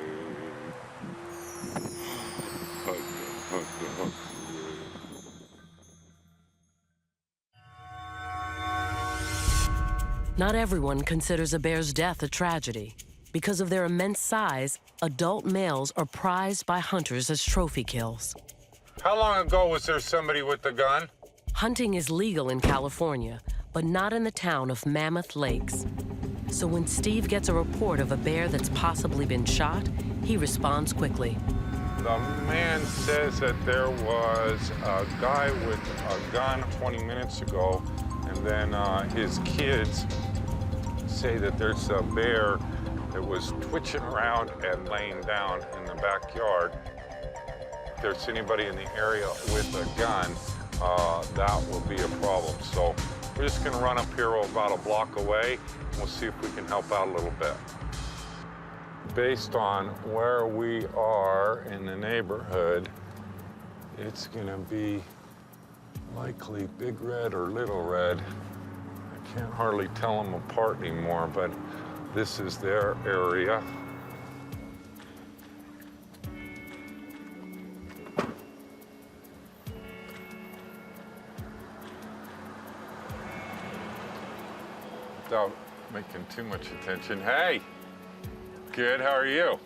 Speaker 16: Not everyone considers a bear's death a tragedy. Because of their immense size, adult males are prized by hunters as trophy kills.
Speaker 14: How long ago was there somebody with a gun?
Speaker 16: Hunting is legal in California, but not in the town of Mammoth Lakes. So when Steve gets a report of a bear that's possibly been shot, he responds quickly.
Speaker 3: The man says that there was a guy with a gun 20 minutes ago, and then his kids say that there's a bear that was twitching around and laying down in the backyard. If there's anybody in the area with a gun, that will be a problem. So we're just gonna run up here about a block away, and we'll see if we can help out a little bit. Based on where we are in the neighborhood, it's gonna be likely Big Red or Little Red. I can't hardly tell them apart anymore, but this is their area. Without making too much attention. Hey, good, how are you?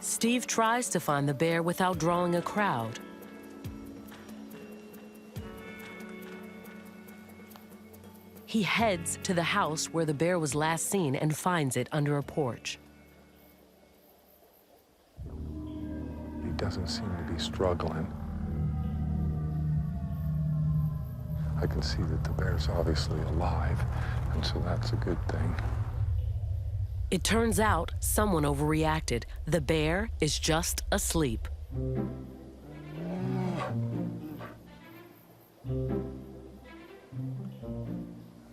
Speaker 16: Steve tries to find the bear without drawing a crowd. He heads to the house where the bear was last seen and finds it under a porch.
Speaker 3: He doesn't seem to be struggling. I can see that the bear's obviously alive, and so that's a good thing.
Speaker 16: It turns out someone overreacted. The bear is just asleep.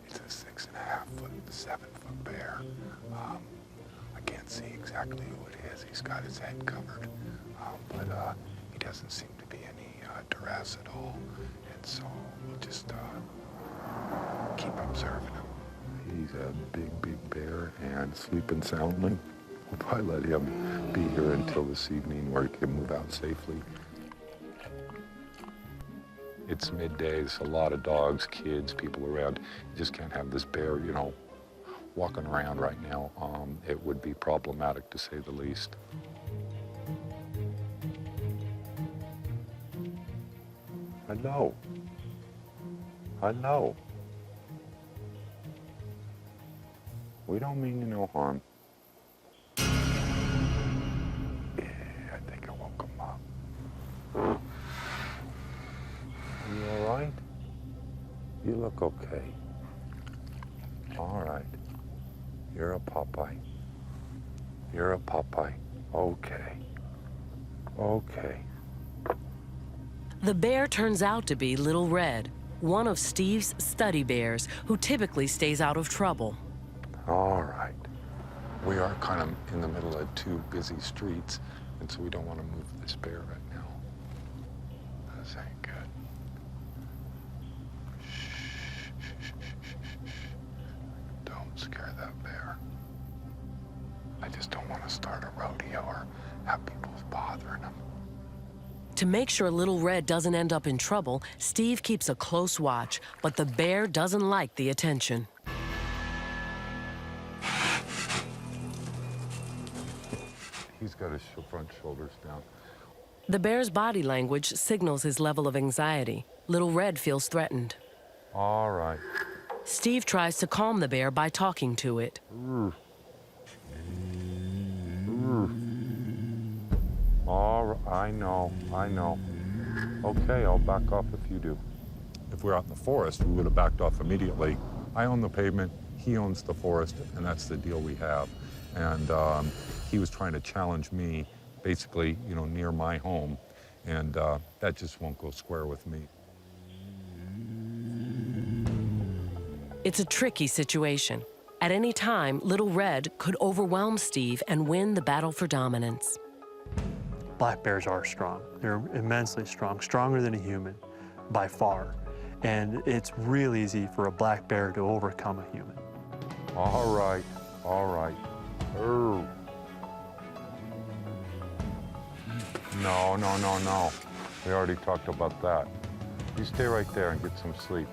Speaker 3: It's a 6.5-foot, 7-foot bear. I can't see exactly who it is. He's got his head covered, but he doesn't seem to be any duress at all. And so we'll just keep observing him. He's a big bear and sleeping soundly. We'll probably let him be here until this evening where he can move out safely. It's midday, there's a lot of dogs, kids, people around. You just can't have this bear, you know, walking around right now. It would be problematic, to say the least. Hello. Hello. We don't mean you no harm. Yeah, I think I woke him up. You all right? You look okay. All right. You're a Popeye. You're a Popeye. Okay. Okay.
Speaker 16: The bear turns out to be Little Red, one of Steve's study bears who typically stays out of trouble.
Speaker 4: All right. We are kind of in the middle of two busy streets, and so we don't want to move this bear right now. This ain't good. Don't scare that bear. I just don't want to start a rodeo or have people bothering him.
Speaker 16: To make sure Little Red doesn't end up in trouble, Steve keeps a close watch, but the bear doesn't like the attention.
Speaker 4: He's got his front shoulders down.
Speaker 16: The bear's body language signals his level of anxiety. Little Red feels threatened.
Speaker 4: All right.
Speaker 16: Steve tries to calm the bear by talking to it.
Speaker 4: I know. Okay, I'll back off if you do. If we're out in the forest, we would have backed off immediately. I own the pavement, he owns the forest, and that's the deal we have. And he was trying to challenge me, basically, you know, near my home, and that just won't go square with me.
Speaker 16: It's a tricky situation. At any time, Little Red could overwhelm Steve and win the battle for dominance.
Speaker 10: Black bears are strong. They're immensely strong, stronger than a human by far. And it's really easy for a black bear to overcome a human.
Speaker 4: All right. No. We already talked about that. You stay right there and get some sleep.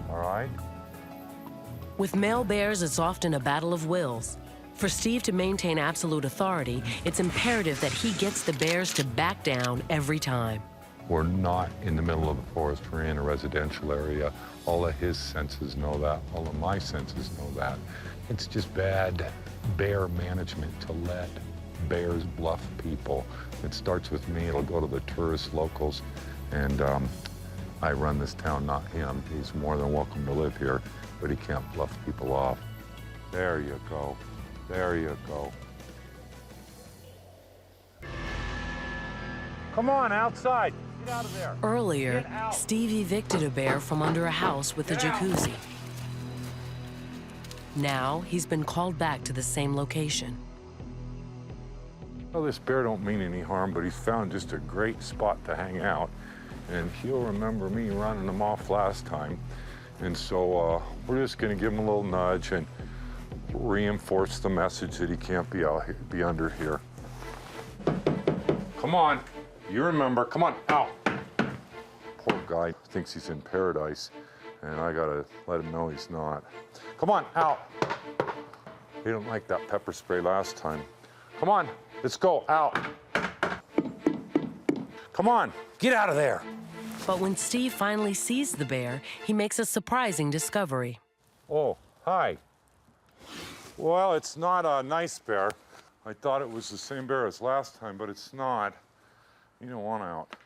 Speaker 4: All right?
Speaker 16: With male bears, it's often a battle of wills. For Steve to maintain absolute authority, it's imperative that he gets the bears to back down every time.
Speaker 4: We're not in the middle of the forest. We're in a residential area. All of his senses know that. All of my senses know that. It's just bad bear management to let bears bluff people. It starts with me. It'll go to the tourist locals. And I run this town, not him. He's more than welcome to live here, but he can't bluff people off. There you go. There you go.
Speaker 14: Come on, outside. Get out of there.
Speaker 16: Earlier, Steve evicted a bear from under a house with a jacuzzi. Now, he's been called back to the same location.
Speaker 4: Well, this bear don't mean any harm, but he's found just a great spot to hang out. And he'll remember me running him off last time. And so we're just gonna give him a little nudge and reinforce the message that he can't be out here, be under here. Come on, you remember, come on, out. Poor guy thinks he's in paradise, and I gotta let him know he's not. Come on, out. He didn't like that pepper spray last time. Come on, let's go, out. Come on, get out of there.
Speaker 16: But when Steve finally sees the bear, he makes a surprising discovery.
Speaker 4: Oh, hi. Well, it's not a nice bear. I thought it was the same bear as last time, but it's not. You don't want out.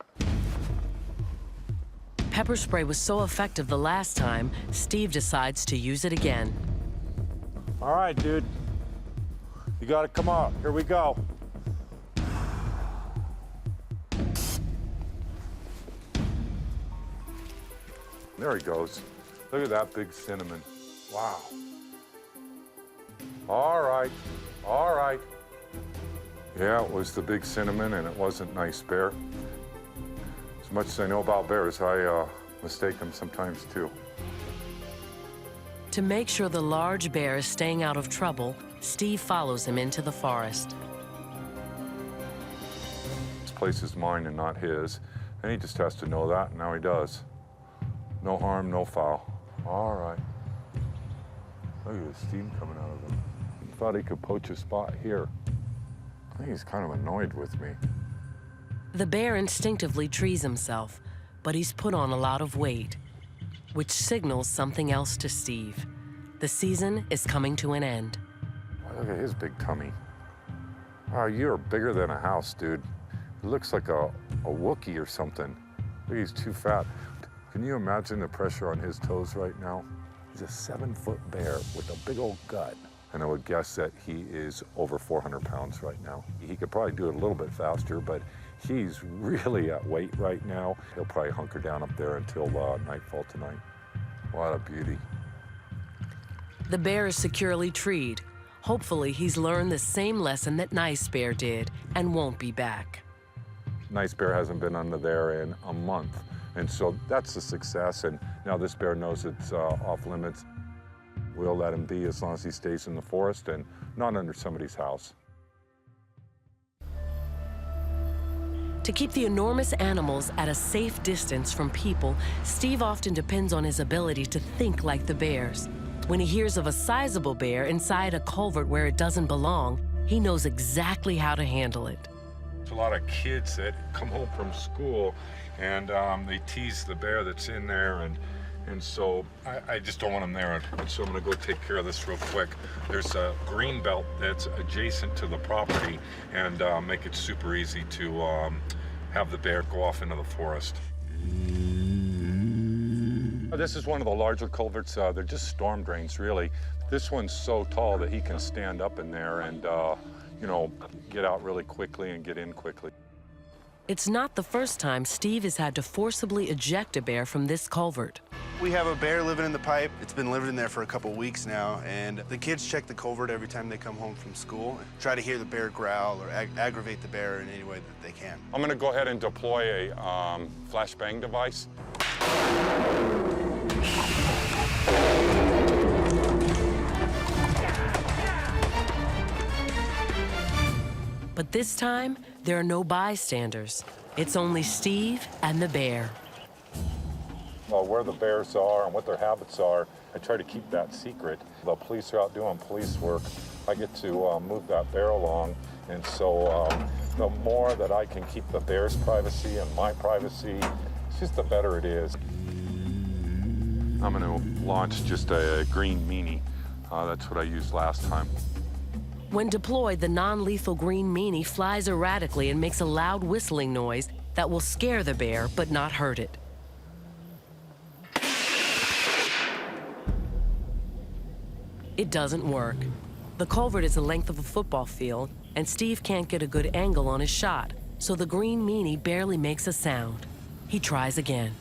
Speaker 16: Pepper spray was so effective the last time, Steve decides to use it again.
Speaker 4: All right, dude. You gotta come out. Here we go. There he goes. Look at that big cinnamon. Wow. All right. Yeah, it was the big cinnamon, and it wasn't nice bear. As much as I know about bears, I mistake them sometimes too.
Speaker 16: To make sure the large bear is staying out of trouble, Steve follows him into the forest.
Speaker 4: This place is mine and not his, and he just has to know that, and now he does. No harm, no foul. All right. Look at the steam coming out of him. He thought he could poach a spot here. I think he's kind of annoyed with me.
Speaker 16: The bear instinctively trees himself, but he's put on a lot of weight, which signals something else to Steve. The season is coming to an end.
Speaker 4: Wow, look at his big tummy. Wow, you're bigger than a house, dude. He looks like a Wookiee or something. Look, he's too fat. Can you imagine the pressure on his toes right now? He's a 7-foot bear with a big old gut.
Speaker 3: and I would guess that he is over 400 pounds right now. He could probably do it a little bit faster, but he's really at weight right now. He'll probably hunker down up there until nightfall tonight. What a beauty.
Speaker 16: The bear is securely treed. Hopefully, he's learned the same lesson that Nice Bear did and won't be back.
Speaker 3: Nice Bear hasn't been under there in a month, and so that's a success, and now this bear knows it's off limits. We'll let him be as long as he stays in the forest and not under somebody's house.
Speaker 16: To keep the enormous animals at a safe distance from people, Steve often depends on his ability to think like the bears. When he hears of a sizable bear inside a culvert where it doesn't belong, he knows exactly how to handle it.
Speaker 3: There's a lot of kids that come home from school and they tease the bear that's in there, and so I just don't want them there. And so I'm gonna go take care of this real quick. There's a green belt that's adjacent to the property and make it super easy to have the bear go off into the forest. This is one of the larger culverts. They're just storm drains, really. This one's so tall that he can stand up in there and, you know, get out really quickly and get in quickly.
Speaker 16: It's not the first time Steve has had to forcibly eject a bear from this culvert.
Speaker 15: We have a bear living in the pipe. It's been living in there for a couple weeks now, and the kids check the culvert every time they come home from school, try to hear the bear growl or aggravate the bear in any way that they can.
Speaker 3: I'm gonna go ahead and deploy a flashbang device.
Speaker 16: But this time, there are no bystanders. It's only Steve and the bear.
Speaker 3: Well, where the bears are and what their habits are, I try to keep that secret. The police are out doing police work. I get to move that bear along, and so the more that I can keep the bear's privacy and my privacy, it's just the better it is. I'm gonna launch just a green meanie. That's what I used last time.
Speaker 16: When deployed, the non-lethal green meanie flies erratically and makes a loud whistling noise that will scare the bear but not hurt it. It doesn't work. The culvert is the length of a football field, and Steve can't get a good angle on his shot, so the green meanie barely makes a sound. He tries again.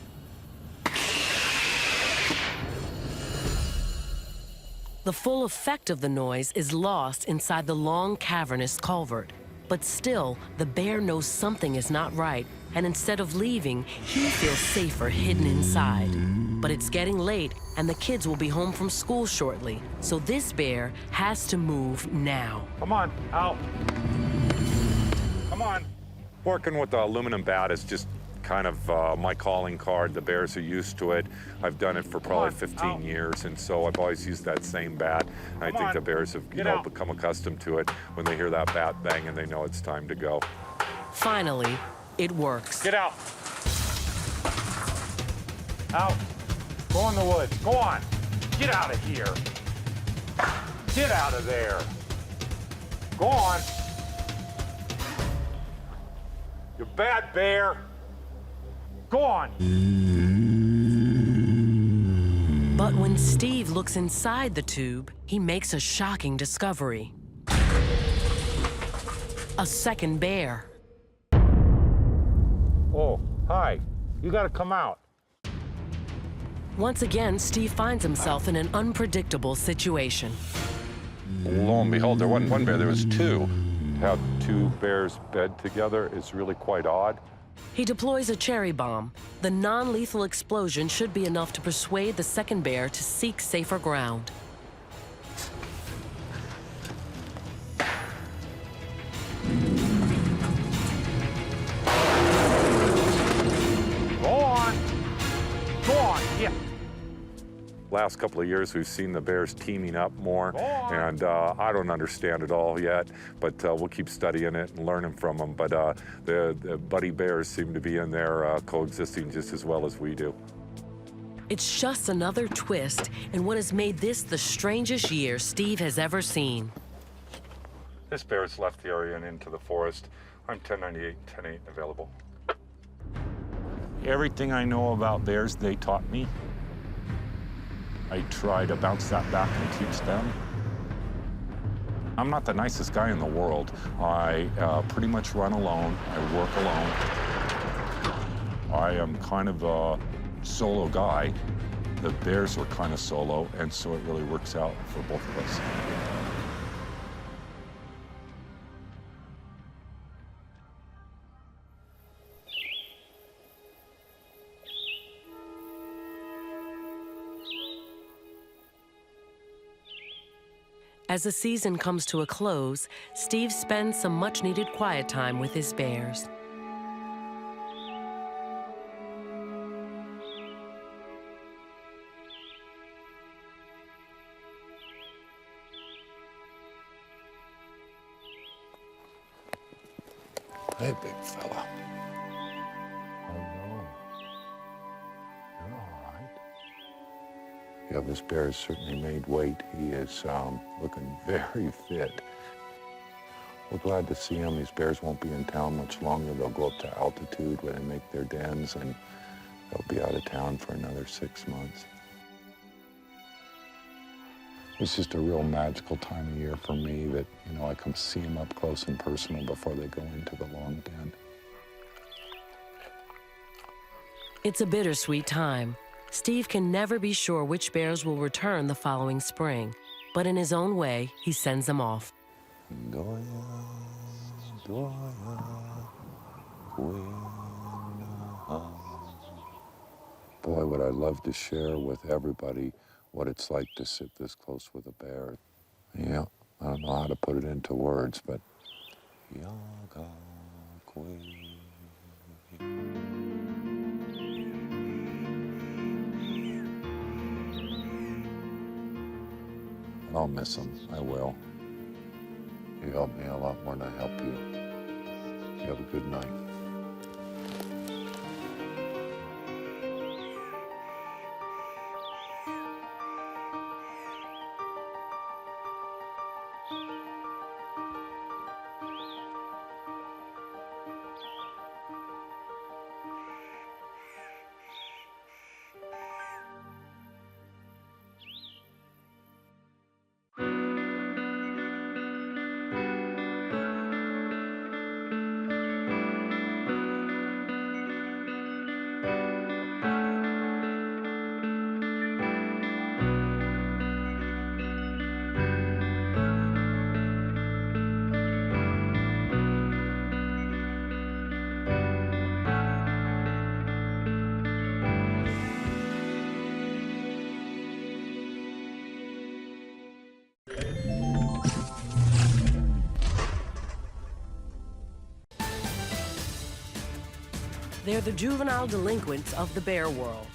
Speaker 16: The full effect of the noise is lost inside the long, cavernous culvert. But still, the bear knows something is not right, and instead of leaving, he feels safer hidden inside. But it's getting late, and the kids will be home from school shortly, so this bear has to move now.
Speaker 3: Come on, out. Come on. Working with the aluminum bat is just kind of my calling card. The bears are used to it. I've done it for probably 15 years, and so I've always used that same bat. I think the bears have, you know, become accustomed to it. When they hear that bat bang, and they know it's time to go.
Speaker 16: Finally, it works.
Speaker 14: Get out. Out. Go in the woods. Go on. Get out of here. Get out of there. Go on. You bad bear. Go on.
Speaker 16: But when Steve looks inside the tube, he makes a shocking discovery. A second bear.
Speaker 14: Oh, hi. You gotta come out.
Speaker 16: Once again, Steve finds himself in an unpredictable situation.
Speaker 3: Lo and behold, there wasn't one bear, there was two. To have two bears bed together is really quite odd.
Speaker 16: He deploys a cherry bomb. The non-lethal explosion should be enough to persuade the second bear to seek safer ground.
Speaker 14: Go on. Go on. Yeah.
Speaker 3: Last couple of years, we've seen the bears teaming up more, and I don't understand it all yet, but we'll keep studying it and learning from them. But the buddy bears seem to be in there coexisting just as well as we do.
Speaker 16: It's just another twist in what has made this the strangest year Steve has ever seen.
Speaker 3: This bear has left the area and into the forest. I'm 1098, 10-8 available. Everything I know about bears, they taught me. I try to bounce that back and teach them. I'm not the nicest guy in the world. I pretty much run alone. I work alone. I am kind of a solo guy. The bears are kind of solo, and so it really works out for both of us.
Speaker 16: As the season comes to a close, Steve spends some much-needed quiet time with his bears.
Speaker 13: Hey, big fella.
Speaker 3: Hello. You're all right.
Speaker 13: Yeah, this bear has certainly made weight. He is looking very fit. We're glad to see him. These bears won't be in town much longer. They'll go up to altitude where they make their dens, and they'll be out of town for another 6 months. It's just a real magical time of year for me that, you know, I can see them up close and personal before they go into the long den.
Speaker 16: It's a bittersweet time. Steve can never be sure which bears will return the following spring, but in his own way, he sends them off.
Speaker 13: Boy, would I love to share with everybody what it's like to sit this close with a bear. Yeah, I don't know how to put it into words, but I'll miss him. I will. You helped me a lot more than I help you. You have a good night.
Speaker 16: They're the juvenile delinquents of the bear world.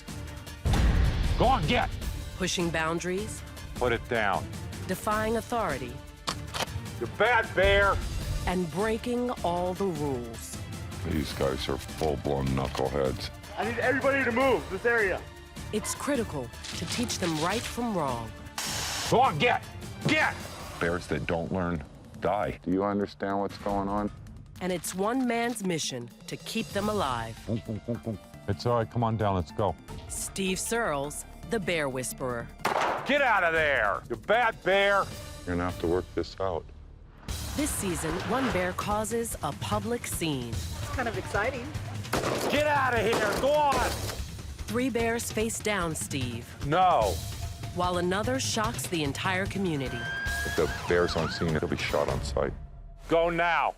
Speaker 14: Go on, get!
Speaker 16: Pushing boundaries,
Speaker 14: Put it down.
Speaker 16: defying authority,
Speaker 14: You're bad, bear!
Speaker 16: and breaking all the rules.
Speaker 13: These guys are full-blown knuckleheads.
Speaker 14: I need everybody to move this area.
Speaker 16: It's critical to teach them right from wrong.
Speaker 14: Go on, get! Get!
Speaker 3: Bears that don't learn die.
Speaker 4: Do you understand what's going on?
Speaker 16: And it's one man's mission to keep them alive.
Speaker 3: It's all right, come on down, let's go.
Speaker 16: Steve Sirles, the Bear Whisperer.
Speaker 14: Get out of there! You bad bear!
Speaker 4: You're gonna have to work this out.
Speaker 16: This season, one bear causes a public scene.
Speaker 12: It's kind of exciting.
Speaker 14: Get out of here! Go on!
Speaker 16: 3 bears face down Steve,
Speaker 14: No.
Speaker 16: while another shocks the entire community.
Speaker 3: If the bear's on scene, it'll be shot on sight.
Speaker 14: Go now.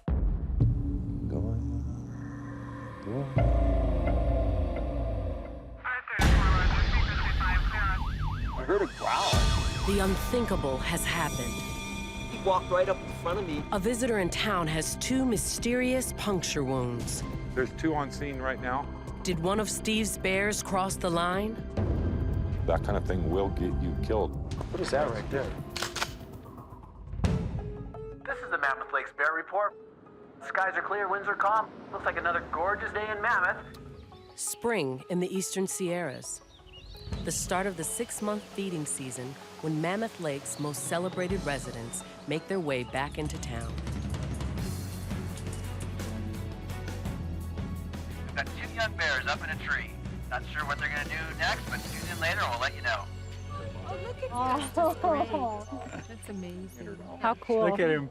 Speaker 19: I heard a growl.
Speaker 16: The unthinkable has happened.
Speaker 19: He walked right up in front of me.
Speaker 16: A visitor in town has 2 mysterious puncture wounds.
Speaker 3: There's 2 on scene right now.
Speaker 16: Did one of Steve's bears cross the line?
Speaker 3: That kind of thing will get you killed.
Speaker 6: What is that right there?
Speaker 19: This is the Mammoth Lakes Bear Report. Skies are clear, winds are calm. Looks like another gorgeous day in Mammoth.
Speaker 16: Spring in the eastern Sierras. The start of the 6-month feeding season when Mammoth Lake's most celebrated residents make their way back into town.
Speaker 9: We've got 2 young bears up in a tree. Not sure what they're going to do next, but tune in later and we'll let you know.
Speaker 17: Oh, that's amazing. How cool.
Speaker 4: Look at him.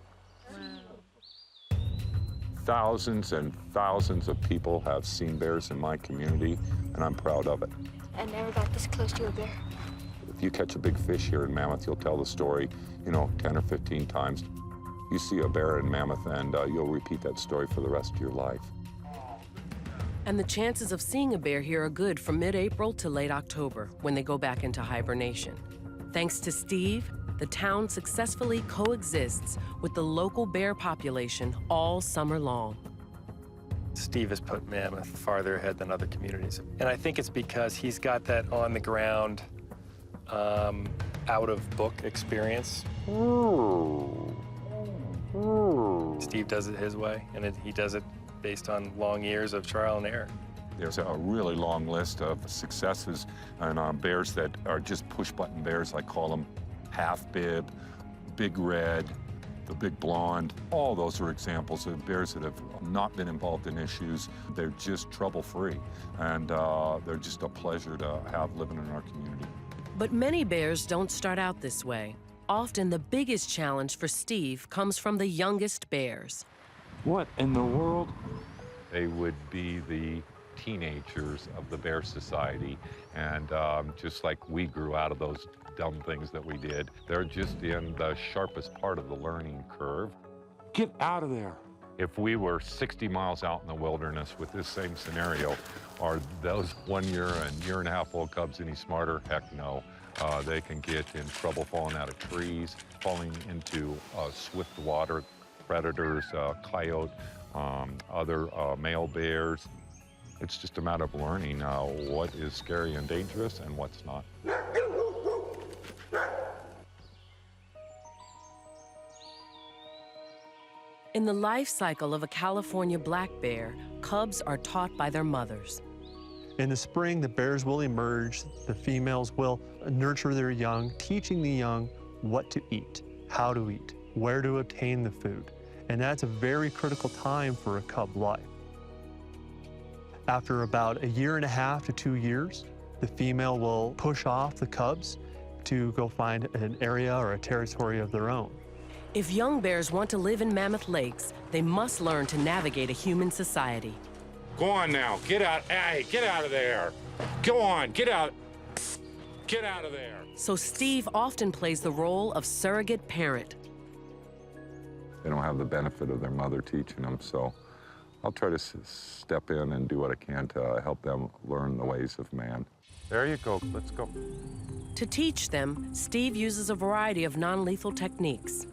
Speaker 4: Thousands and thousands of people have seen bears in my community, and I'm proud of it.
Speaker 11: I never got this close to a bear.
Speaker 4: If you catch a big fish here in Mammoth, you'll tell the story, 10 or 15 times. You see a bear in Mammoth, and you'll repeat that story for the rest of your life.
Speaker 16: And the chances of seeing a bear here are good from mid-April to late October, when they go back into hibernation. Thanks to Steve, the town successfully coexists with the local bear population all summer long.
Speaker 7: Steve has put Mammoth farther ahead than other communities. And I think it's because he's got that on-the-ground, out-of-book experience. Steve does it his way, and he does it based on long years of trial and error.
Speaker 4: There's a really long list of successes and bears that are just push-button bears, I call them. Half Bib, Big Red, the Big Blonde. All those are examples of bears that have not been involved in issues. They're just trouble-free, and they're just a pleasure to have living in our community.
Speaker 16: But many bears don't start out this way. Often the biggest challenge for Steve comes from the youngest bears.
Speaker 4: What in the world? They would be the teenagers of the Bear Society, and just like we grew out of those dumb things that we did, they're just in the sharpest part of the learning curve.
Speaker 14: Get out of there.
Speaker 4: If we were 60 miles out in the wilderness with this same scenario, are those 1 year and year and a half old cubs any smarter? Heck no. They can get in trouble falling out of trees, falling into swift water, predators, coyote, other male bears. It's just a matter of learning what is scary and dangerous and what's not.
Speaker 16: In the life cycle of a California black bear, cubs are taught by their mothers.
Speaker 10: In the spring, the bears will emerge. The females will nurture their young, teaching the young what to eat, how to eat, where to obtain the food. And that's a very critical time for a cub life. After about 1.5 to 2 years, the female will push off the cubs to go find an area or a territory of their own.
Speaker 16: If young bears want to live in Mammoth Lakes, they must learn to navigate a human society.
Speaker 14: Go on now, get out, hey, get out of there. Go on, get out. Get out of there.
Speaker 16: So Steve often plays the role of surrogate parent.
Speaker 4: They don't have the benefit of their mother teaching them, so I'll try to step in and do what I can to help them learn the ways of man. There you go, let's go.
Speaker 16: To teach them, Steve uses a variety of non-lethal techniques.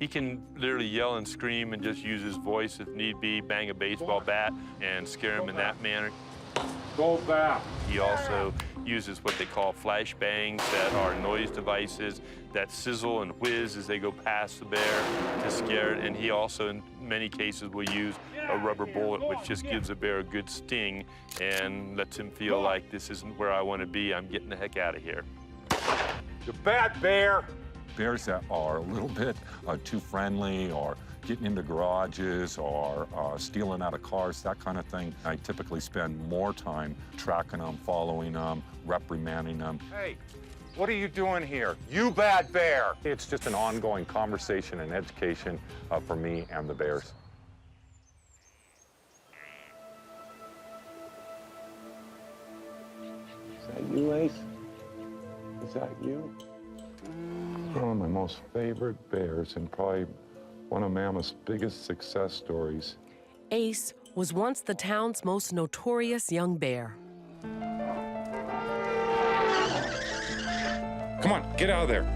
Speaker 23: He can literally yell and scream and just use his voice if need be, bang a baseball bat and scare him in that manner.
Speaker 14: Go back.
Speaker 23: He also uses what they call flashbangs that are noise devices that sizzle and whiz as they go past the bear to scare it. And he also, in many cases, will use a rubber bullet, which just gives a bear a good sting and lets him feel like this isn't where I want to be. I'm getting the heck out of here.
Speaker 14: You bad bear.
Speaker 4: Bears that are a little bit too friendly or getting into garages or stealing out of cars, that kind of thing. I typically spend more time tracking them, following them, reprimanding them.
Speaker 14: Hey, what are you doing here? You bad bear.
Speaker 4: It's just an ongoing conversation and education for me and the bears. Is that you, Ace? Is that you? One of my most favorite bears and probably one of Mammoth's biggest success stories.
Speaker 16: Ace was once the town's most notorious young bear.
Speaker 14: Come on, get out of there.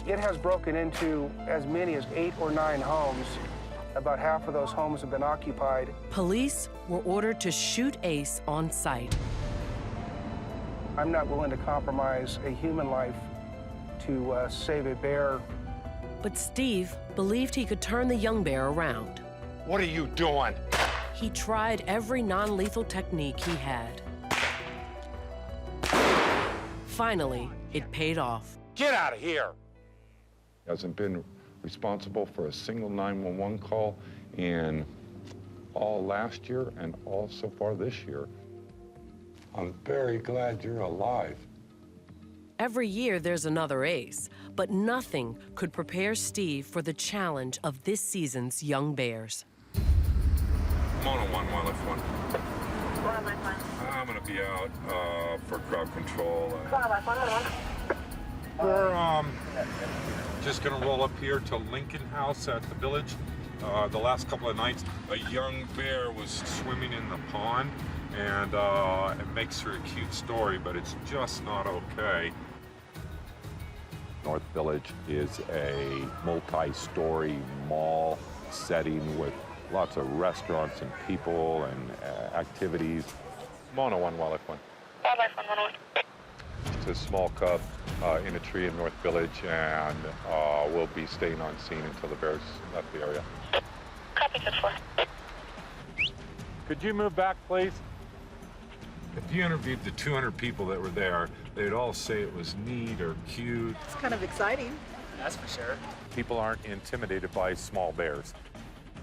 Speaker 6: It has broken into as many as 8 or 9 homes. About half of those homes have been occupied.
Speaker 16: Police were ordered to shoot Ace on sight.
Speaker 6: I'm not willing to compromise a human life to save a bear.
Speaker 16: But Steve believed he could turn the young bear around.
Speaker 14: What are you doing?
Speaker 16: He tried every non-lethal technique he had. Finally, it paid off.
Speaker 14: Get out of here.
Speaker 4: Hasn't been responsible for a single 911 call in all last year and all so far this year.
Speaker 13: I'm very glad you're alive.
Speaker 16: Every year there's another ace, but nothing could prepare Steve for the challenge of this season's young bears.
Speaker 3: Mono 1, Wildlife 1. I'm going to be out for crowd control. We're just going to roll up here to Lincoln House at the village. The last couple of nights, a young bear was swimming in the pond, and it makes for a cute story, but it's just not okay.
Speaker 4: North Village is a multi-story mall setting with lots of restaurants and people and activities.
Speaker 3: Mono 1, Wildlife 1.
Speaker 9: Wildlife 1, Mono 1.
Speaker 3: It's a small cub in a tree in North Village, and we'll be staying on scene until the bears left the area.
Speaker 9: Copy, 4.
Speaker 3: Could you move back, please? If you interviewed the 200 people that were there, they'd all say it was neat or cute.
Speaker 12: It's kind of exciting.
Speaker 5: That's for sure.
Speaker 3: People aren't intimidated by small bears.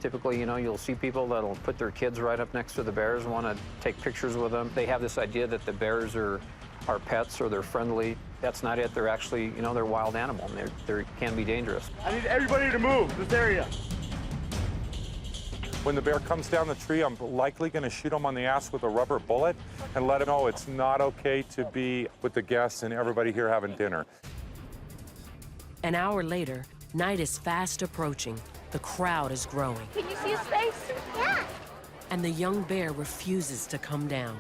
Speaker 18: Typically, you know, you'll see people that'll put their kids right up next to the bears, want to take pictures with them. They have this idea that the bears are pets or they're friendly. That's not it. They're actually, you know, they're wild animal and they can be dangerous.
Speaker 14: I need everybody to move this area.
Speaker 3: When the bear comes down the tree, I'm likely going to shoot him on the ass with a rubber bullet and let him know it's not okay to be with the guests and everybody here having dinner.
Speaker 16: An hour later, night is fast approaching. The crowd is growing.
Speaker 11: Can you see his face? Yeah.
Speaker 16: And the young bear refuses to come down.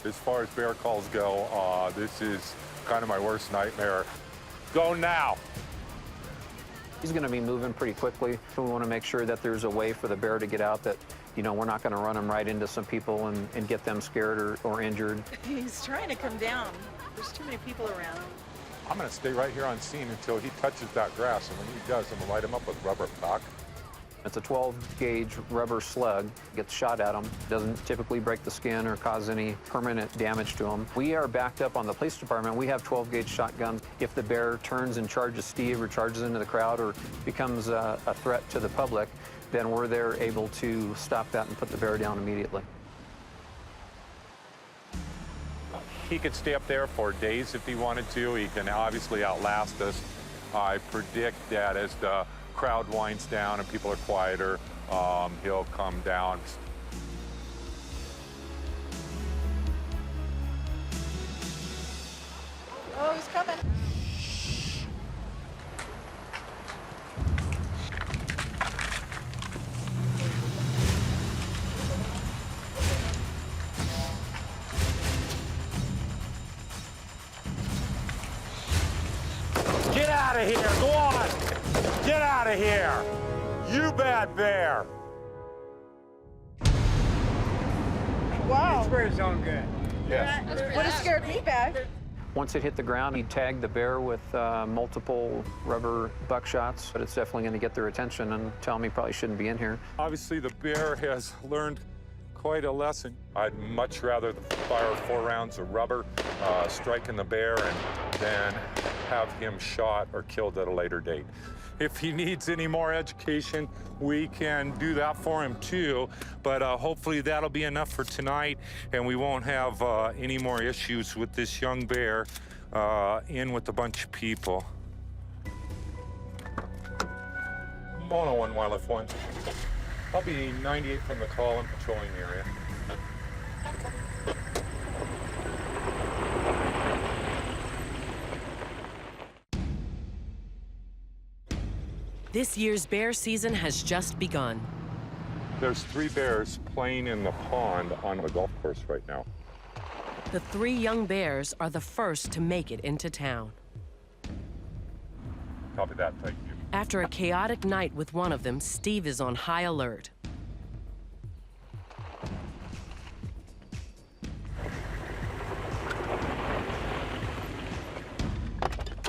Speaker 3: As far as bear calls go, this is kind of my worst nightmare. Go now.
Speaker 18: He's going to be moving pretty quickly. So we want to make sure that there's a way for the bear to get out, that, you know, we're not going to run him right into some people and get them scared or injured.
Speaker 12: He's trying to come down. There's too many people around.
Speaker 3: I'm going to stay right here on scene until he touches that grass, and when he does, I'm going to light him up with rubber puck.
Speaker 18: It's a 12-gauge rubber slug. Gets shot at him. Doesn't typically break the skin or cause any permanent damage to him. We are backed up on the police department. We have 12-gauge shotguns. If the bear turns and charges Steve or charges into the crowd or becomes a threat to the public, then we're there able to stop that and put the bear down immediately.
Speaker 3: He could stay up there for days if he wanted to. He can obviously outlast us. I predict that as the crowd winds down and people are quieter, he'll come down.
Speaker 12: Oh, he's coming.
Speaker 14: Get out of here, go on! Get out of here! You bad bear!
Speaker 12: Wow.
Speaker 14: It's very sound good.
Speaker 3: Yes.
Speaker 12: Would have scared me back.
Speaker 18: Once it hit the ground, he tagged the bear with multiple rubber buckshots, but it's definitely going to get their attention and tell them he probably shouldn't be in here.
Speaker 3: Obviously, the bear has learned quite a lesson. I'd much rather fire 4 rounds of rubber, striking the bear, and then have him shot or killed at a later date. If he needs any more education, we can do that for him too, but hopefully that'll be enough for tonight, and we won't have any more issues with this young bear in with a bunch of people. Mono 1, Wildlife 1. I'll be 98 from the call and patrolling the area.
Speaker 16: This year's bear season has just begun.
Speaker 3: There's 3 bears playing in the pond on the golf course right now.
Speaker 16: The 3 young bears are the first to make it into town.
Speaker 3: Copy that, thank you.
Speaker 16: After a chaotic night with one of them, Steve is on high alert.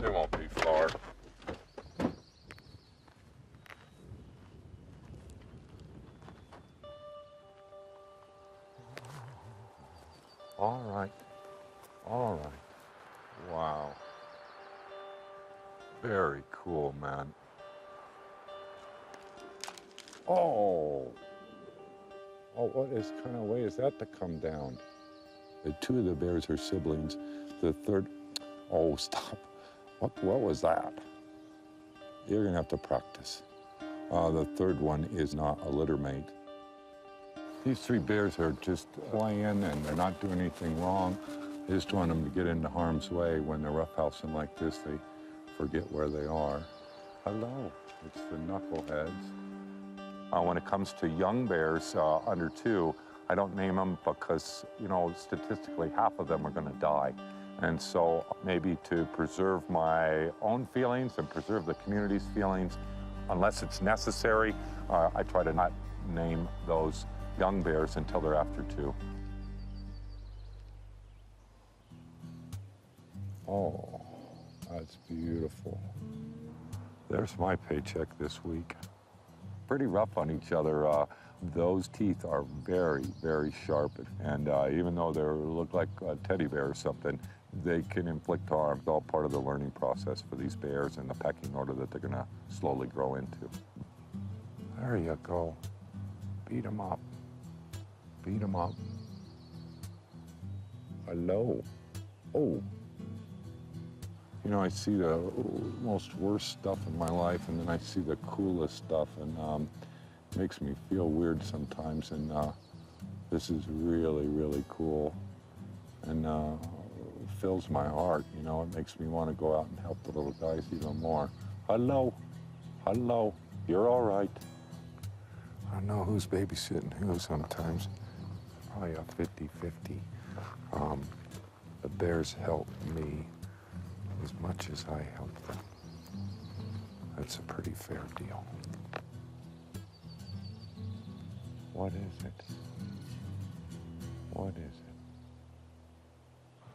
Speaker 3: It won't be far. All right. All right. Wow. Very cool, man. Oh. Oh, what kind of way is that to come down?
Speaker 13: Two of the bears are siblings. The third, oh, stop. What was that? You're gonna have to practice. The third one is not a litter mate. These three bears are just playing and they're not doing anything wrong. I just want them to get into harm's way. When they're roughhousing like this, they forget where they are. Hello, it's the knuckleheads. When it comes to young bears under 2, I don't name them because, you know, statistically half of them are gonna die. And so maybe to preserve my own feelings and preserve the community's feelings, unless it's necessary, I try to not name those young bears until they're after 2. Oh, that's beautiful. There's my paycheck this week. Pretty rough on each other. Those teeth are very, very sharp. And even though they look like a teddy bear or something, they can inflict harm. It's all part of the learning process for these bears and the pecking order that they're gonna slowly grow into. There you go. Beat them up. Beat them up. Hello. Oh. You know, I see the most worst stuff in my life, and then I see the coolest stuff, and it makes me feel weird sometimes, and this is really, really cool, and fills my heart, you know. It makes me want to go out and help the little guys even more. Hello. Hello. You're all right. I don't know who's babysitting who sometimes. Probably a 50-50. The bears help me as much as I help them. That's a pretty fair deal. What is it? What is it?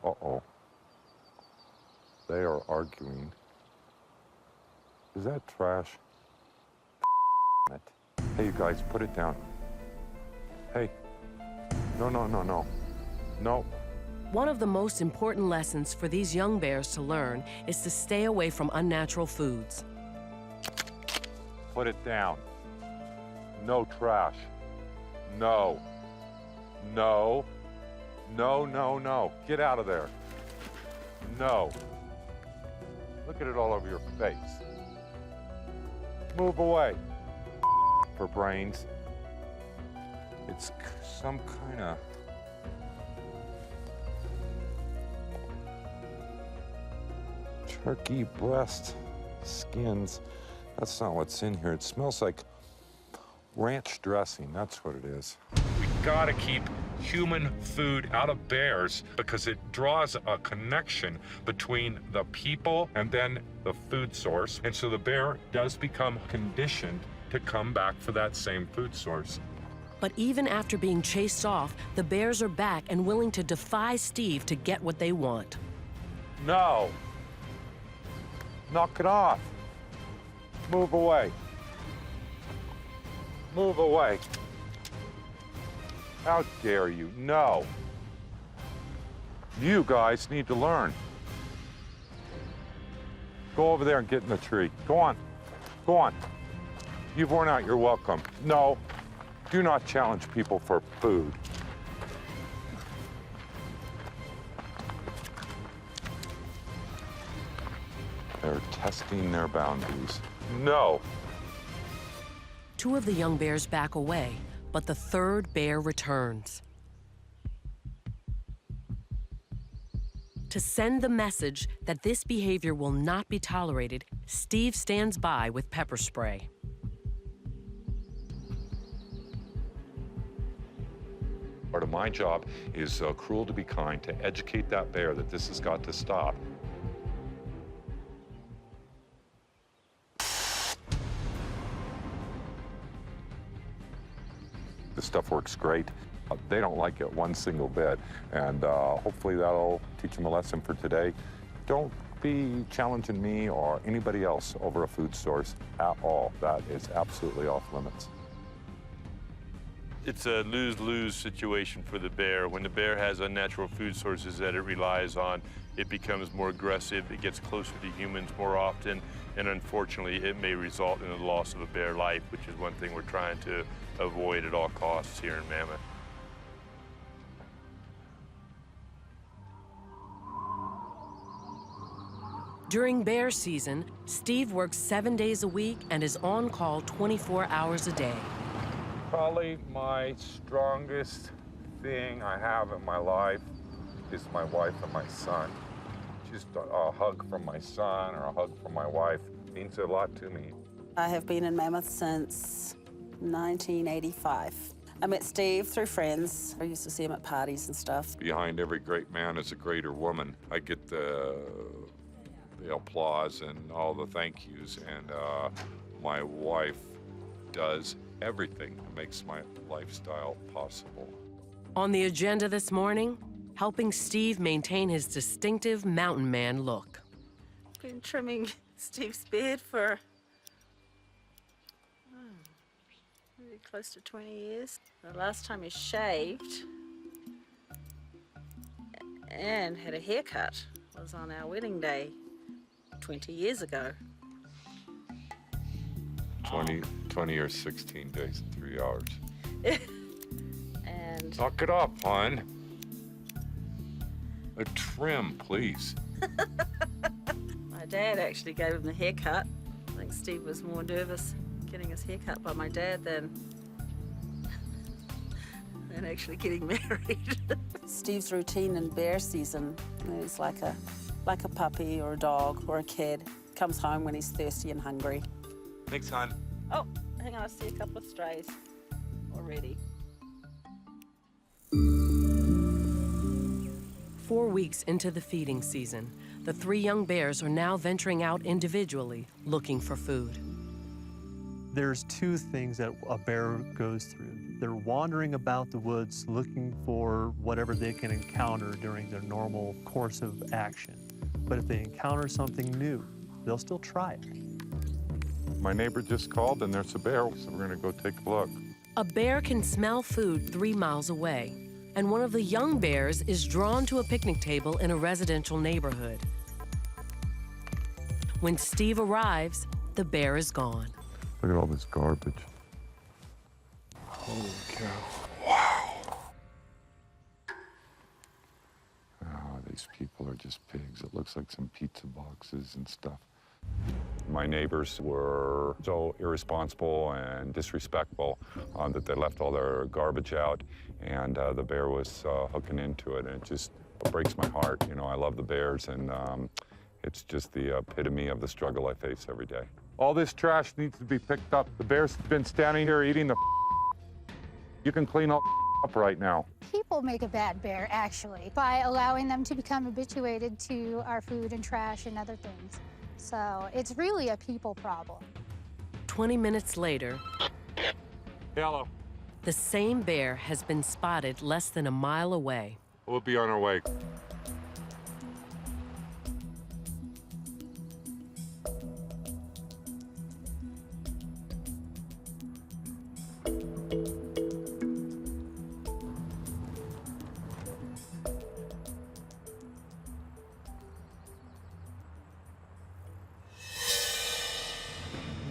Speaker 13: Uh-oh. They are arguing. Is that trash? It. Hey, you guys, put it down. Hey. No, no, no, no. No.
Speaker 16: One of the most important lessons for these young bears to learn is to stay away from unnatural foods.
Speaker 3: Put it down. No trash. No. No. No, no, no. Get out of there. No. Look at it all over your face. Move away. For brains. It's some kind of... turkey breast skins. That's not what's in here. It smells like ranch dressing. That's what it is.
Speaker 14: We gotta keep human food out of bears because it draws a connection between the people and then the food source. And so the bear does become conditioned to come back for that same food source.
Speaker 16: But even after being chased off, the bears are back and willing to defy Steve to get what they want.
Speaker 3: No. Knock it off. Move away. Move away. How dare you? No. You guys need to learn. Go over there and get in the tree. Go on. Go on. You've worn out your welcome. No. Do not challenge people for food. They're testing their boundaries. No.
Speaker 16: 2 of the young bears back away, but the 3rd bear returns. To send the message that this behavior will not be tolerated, Steve stands by with pepper spray.
Speaker 3: Part of my job is cruel to be kind, to educate that bear that this has got to stop. This stuff works great. They don't like it one single bit, and hopefully that'll teach them a lesson for today. Don't be challenging me or anybody else over a food source at all. That is absolutely off limits.
Speaker 23: It's a lose-lose situation for the bear. When the bear has unnatural food sources that it relies on, it becomes more aggressive, it gets closer to humans more often, and unfortunately it may result in the loss of a bear life, which is one thing we're trying to avoid at all costs here in Mammoth.
Speaker 16: During bear season, Steve works 7 days a week and is on call 24 hours a day.
Speaker 3: Probably my strongest thing I have in my life is my wife and my son. Just a hug from my son or a hug from my wife means a lot to me.
Speaker 12: I have been in Mammoth since 1985. I met Steve through friends. I used to see him at parties and stuff.
Speaker 3: Behind every great man is a greater woman. I get the applause and all the thank yous, and my wife does everything that makes my lifestyle possible.
Speaker 16: On the agenda this morning, helping Steve maintain his distinctive mountain man look.
Speaker 12: Been trimming Steve's beard for maybe close to 20 years. The last time he shaved and had a haircut was on our wedding day 20 years ago.
Speaker 3: 20 or 16 days and 3 hours.
Speaker 12: And
Speaker 3: knock it off, hon. A trim, please.
Speaker 12: my dad actually gave him the haircut. I think Steve was more nervous getting his haircut by my dad than actually getting married. Steve's routine in bear season is like a puppy or a dog or a kid. Comes home when he's thirsty and hungry.
Speaker 3: Thanks, hon.
Speaker 12: Oh, hang on, I see a couple of strays already.
Speaker 16: 4 weeks into the feeding season, the 3 young bears are now venturing out individually, looking for food.
Speaker 10: There's 2 things that a bear goes through. They're wandering about the woods looking for whatever they can encounter during their normal course of action. But if they encounter something new, they'll still try it.
Speaker 3: My neighbor just called and there's a bear, so we're gonna go take a look.
Speaker 16: A bear can smell food 3 miles away, and one of the young bears is drawn to a picnic table in a residential neighborhood. When Steve arrives, the bear is gone.
Speaker 3: Look at all this garbage.
Speaker 13: Holy cow.
Speaker 3: Wow. Oh, these people are just pigs. It looks like some pizza boxes and stuff. My neighbors were so irresponsible and disrespectful that they left all their garbage out, and the bear was hooking into it, and it just breaks my heart. You know, I love the bears, and it's just the epitome of the struggle I face every day. All this trash needs to be picked up. The bear's been standing here eating the You can clean up right now.
Speaker 8: People make a bad bear, actually, by allowing them to become habituated to our food and trash and other things. So it's really a people problem.
Speaker 16: 20 minutes later,
Speaker 3: Hello.
Speaker 16: the same bear has been spotted less than a mile away.
Speaker 3: We'll be on our way.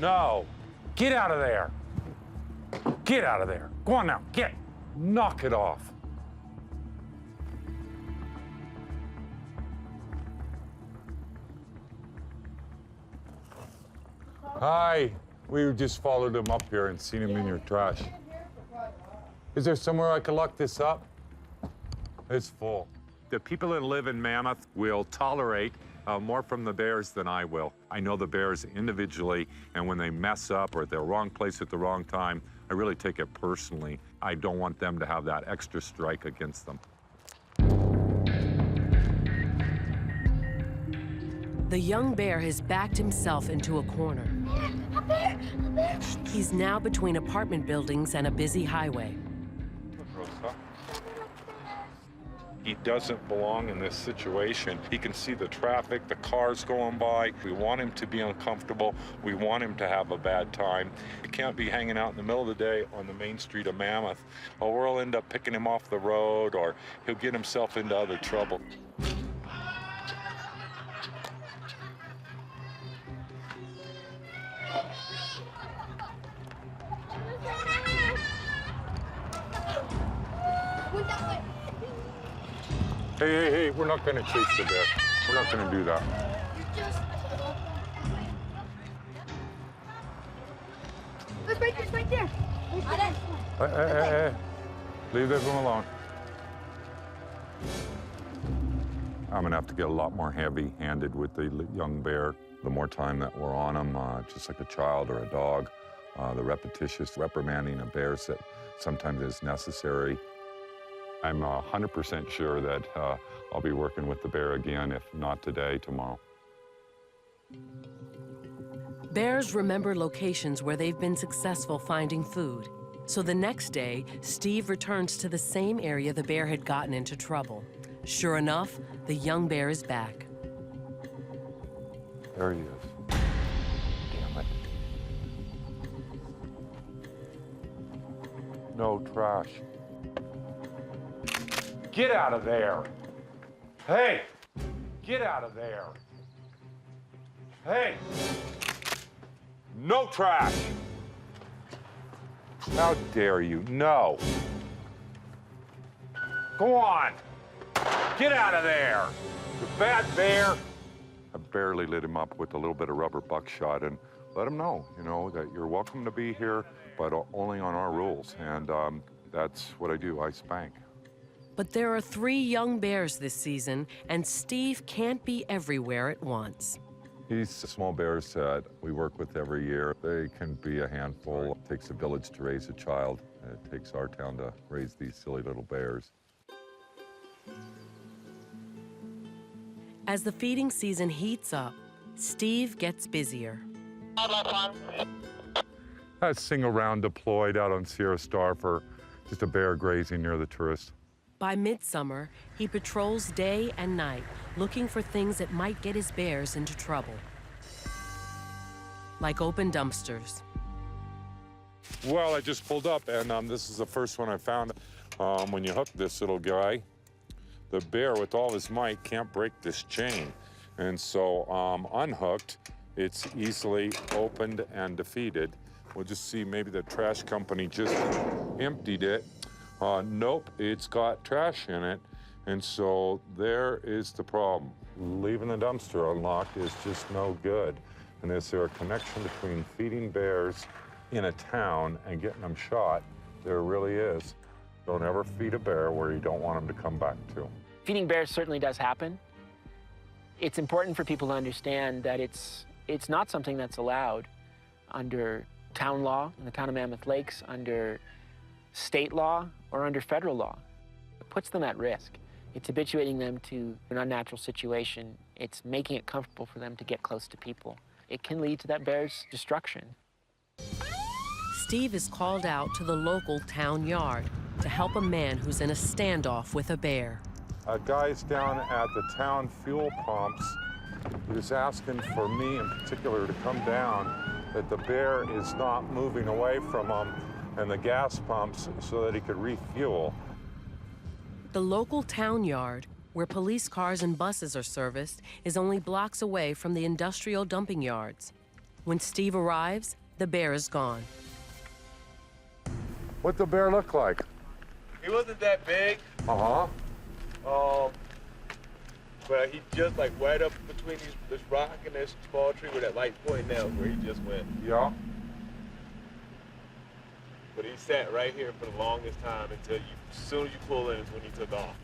Speaker 3: No. Get out of there. Get out of there. Go on now. Get. Knock it off. Hi. We just followed him up here and seen him in your trash. Is there somewhere I can lock this up? It's full. The people that live in Mammoth will tolerate more from the bears than I will. I know the bears individually, and when they mess up or at the wrong place at the wrong time, I really take it personally. I don't want them to have that extra strike against them.
Speaker 16: The young bear has backed himself into a corner.
Speaker 8: A bear! A bear!
Speaker 16: He's now between apartment buildings and a busy highway.
Speaker 3: He doesn't belong in this situation. He can see the traffic, the cars going by. We want him to be uncomfortable. We want him to have a bad time. He can't be hanging out in the middle of the day on the main street of Mammoth, or we'll end up picking him off the road, or he'll get himself into other trouble. Hey, we're not gonna chase the bear. We're not gonna do that.
Speaker 11: Look right there, right there.
Speaker 3: Hey. Leave this one alone. I'm gonna have to get a lot more heavy-handed with the young bear. The more time that we're on them, just like a child or a dog, the repetitious reprimanding of bears that sometimes is necessary. I'm 100% sure that I'll be working with the bear again, if not today, tomorrow.
Speaker 16: Bears remember locations where they've been successful finding food. So the next day, Steve returns to the same area the bear had gotten into trouble. Sure enough, the young bear is back.
Speaker 3: There he is. Damn it. No trash. Get out of there. Hey, get out of there. Hey, no trash. How dare you? No. Go on. Get out of there. You bad bear. I barely lit him up with a little bit of rubber buckshot and let him know, that you're welcome to be here, but only on our rules. And that's what I do. I spank.
Speaker 16: But there are 3 young bears this season, and Steve can't be everywhere at once.
Speaker 3: These small bears that we work with every year, they can be a handful. It takes a village to raise a child. It takes our town to raise these silly little bears.
Speaker 16: As the feeding season heats up, Steve gets busier.
Speaker 3: That single round deployed out on Sierra Star for just a bear grazing near the tourist.
Speaker 16: By midsummer, he patrols day and night, looking for things that might get his bears into trouble. Like open dumpsters.
Speaker 3: Well, I just pulled up, and this is the first one I found. When you hook this little guy, the bear, with all his might, can't break this chain. And so unhooked, it's easily opened and defeated. We'll just see, maybe the trash company just emptied it. Nope, it's got trash in it. And so there is the problem. Leaving the dumpster unlocked is just no good. And is there a connection between feeding bears in a town and getting them shot? There really is. Don't ever feed a bear where you don't want them to come back to.
Speaker 1: Feeding bears certainly does happen. It's important for people to understand that it's not something that's allowed under town law in the town of Mammoth Lakes, under state law, or under federal law. It puts them at risk. It's habituating them to an unnatural situation. It's making it comfortable for them to get close to people. It can lead to that bear's destruction.
Speaker 16: Steve is called out to the local town yard to help a man who's in a standoff with a bear.
Speaker 3: A guy's down at the town fuel pumps. He was asking for me in particular to come down, that the bear is not moving away from him and the gas pumps so that he could refuel.
Speaker 16: The local town yard, where police cars and buses are serviced, is only blocks away from the industrial dumping yards. When Steve arrives, the bear is gone.
Speaker 3: What'd the bear look like?
Speaker 21: He wasn't that big.
Speaker 3: Uh-huh.
Speaker 21: But he just like right up between this rock and this small tree where that light's pointing out, where he just went.
Speaker 3: Yeah.
Speaker 21: But he sat right here for the longest time until as soon as you pull in is when he took off.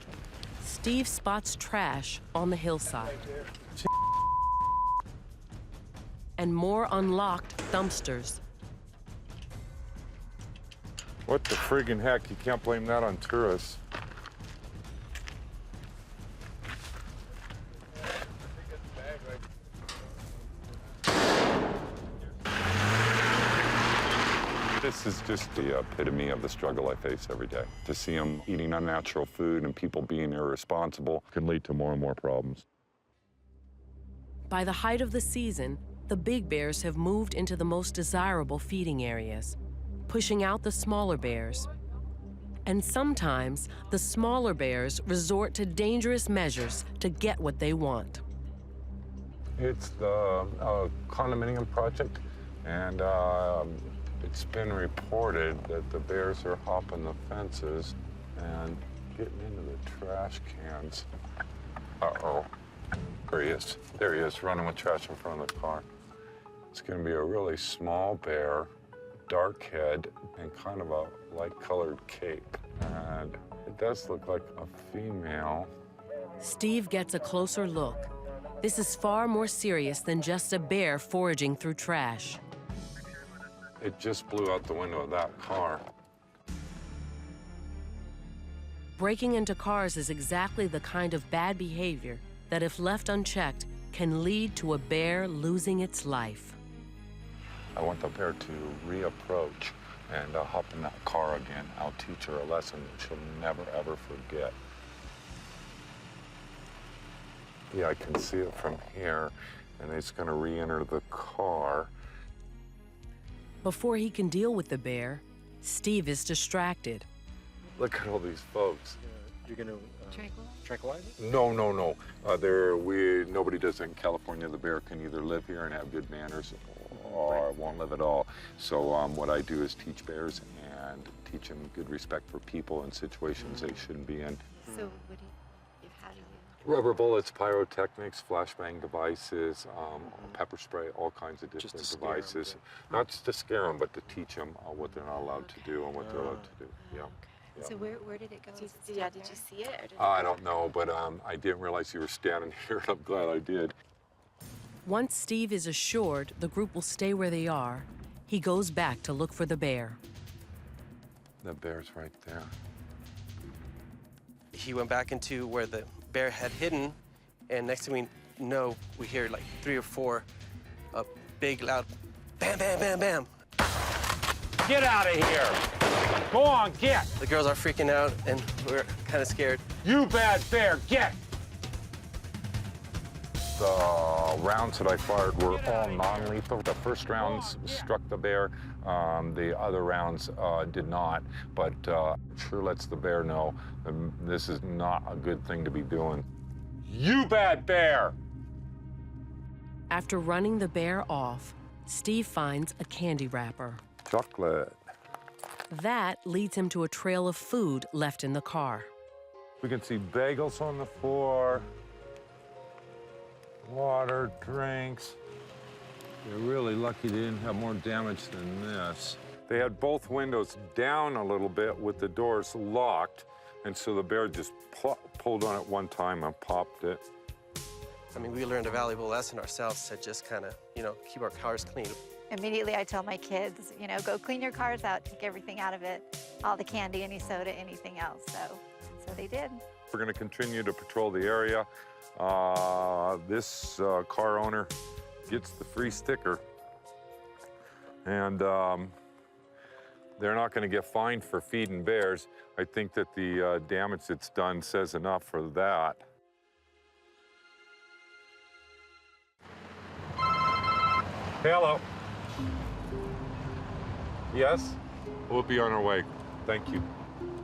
Speaker 16: Steve spots trash on the hillside. And more unlocked dumpsters.
Speaker 3: What the friggin' heck? You can't blame that on tourists. This is just the epitome of the struggle I face every day. To see them eating unnatural food and people being irresponsible can lead to more and more problems.
Speaker 16: By the height of the season, the big bears have moved into the most desirable feeding areas, pushing out the smaller bears. And sometimes, the smaller bears resort to dangerous measures to get what they want.
Speaker 3: It's the condominium project, and it's been reported that the bears are hopping the fences and getting into the trash cans. Uh-oh. There he is. There he is, running with trash in front of the car. It's going to be a really small bear
Speaker 13: dark head and kind of a light-colored cape. And it does look like a female.
Speaker 16: Steve gets a closer look. This is far more serious than just a bear foraging through trash.
Speaker 13: It just blew out the window of that car.
Speaker 16: Breaking into cars is exactly the kind of bad behavior that, if left unchecked, can lead to a bear losing its life.
Speaker 13: I want the bear to reapproach and hop in that car again. I'll teach her a lesson that she'll never, ever forget. Yeah, I can see it from here, and it's going to re-enter the car.
Speaker 16: Before he can deal with the bear, Steve is distracted.
Speaker 13: Look at all these folks.
Speaker 7: You're going to tranquilize it?
Speaker 13: No. Nobody does that in California. The bear can either live here and have good manners or won't live at all. So what I do is teach bears and teach them good respect for people in situations they shouldn't be in.
Speaker 2: So how do you?
Speaker 13: Rubber bullets, pyrotechnics, flashbang devices, pepper spray, all kinds of different devices. Not just to scare them, but to teach them what they're not allowed to do and what they're allowed to do. Yeah.
Speaker 2: Yeah. So where did it go? Did you see it? Or did
Speaker 13: I don't know, but I didn't realize you were standing here, and I'm glad I did.
Speaker 16: Once Steve is assured the group will stay where they are, he goes back to look for the bear.
Speaker 13: The bear's right there.
Speaker 20: He went back into where the bear had hidden, and next thing we know, we hear like 3 or 4 big, loud bam, bam, bam, bam.
Speaker 14: Get out of here! Go on, get!
Speaker 20: The girls are freaking out, and we're kind of scared.
Speaker 14: You bad bear, get!
Speaker 13: The rounds that I fired were all non-lethal. The first rounds struck the bear. The other rounds did not, but sure lets the bear know this is not a good thing to be doing.
Speaker 14: You bad bear!
Speaker 16: After running the bear off, Steve finds a candy wrapper.
Speaker 13: Chocolate.
Speaker 16: That leads him to a trail of food left in the car.
Speaker 13: We can see bagels on the floor, water, drinks. They're really lucky they didn't have more damage than this. They had both windows down a little bit with the doors locked, and so the bear just pulled on it one time and popped it.
Speaker 20: I mean, we learned a valuable lesson ourselves to just kind of, keep our cars clean.
Speaker 2: Immediately I tell my kids, go clean your cars out, take everything out of it, all the candy, any soda, anything else. So they did.
Speaker 13: We're going to continue to patrol the area. This car owner gets the free sticker, and they're not going to get fined for feeding bears. I think that the damage that's done says enough for that.
Speaker 3: Hello.
Speaker 13: Yes? We'll be on our way. Thank you.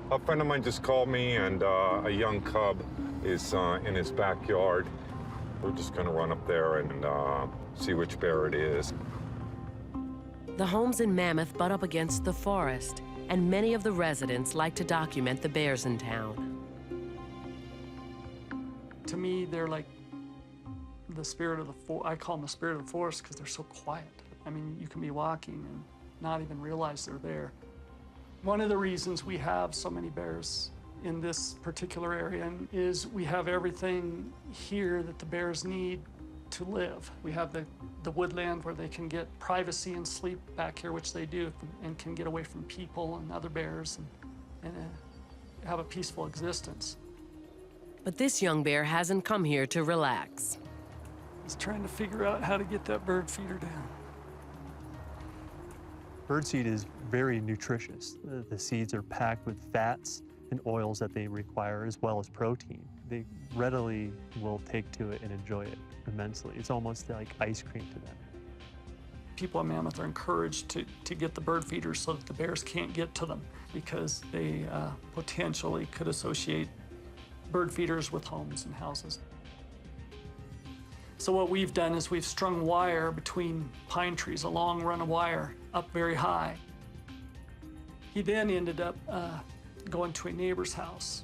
Speaker 13: A friend of mine just called me, and a young cub is in his backyard. We're just going to run up there and see which bear it is.
Speaker 16: The homes in Mammoth butt up against the forest, and many of the residents like to document the bears in town.
Speaker 22: To me, they're like the spirit of the forest. I call them the spirit of the forest because they're so quiet. I mean, you can be walking and not even realize they're there. One of the reasons we have so many bears in this particular area is we have everything here that the bears need to live. We have the woodland where they can get privacy and sleep back here, which they do, and can get away from people and other bears and have a peaceful existence.
Speaker 16: But this young bear hasn't come here to relax.
Speaker 22: He's trying to figure out how to get that bird feeder down.
Speaker 10: Birdseed is very nutritious. The seeds are packed with fats and oils that they require, as well as protein. They readily will take to it and enjoy it immensely. It's almost like ice cream to them.
Speaker 22: People in Mammoth are encouraged to get the bird feeders so that the bears can't get to them, because they potentially could associate bird feeders with homes and houses. So what we've done is we've strung wire between pine trees, a long run of wire up very high. He then ended up going to a neighbor's house.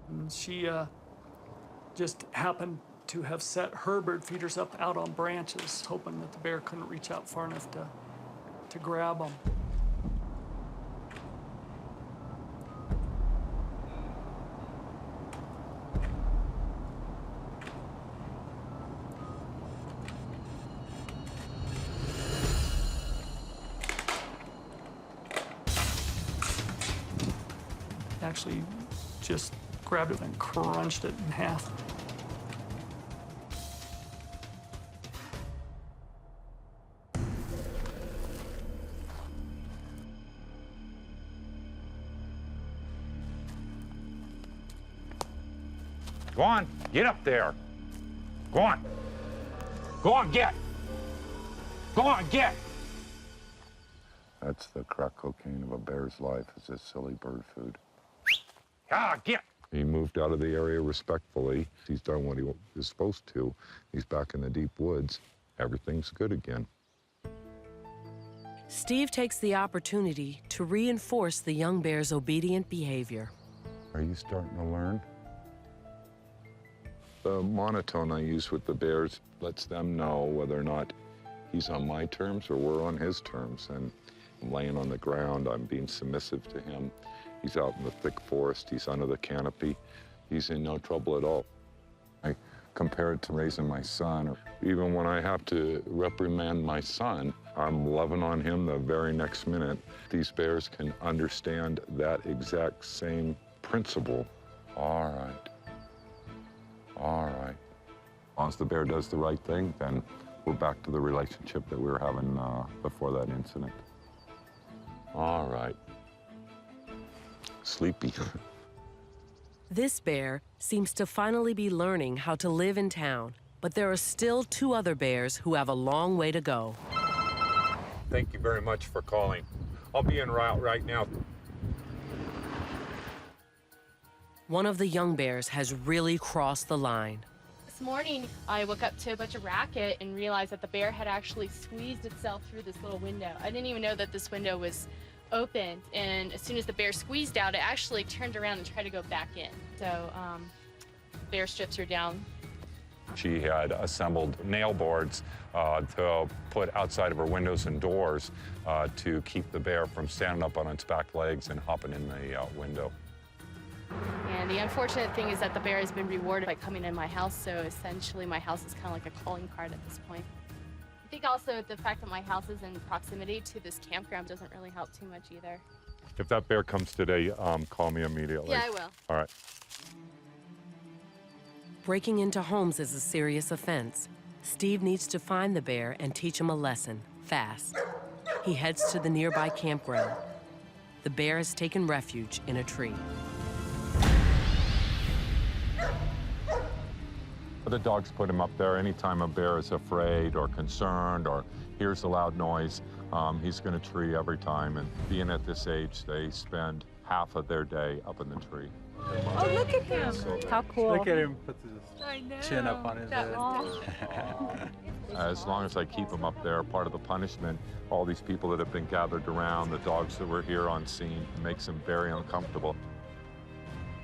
Speaker 22: And she just happened to have set her bird feeders up out on branches, hoping that the bear couldn't reach out far enough to grab them. Actually just grabbed it and crunched it in half.
Speaker 14: Go on, get up there. Go on. Go on, get. Go on, get.
Speaker 13: That's the crack cocaine of a bear's life, is this silly bird food.
Speaker 14: Ah, get.
Speaker 13: He moved out of the area respectfully. He's done what he was supposed to. He's back in the deep woods. Everything's good again.
Speaker 16: Steve takes the opportunity to reinforce the young bear's obedient behavior.
Speaker 13: Are you starting to learn? The monotone I use with the bears lets them know whether or not he's on my terms or we're on his terms. And I'm laying on the ground, I'm being submissive to him. He's out in the thick forest, he's under the canopy. He's in no trouble at all. I compare it to raising my son. Even when I have to reprimand my son, I'm loving on him the very next minute. These bears can understand that exact same principle. All right. All right. As long as the bear does the right thing, then we're back to the relationship that we were having before that incident. All right. Sleepy.
Speaker 16: This bear seems to finally be learning how to live in town, but there are still 2 other bears who have a long way to go.
Speaker 14: Thank you very much for calling. I'll be en route right now.
Speaker 16: One of the young bears has really crossed the line.
Speaker 15: This morning, I woke up to a bunch of racket and realized that the bear had actually squeezed itself through this little window. I didn't even know that this window was open, and as soon as the bear squeezed out, it actually turned around and tried to go back in. So bear strips are down.
Speaker 4: She had assembled nail boards to put outside of her windows and doors to keep the bear from standing up on its back legs and hopping in the window.
Speaker 15: And the unfortunate thing is that the bear has been rewarded by coming in my house, so essentially my house is kind of like a calling card at this point. I think also the fact that my house is in proximity to this campground doesn't really help too much either.
Speaker 14: If that bear comes today, call me immediately.
Speaker 15: Yeah, I will.
Speaker 14: All right.
Speaker 16: Breaking into homes is a serious offense. Steve needs to find the bear and teach him a lesson, fast. He heads to the nearby campground. The bear has taken refuge in a tree.
Speaker 4: The dogs put him up there. Anytime a bear is afraid or concerned or hears a loud noise, he's going to tree every time. And being at this age, they spend half of their day up in the tree.
Speaker 11: Oh, look at him. How cool.
Speaker 7: Look at him put his chin up on his head.
Speaker 4: As long as I keep him up there, part of the punishment, all these people that have been gathered around, the dogs that were here on scene, makes him very uncomfortable.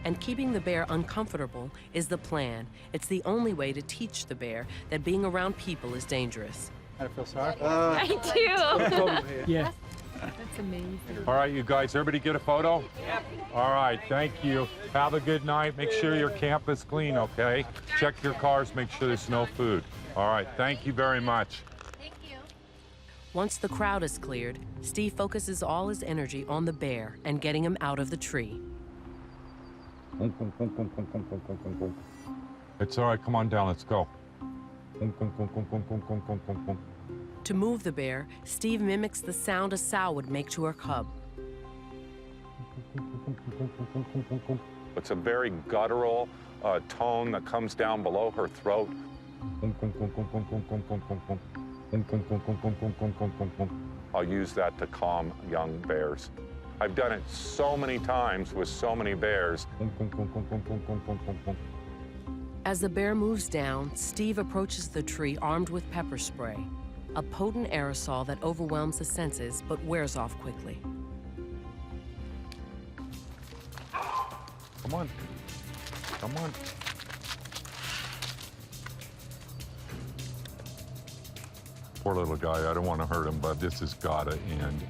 Speaker 16: And keeping the bear uncomfortable is the plan. It's the only way to teach the bear that being around people is dangerous.
Speaker 7: I feel sorry.
Speaker 15: I do.
Speaker 7: Yeah.
Speaker 15: That's amazing.
Speaker 14: All right, you guys, everybody get a photo? Yep. All right, thank you. Have a good night. Make sure your camp is clean, okay? Check your cars, make sure there's no food. All right, thank you very much.
Speaker 15: Thank you.
Speaker 16: Once the crowd is cleared, Steve focuses all his energy on the bear and getting him out of the tree.
Speaker 4: It's all right, come on down, let's go.
Speaker 16: To move the bear, Steve mimics the sound a sow would make to her cub.
Speaker 4: It's a very guttural tone that comes down below her throat. I'll use that to calm young bears. I've done it so many times with so many bears.
Speaker 16: As the bear moves down, Steve approaches the tree armed with pepper spray, a potent aerosol that overwhelms the senses but wears off quickly.
Speaker 4: Come on. Come on.
Speaker 3: Poor little guy, I don't want to hurt him, but this has got to end.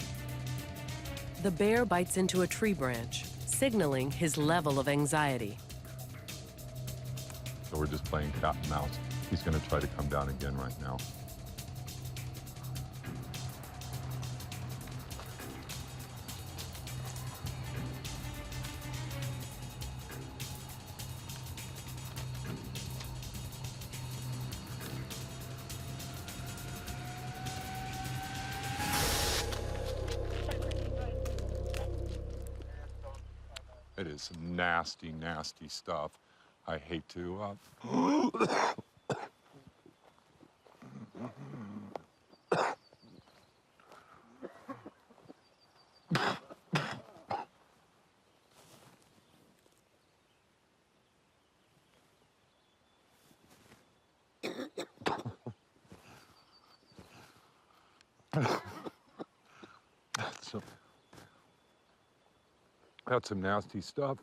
Speaker 16: The bear bites into a tree branch, signaling his level of anxiety.
Speaker 3: So we're just playing cat and mouse. He's going to try to come down again right now. It is nasty, nasty stuff. I hate to... That's some nasty stuff.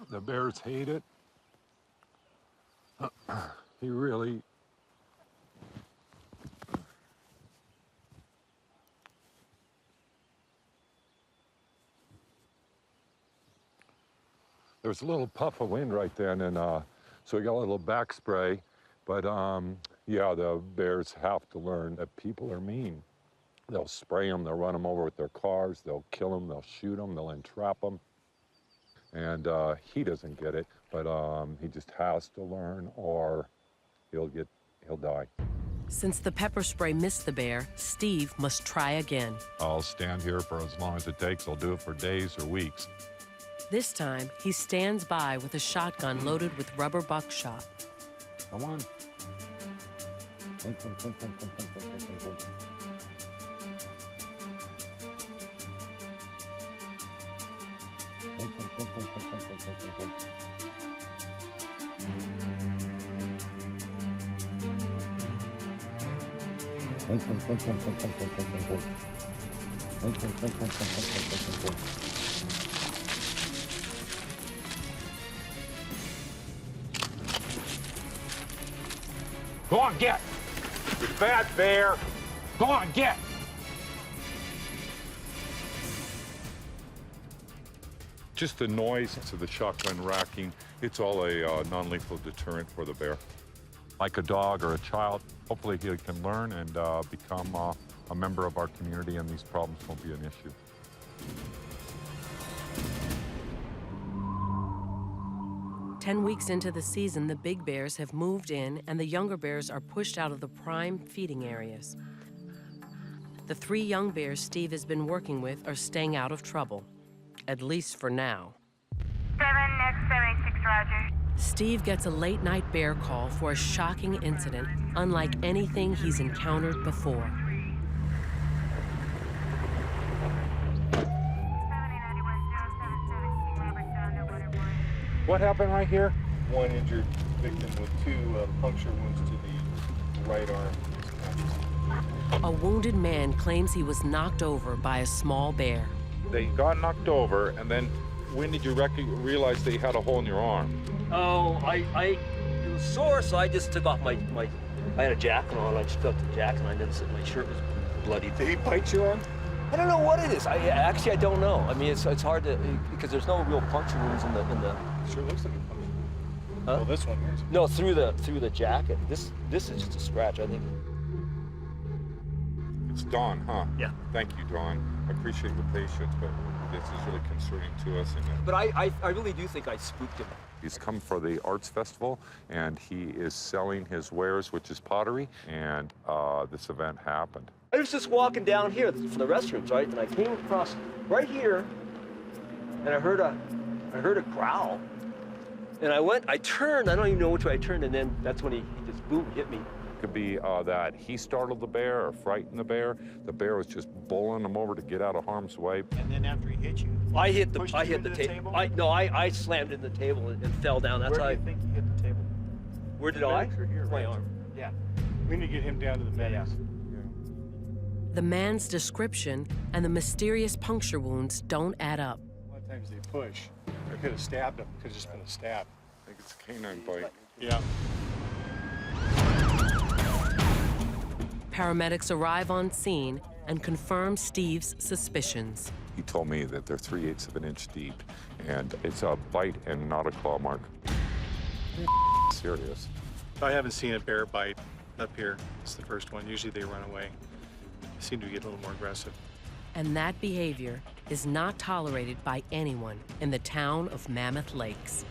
Speaker 3: The bears hate it. He really... There was a little puff of wind right then, and so we got a little back spray. But yeah, the bears have to learn that people are mean. They'll spray them, they'll run them over with their cars, they'll kill them, they'll shoot them, they'll entrap them. And he doesn't get it, but he just has to learn, or he'll die.
Speaker 16: Since the pepper spray missed the bear, Steve must try again.
Speaker 3: I'll stand here for as long as it takes. I'll do it for days or weeks.
Speaker 16: This time, he stands by with a shotgun loaded with rubber buckshot.
Speaker 3: Come on.
Speaker 14: Go on, get! You bad bear! Go on, get!
Speaker 3: Just the noise of the shotgun racking, it's all a non-lethal deterrent for the bear. Like a dog or a child, hopefully he can learn and become a member of our community, and these problems won't be an issue.
Speaker 16: Ten weeks into the season, the big bears have moved in and the younger bears are pushed out of the prime feeding areas. The 3 young bears Steve has been working with are staying out of trouble, at least for now.
Speaker 11: 7, next 76, roger.
Speaker 16: Steve gets a late-night bear call for a shocking incident unlike anything he's encountered before.
Speaker 14: What happened right here? One injured victim with 2 puncture wounds to the right arm.
Speaker 16: A wounded man claims he was knocked over by a small bear.
Speaker 3: They got knocked over, and then when did you realize they had a hole in your arm?
Speaker 6: Oh, it was sore, so I just took off my I had a jacket on, I just took the jacket, and I noticed that my shirt was bloody.
Speaker 14: Did he bite you on?
Speaker 6: I don't know what it is. Actually, I don't know. I mean, it's hard to, because there's no real puncture wounds in the.
Speaker 14: Sure looks like a puncture.
Speaker 6: Huh?
Speaker 14: Well, this one here.
Speaker 6: No, through the jacket. This is just a scratch, I think.
Speaker 3: It's Dawn, huh?
Speaker 6: Yeah.
Speaker 3: Thank you, Dawn. I appreciate your patience, but this is really concerning to us.
Speaker 6: But I really do think I spooked him.
Speaker 3: He's come for the arts festival, and he is selling his wares, which is pottery, and this event happened.
Speaker 6: I was just walking down here for the restrooms, right? And I came across right here, and I heard a growl. And I turned, I don't even know which way I turned, and then that's when he just, boom, hit me.
Speaker 3: It could be that he startled the bear or frightened the bear. The bear was just bowling him over to get out of harm's way.
Speaker 17: And then after he hit you,
Speaker 6: I hit the table. I slammed into the table and fell down. That's
Speaker 17: where do you think you hit the table?
Speaker 6: Where did I?
Speaker 17: Here,
Speaker 6: my
Speaker 17: right?
Speaker 6: arm.
Speaker 17: Yeah. We need to get him down to the medics.
Speaker 16: The man's description and the mysterious puncture wounds don't add up.
Speaker 17: A lot of times they push. I could have stabbed him. Could have just been a stab.
Speaker 3: I think it's a canine bite.
Speaker 17: Yeah.
Speaker 16: Paramedics arrive on scene and confirm Steve's suspicions.
Speaker 3: He told me that they're 3/8 of an inch deep, and it's a bite and not a claw mark. Serious.
Speaker 17: I haven't seen a bear bite up here. It's the first one. Usually they run away. They seem to get a little more aggressive.
Speaker 16: And that behavior is not tolerated by anyone in the town of Mammoth Lakes.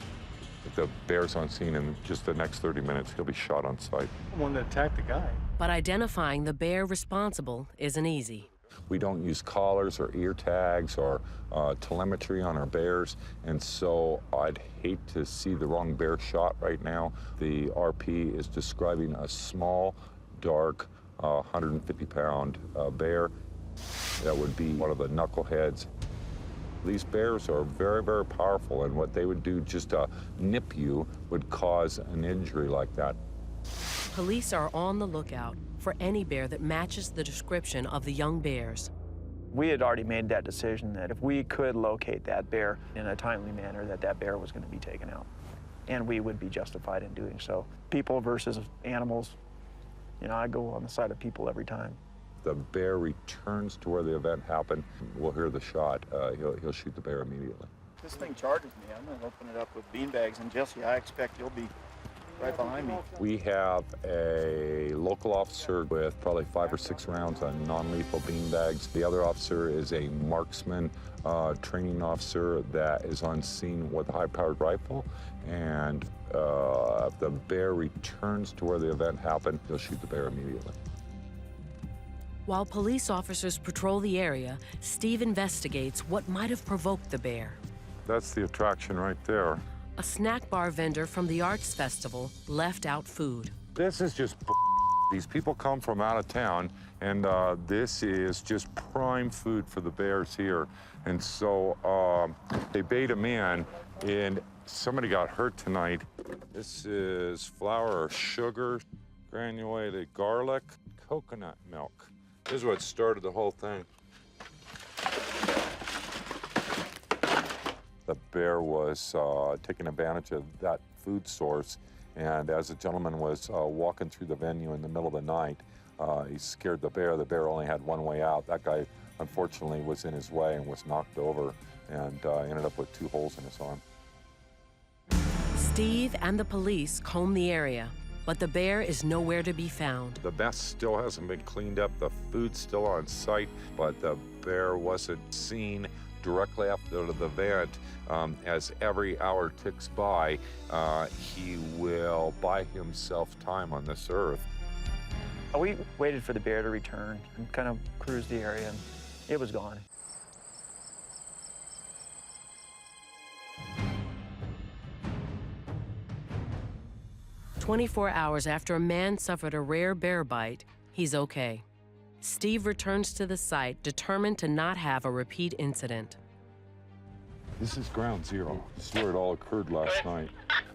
Speaker 3: If the bear's on scene in just the next 30 minutes, he'll be shot on sight.
Speaker 17: The one that attacked the guy.
Speaker 16: But identifying the bear responsible isn't easy.
Speaker 3: We don't use collars or ear tags or telemetry on our bears, and so I'd hate to see the wrong bear shot right now. The RP is describing a small, dark, 150-pound bear. That would be one of the knuckleheads. These bears are very, very powerful, and what they would do just to nip you would cause an injury like that.
Speaker 16: Police are on the lookout for any bear that matches the description of the young bears.
Speaker 1: We had already made that decision that if we could locate that bear in a timely manner, that bear was going to be taken out. And we would be justified in doing so. People versus animals, you know, I go on the side of people every time.
Speaker 3: The bear returns to where the event happened. We'll hear the shot. He'll shoot the bear immediately.
Speaker 5: This thing charges me. I'm going to open it up with beanbags, and Jesse, I expect you'll be right behind me.
Speaker 3: We have a local officer with probably 5 or 6 rounds on non-lethal beanbags. The other officer is a marksman training officer that is on scene with a high-powered rifle. And if the bear returns to where the event happened, he'll shoot the bear immediately.
Speaker 16: While police officers patrol the area, Steve investigates what might have provoked the bear.
Speaker 3: That's the attraction right there.
Speaker 16: A snack bar vendor from the arts festival left out food.
Speaker 3: This is just these people come from out of town, and this is just prime food for the bears here. And so they bait them in, and somebody got hurt tonight. This is flour or sugar, granulated garlic, coconut milk. This is what started the whole thing. The bear was taking advantage of that food source, and as the gentleman was walking through the venue in the middle of the night, he scared the bear. The bear only had one way out. That guy, unfortunately, was in his way and was knocked over and ended up with 2 holes in his arm.
Speaker 16: Steve and the police comb the area, but the bear is nowhere to be found.
Speaker 3: The mess still hasn't been cleaned up. The food's still on site, but the bear wasn't seen directly after the event. As every hour ticks by, he will buy himself time on this earth.
Speaker 1: We waited for the bear to return and kind of cruised the area, and it was gone.
Speaker 16: "24 hours after a man suffered a rare bear bite, he's okay. Steve returns to the site, determined to not have a repeat incident.
Speaker 3: This is ground zero. This is where it all occurred last night.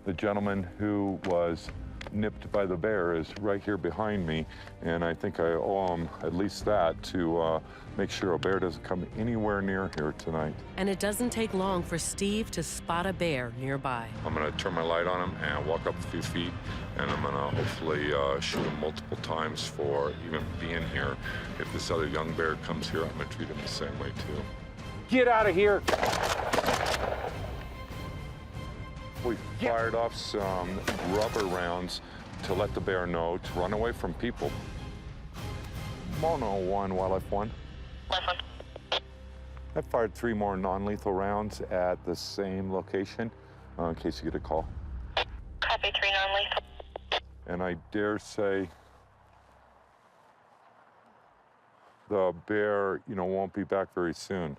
Speaker 3: The gentleman who was nipped by the bear is right here behind me, and I think I owe him at least that to make sure a bear doesn't come anywhere near here tonight.
Speaker 16: And it doesn't take long for Steve to spot a bear nearby.
Speaker 3: I'm gonna turn my light on him and walk up a few feet, and I'm gonna hopefully shoot him multiple times for even being here. If this other young bear comes here, I'm gonna treat him the same way too.
Speaker 14: Get out of here!
Speaker 3: We fired off some rubber rounds to let the bear know to run away from people. Mono 1, Wildlife 1. I fired 3 more non-lethal rounds at the same location in case you get a call.
Speaker 11: Copy, 3 non-lethal.
Speaker 3: And I dare say the bear, won't be back very soon.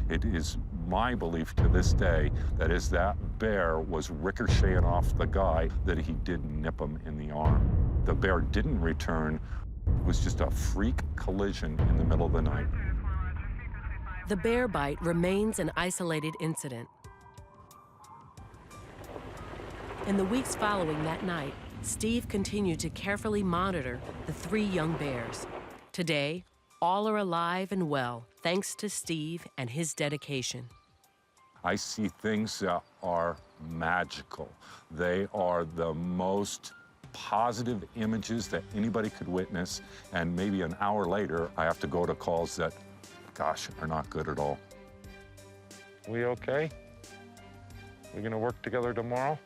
Speaker 3: It is my belief to this day that that bear was ricocheting off the guy, that he did nip him in the arm. The bear didn't return. It was just a freak collision in the middle of the night.
Speaker 16: The bear bite remains an isolated incident. In the weeks following that night, Steve continued to carefully monitor the 3 young bears. Today, all are alive and well, thanks to Steve and his dedication.
Speaker 3: I see things that are magical. They are the most most positive images that anybody could witness, and maybe an hour later, I have to go to calls that, gosh, are not good at all.
Speaker 4: We okay? We gonna work together tomorrow?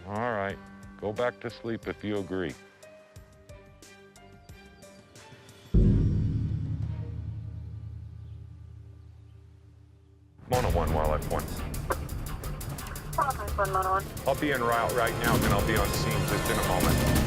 Speaker 4: All right, go back to sleep if you agree.
Speaker 3: Mono 1 Wildlife 1. I'll be en route right now, then I'll be on scene just in a moment.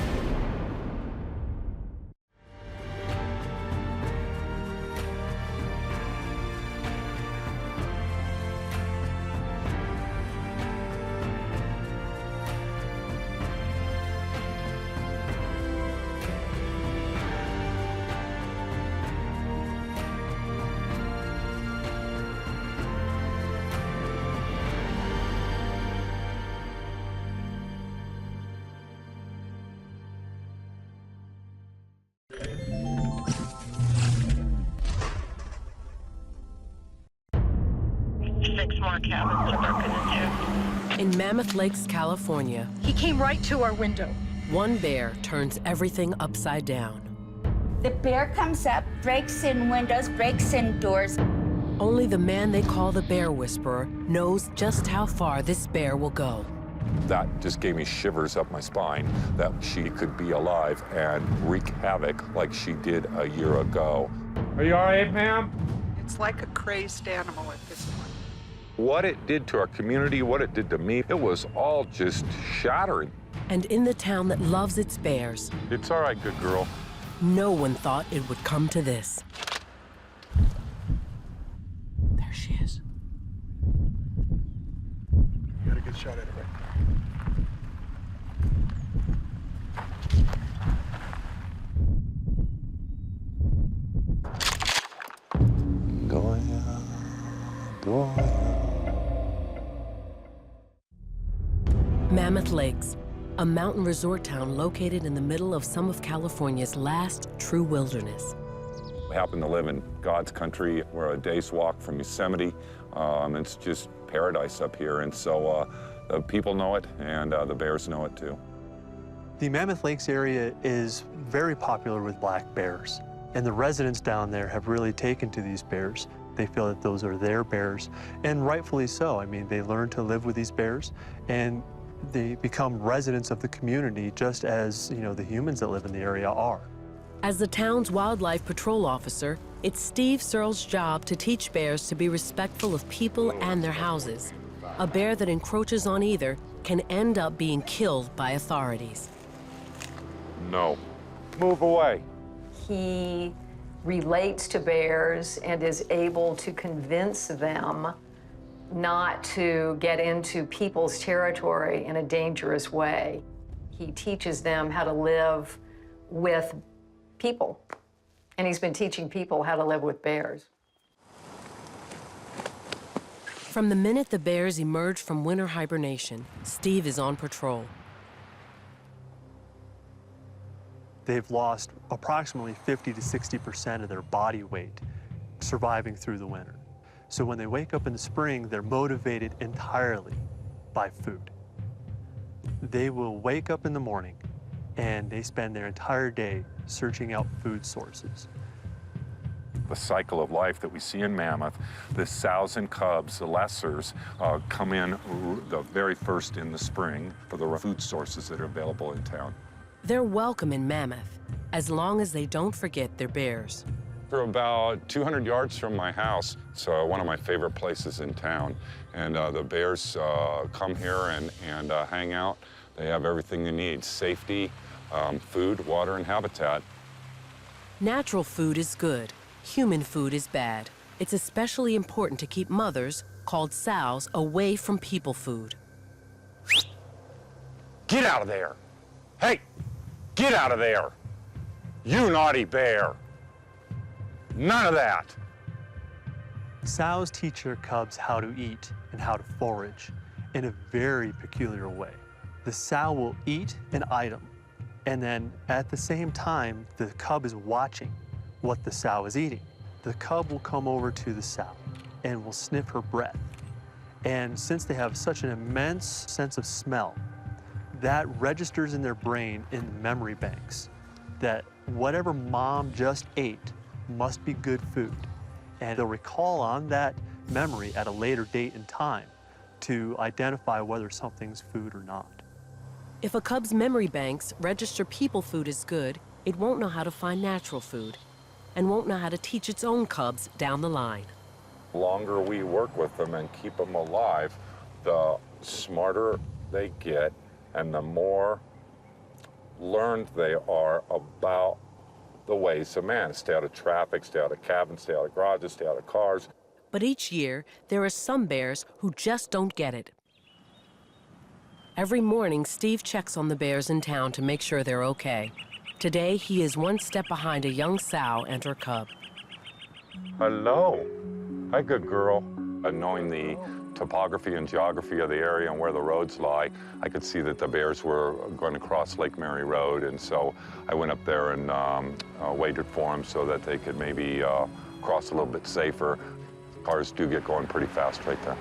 Speaker 16: In Mammoth Lakes, California,
Speaker 9: he came right to our window.
Speaker 16: One bear turns everything upside down.
Speaker 18: The bear comes up, breaks in windows, breaks in doors.
Speaker 16: Only the man they call the Bear Whisperer knows just how far this bear will go.
Speaker 3: That just gave me shivers up my spine, that she could be alive and wreak havoc like she did a year ago.
Speaker 14: Are you all right, ma'am?
Speaker 19: It's like a crazed animal at this point.
Speaker 3: What it did to our community, what it did to me, it was all just shattering.
Speaker 16: And in the town that loves its bears,
Speaker 3: It's all right, good girl.
Speaker 16: no one thought it would come to this. There she is.
Speaker 21: Got a good shot at it right
Speaker 16: Mammoth Lakes, a mountain resort town located in the middle of some of California's last true wilderness.
Speaker 3: We happen to live in God's country. We're a day's walk from Yosemite. It's just paradise up here, and so the people know it, and the bears know it too.
Speaker 10: The Mammoth Lakes area is very popular with black bears, and the residents down there have really taken to these bears. They feel that those are their bears, and rightfully so. I mean, they learn to live with these bears, and they become residents of the community just as, you know, the humans that live in the area are.
Speaker 16: As the town's wildlife patrol officer, it's Steve Sirles' job to teach bears to be respectful of people and their houses. A bear that encroaches on either can end up being killed by authorities.
Speaker 3: No. Move away.
Speaker 24: He relates to bears and is able to convince them not to get into people's territory in a dangerous way. He teaches them how to live with people, and he's been teaching people how to live with bears.
Speaker 16: From the minute the bears emerge from winter hibernation, Steve is on patrol.
Speaker 10: They've lost approximately 50 to 60% of their body weight surviving through the winter. So when they wake up in the spring, they're motivated entirely by food. They will wake up in the morning and they spend their entire day searching out food sources.
Speaker 3: The cycle of life that we see in Mammoth, the sows and cubs, the lessers, come in the very first in the spring for the food sources that are available in town.
Speaker 16: They're welcome in Mammoth, as long as they don't forget their bears.
Speaker 4: We're about 200 yards from my house. It's one of my favorite places in town. And the bears come here and hang out. They have everything they need: safety, food, water, and habitat.
Speaker 16: Natural food is good. Human food is bad. It's especially important to keep mothers, called sows, away from people food.
Speaker 4: Get out of there! Hey, get out of there! You naughty bear! None of that!
Speaker 10: Sows teach their cubs how to eat and how to forage in a very peculiar way. The sow will eat an item, and then at the same time, the cub is watching what the sow is eating. The cub will come over to the sow and will sniff her breath. And since they have such an immense sense of smell, that registers in their brain in memory banks that whatever mom just ate must be good food. And they'll recall on that memory at a later date and time to identify whether something's food or not.
Speaker 16: If a cub's memory banks register people food as good, it won't know how to find natural food and won't know how to teach its own cubs down the line.
Speaker 3: The longer we work with them and keep them alive, the smarter they get and the more learned they are about the ways of man. Stay out of traffic, stay out of cabins, stay out of garages, stay out of cars.
Speaker 16: But each year, there are some bears who just don't get it. Every morning, Steve checks on the bears in town to make sure they're okay. Today, he is one step behind a young sow and her cub.
Speaker 3: Hello. Hi, good girl. Knowing the topography and geography of the area and where the roads lie, I could see that the bears were going to cross Lake Mary Road, and so I went up there and waited for them so that they could maybe cross a little bit safer. Cars do get going pretty fast right there.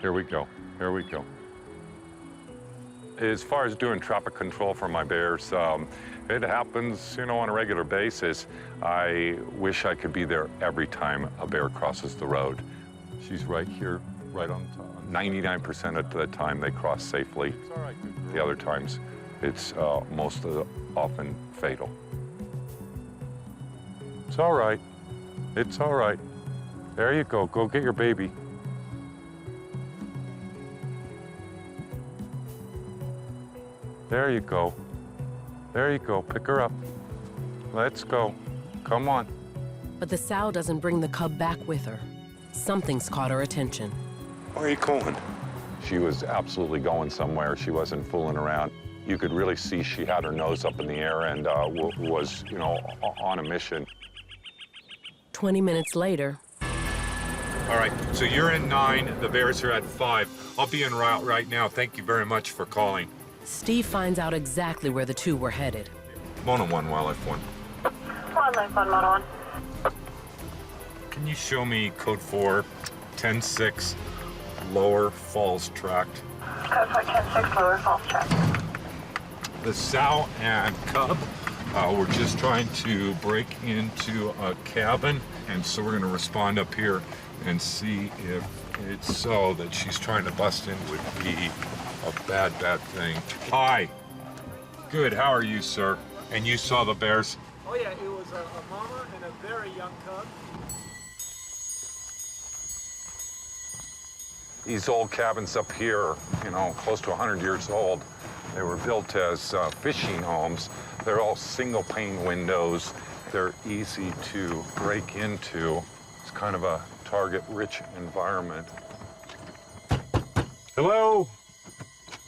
Speaker 3: Here we go, here we go. As far as doing traffic control for my bears, it happens, you know, on a regular basis. I wish I could be there every time a bear crosses the road. She's right here, right on top. 99% of the time they cross safely. The other times, it's most often fatal. It's all right. It's all right. There you go. Go get your baby. There you go. There you go. Pick her up. Let's go. Come on.
Speaker 16: But the sow doesn't bring the cub back with her. Something's caught her attention.
Speaker 3: Where are you going? She was absolutely going somewhere. She wasn't fooling around. You could really see she had her nose up in the air and was, you know, on a mission.
Speaker 16: 20 minutes later.
Speaker 14: All right, so you're in 9, the bears are at 5. I'll be en route right now. Thank you very much for calling.
Speaker 16: Steve finds out exactly where the two were headed.
Speaker 3: Mono 1, Wildlife 1.
Speaker 8: Wildlife 1, Mono 1.
Speaker 14: Can you show me code 4, 10-6, Lower Falls Tract?
Speaker 8: Code 4, 10-6, Lower Falls Tract.
Speaker 14: The sow and cub we're just trying to break into a cabin, and so we're going to respond up here and see if it's so that she's trying to bust in would be a bad thing. Hi. Good, how are you, sir? And you saw the bears?
Speaker 5: Oh yeah, it was a mama and a very young cub.
Speaker 3: These old cabins up here, you know, close to 100 years old, they were built as fishing homes. They're all single pane windows. They're easy to break into. It's kind of a target-rich environment. Hello?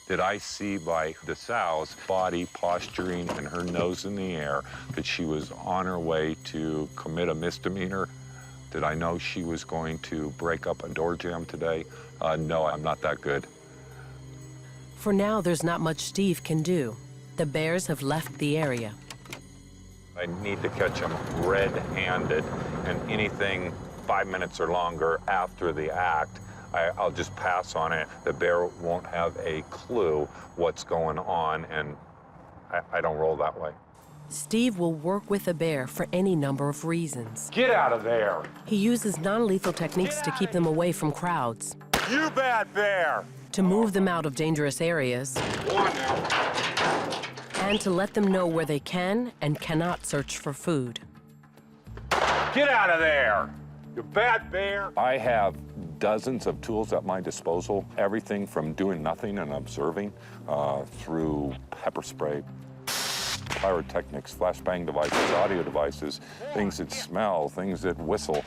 Speaker 3: Did I see by the sow's body posturing and her nose in the air that she was on her way to commit a misdemeanor? Did I know she was going to break up a door jamb today? No, I'm not that good.
Speaker 16: For now, there's not much Steve can do. The bears have left the area.
Speaker 3: I need to catch them red-handed, and anything 5 minutes or longer after the act, I'll just pass on it. The bear won't have a clue what's going on, and I don't roll that way.
Speaker 16: Steve will work with a bear for any number of reasons.
Speaker 3: Get out of there!
Speaker 16: He uses non-lethal techniques to keep them away from crowds.
Speaker 3: You bad bear!
Speaker 16: To move them out of dangerous areas. And to let them know where they can and cannot search for food.
Speaker 3: Get out of there! You bad bear! I have dozens of tools at my disposal, everything from doing nothing and observing through pepper spray, pyrotechnics, flashbang devices, audio devices, things that smell, things that whistle,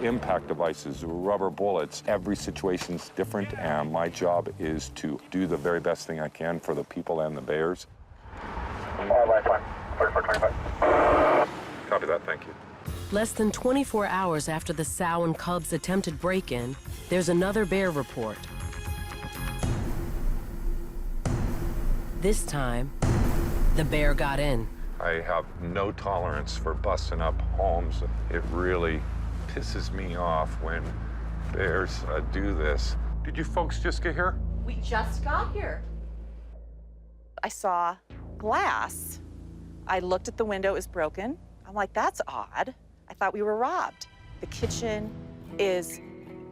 Speaker 3: impact devices, rubber bullets. Every situation's different, and my job is to do the very best thing I can for the people and the bears.
Speaker 8: Wildlife 1, 4425.
Speaker 3: Copy that, thank you.
Speaker 16: Less than 24 hours after the sow and cub's attempted break-in, there's another bear report. This time, the bear got in.
Speaker 3: I have no tolerance for busting up homes. It really pisses me off when bears do this. Did you folks just get here?
Speaker 9: We just got here. I saw glass. I looked at the window, it was broken. I'm like, that's odd. I thought we were robbed. The kitchen is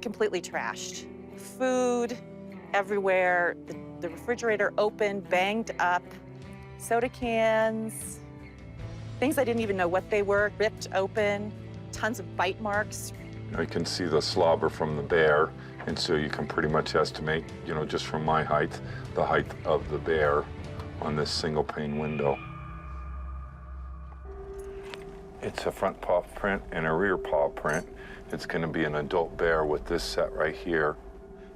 Speaker 9: completely trashed. Food everywhere, the refrigerator open, banged up, soda cans, things I didn't even know what they were, ripped open, tons of bite marks.
Speaker 3: You can see the slobber from the bear, and so you can pretty much estimate, just from my height, the height of the bear on this single pane window. It's a front paw print and a rear paw print. It's going to be an adult bear with this set right here.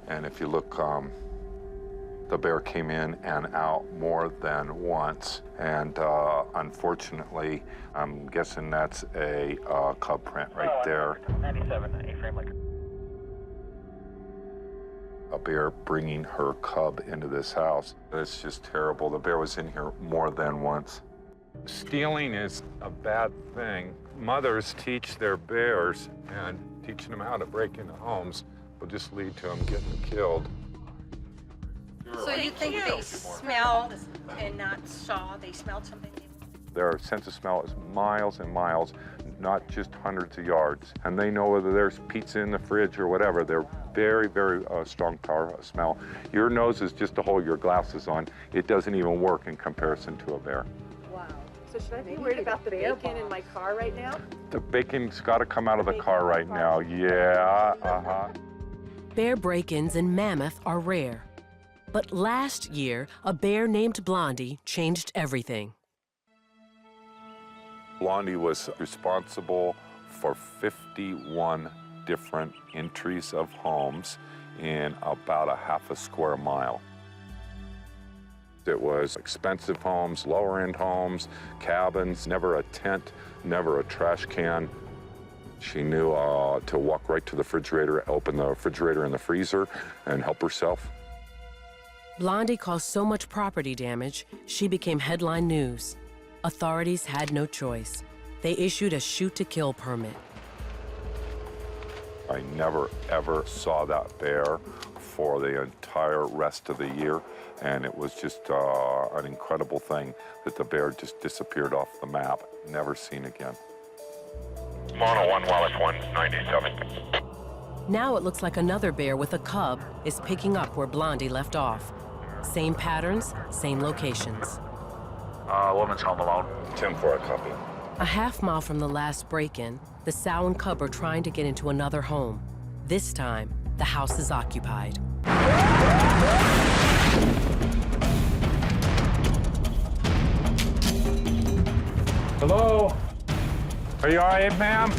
Speaker 3: And if you look, the bear came in and out more than once. And unfortunately, I'm guessing that's a cub print right there.
Speaker 5: 97, A-frame like.
Speaker 3: A bear bringing her cub into this house. It's just terrible. The bear was in here more than once. Stealing is a bad thing. Mothers teach their bears, and teaching them how to break into homes will just lead to them getting killed.
Speaker 12: So you think they smelled and not saw? They smelled something?
Speaker 3: Their sense of smell is miles and miles, not just hundreds of yards. And they know whether there's pizza in the fridge or whatever. They're very, very strong power smell. Your nose is just to hold your glasses on. It doesn't even work in comparison to a bear.
Speaker 9: Wow. So should I be worried about the bacon in my car right now?
Speaker 3: The bacon's got to come out of the car right now. Yeah,
Speaker 16: Bear break-ins in Mammoth are rare. But last year, a bear named Blondie changed everything.
Speaker 3: Blondie was responsible for 51 different entries of homes in about a half a square mile. It was expensive homes, lower-end homes, cabins, never a tent, never a trash can. She knew to walk right to the refrigerator, open the refrigerator and the freezer, and help herself.
Speaker 16: Blondie caused so much property damage, she became headline news. Authorities had no choice. They issued a shoot-to-kill permit.
Speaker 3: I never, ever saw that bear for the entire rest of the year, and it was just an incredible thing that the bear just disappeared off the map, never seen again.
Speaker 14: Mono 1, Wallace 197.
Speaker 16: Now it looks like another bear with a cub is picking up where Blondie left off. Same patterns, same locations.
Speaker 14: Woman's home alone.
Speaker 3: 10 for a copy.
Speaker 16: A half-mile from the last break-in, the sow and cub are trying to get into another home. This time, the house is occupied.
Speaker 14: Hello? Are you all right, ma'am?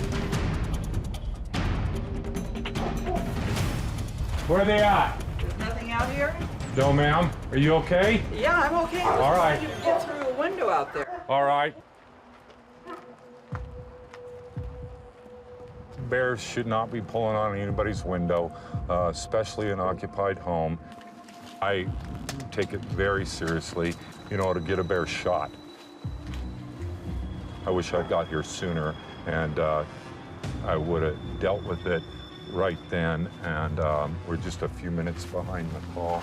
Speaker 14: Where are they at?
Speaker 19: There's nothing out here?
Speaker 14: No, ma'am. Are you okay?
Speaker 19: Yeah, I'm okay.
Speaker 14: All right.
Speaker 19: You can get through a window out there.
Speaker 14: All right.
Speaker 3: Bears should not be pulling on anybody's window, especially an occupied home. I take it very seriously, to get a bear shot. I wish I got here sooner, and I would have dealt with it right then, and we're just a few minutes behind the call.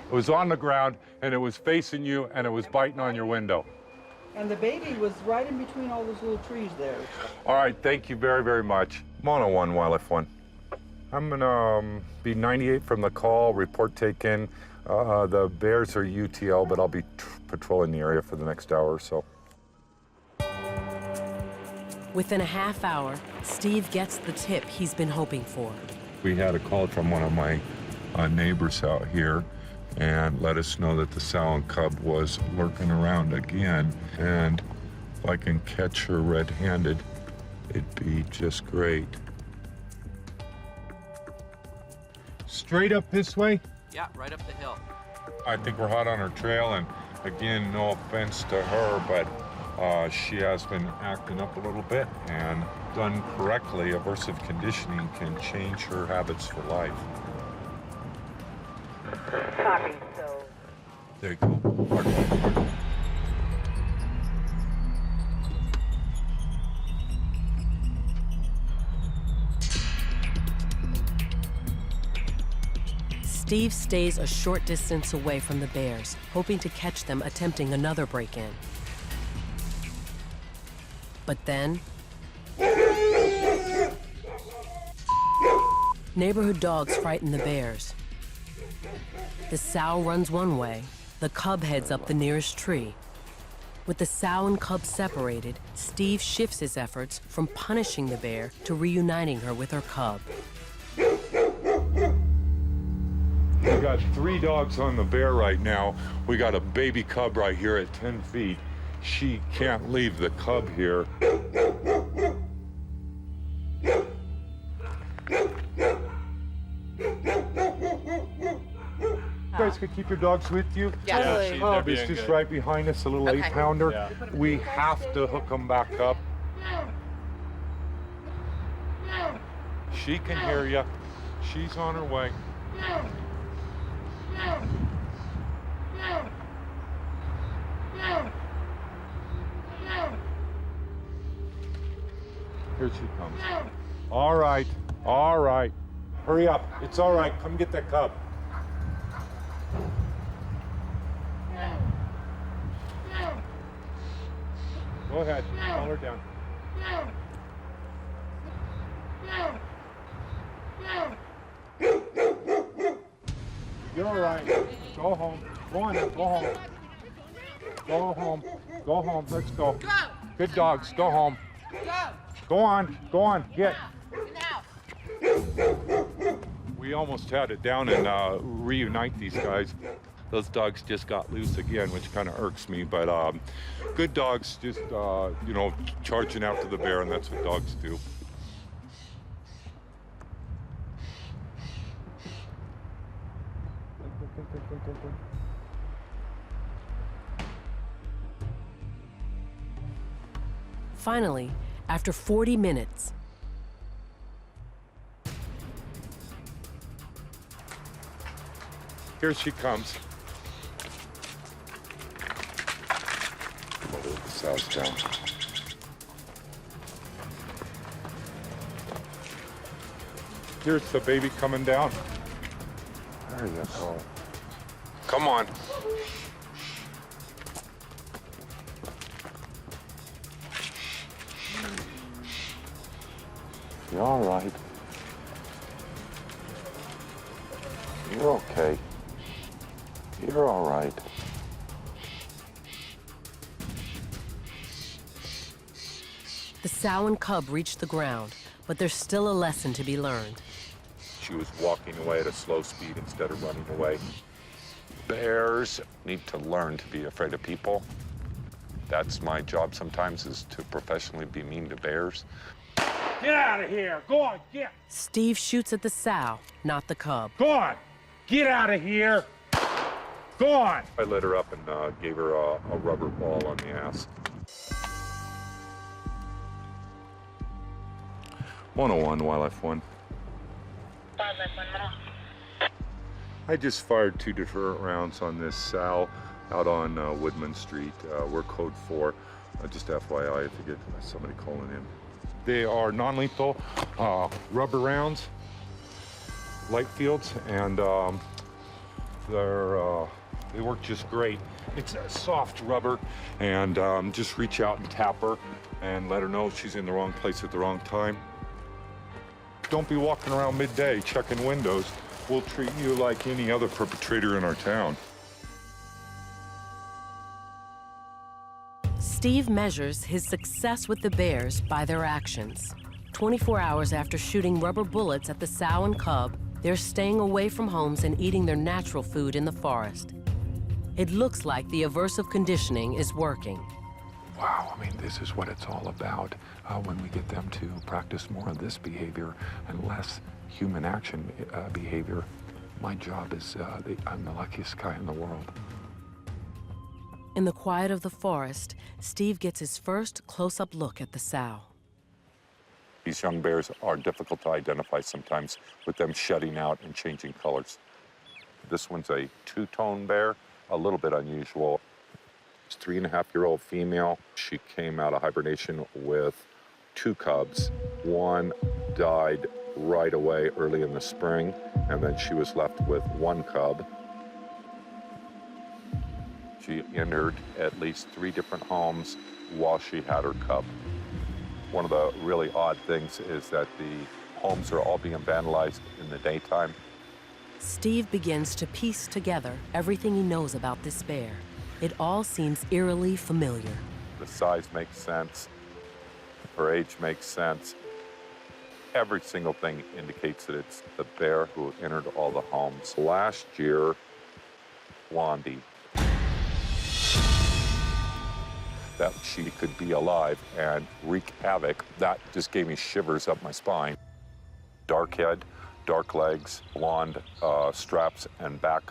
Speaker 3: It was on the ground, and it was facing you, and it was biting on your window.
Speaker 19: And the baby was right in between all those little trees there.
Speaker 3: All right, thank you very, very much. Mono 1, Wildlife 1. I'm gonna be 98 from the call, report taken. The bears are UTL, but I'll be patrolling the area for the next hour or so.
Speaker 16: Within a half hour, Steve gets the tip he's been hoping for.
Speaker 3: We had a call from one of my neighbors out here and let us know that the sow and cub was lurking around again. And if I can catch her red-handed, it'd be just great. Straight up this way?
Speaker 20: Yeah, right up the hill.
Speaker 3: I think we're hot on her trail, and again, no offense to her, but she has been acting up a little bit, and done correctly, aversive conditioning can change her habits for life.
Speaker 20: Copy, so...
Speaker 3: There you go.
Speaker 16: Steve stays a short distance away from the bears, hoping to catch them attempting another break-in. But then, neighborhood dogs frighten the bears. The sow runs one way, the cub heads up the nearest tree. With the sow and cub separated, Steve shifts his efforts from punishing the bear to reuniting her with her cub.
Speaker 3: We got 3 dogs on the bear right now. We got a baby cub right here at 10 feet. She can't leave the cub here. You guys could keep your dogs with you?
Speaker 9: Yeah. Totally.
Speaker 3: Cub is just right behind us, a little 8-pounder.
Speaker 17: Yeah.
Speaker 3: We have to hook them back up. She can hear you. She's on her way. Here she comes. All right, all right. Hurry up. It's all right. Come get that cub. Go ahead. Calm her down. You're all right. Go home. Go on. Go home. Go home. Go home. Let's go. Good dogs. Go home. Go on. Go on. Get. We almost had it down and reunite these guys. Those dogs just got loose again, which kind of irks me. But good dogs just, you know, charging after the bear, and that's what dogs do.
Speaker 16: Finally, after 40 minutes,
Speaker 3: Here she comes. The sow's down. Here's the baby coming down. There you go. Come on. You're all right. You're okay. You're all right.
Speaker 16: the sow and cub reach the ground, but there's still a lesson to be learned.
Speaker 3: She was walking away at a slow speed instead of running away. Bears need to learn to be afraid of people. That's my job sometimes, is to professionally be mean to bears.
Speaker 14: Get out of here! Go on, get!
Speaker 16: Steve shoots at the sow, not the cub.
Speaker 14: Go on! Get out of here! Go on!
Speaker 3: I lit her up and gave her a rubber ball on the ass. 101, Wildlife 1. I just fired 2 deterrent rounds on this sow out on Woodman Street. We're code 4. Just FYI, if you get somebody calling in. They are non-lethal rubber rounds, light fields, and they work just great. It's a soft rubber, and just reach out and tap her and let her know she's in the wrong place at the wrong time. Don't be walking around midday checking windows. We'll treat you like any other perpetrator in our town.
Speaker 16: Steve measures his success with the bears by their actions. 24 hours after shooting rubber bullets at the sow and cub, they're staying away from homes and eating their natural food in the forest. It looks like the aversive conditioning is working.
Speaker 3: Wow, I mean, this is what it's all about. When we get them to practice more of this behavior and less human action behavior, my job is, I'm the luckiest guy in the world.
Speaker 16: In the quiet of the forest, Steve gets his first close-up look at the sow.
Speaker 3: These young bears are difficult to identify sometimes with them shedding out and changing colors. This one's a two-tone bear, a little bit unusual. It's a 3.5-year-old female. She came out of hibernation with 2 cubs. One died right away early in the spring, and then she was left with one cub. She entered at least 3 different homes while she had her cub. One of the really odd things is that the homes are all being vandalized in the daytime.
Speaker 16: Steve begins to piece together everything he knows about this bear. It all seems eerily familiar.
Speaker 3: The size makes sense. Her age makes sense. Every single thing indicates that it's the bear who entered all the homes. Last year, Blondie, that she could be alive and wreak havoc, that just gave me shivers up my spine. Dark head, dark legs, blonde straps and back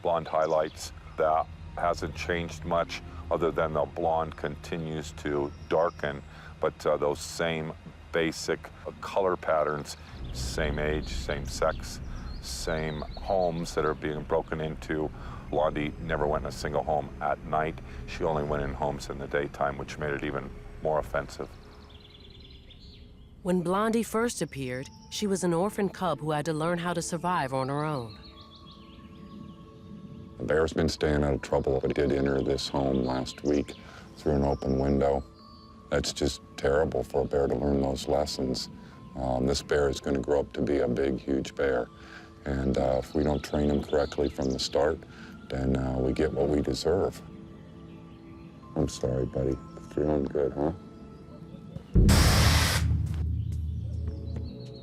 Speaker 3: blonde highlights. That hasn't changed much other than the blonde continues to darken, but those same basic color patterns, same age, same sex, same homes that are being broken into. Blondie never went in a single home at night. She only went in homes in the daytime, which made it even more offensive.
Speaker 16: When Blondie first appeared, she was an orphan cub who had to learn how to survive on her own.
Speaker 4: The bear's been staying out of trouble, but did enter this home last week through an open window. That's just terrible for a bear to learn those lessons. This bear is going to grow up to be a big, huge bear. And if we don't train him correctly from the start, then we get what we deserve. I'm sorry, buddy. Feeling good, huh?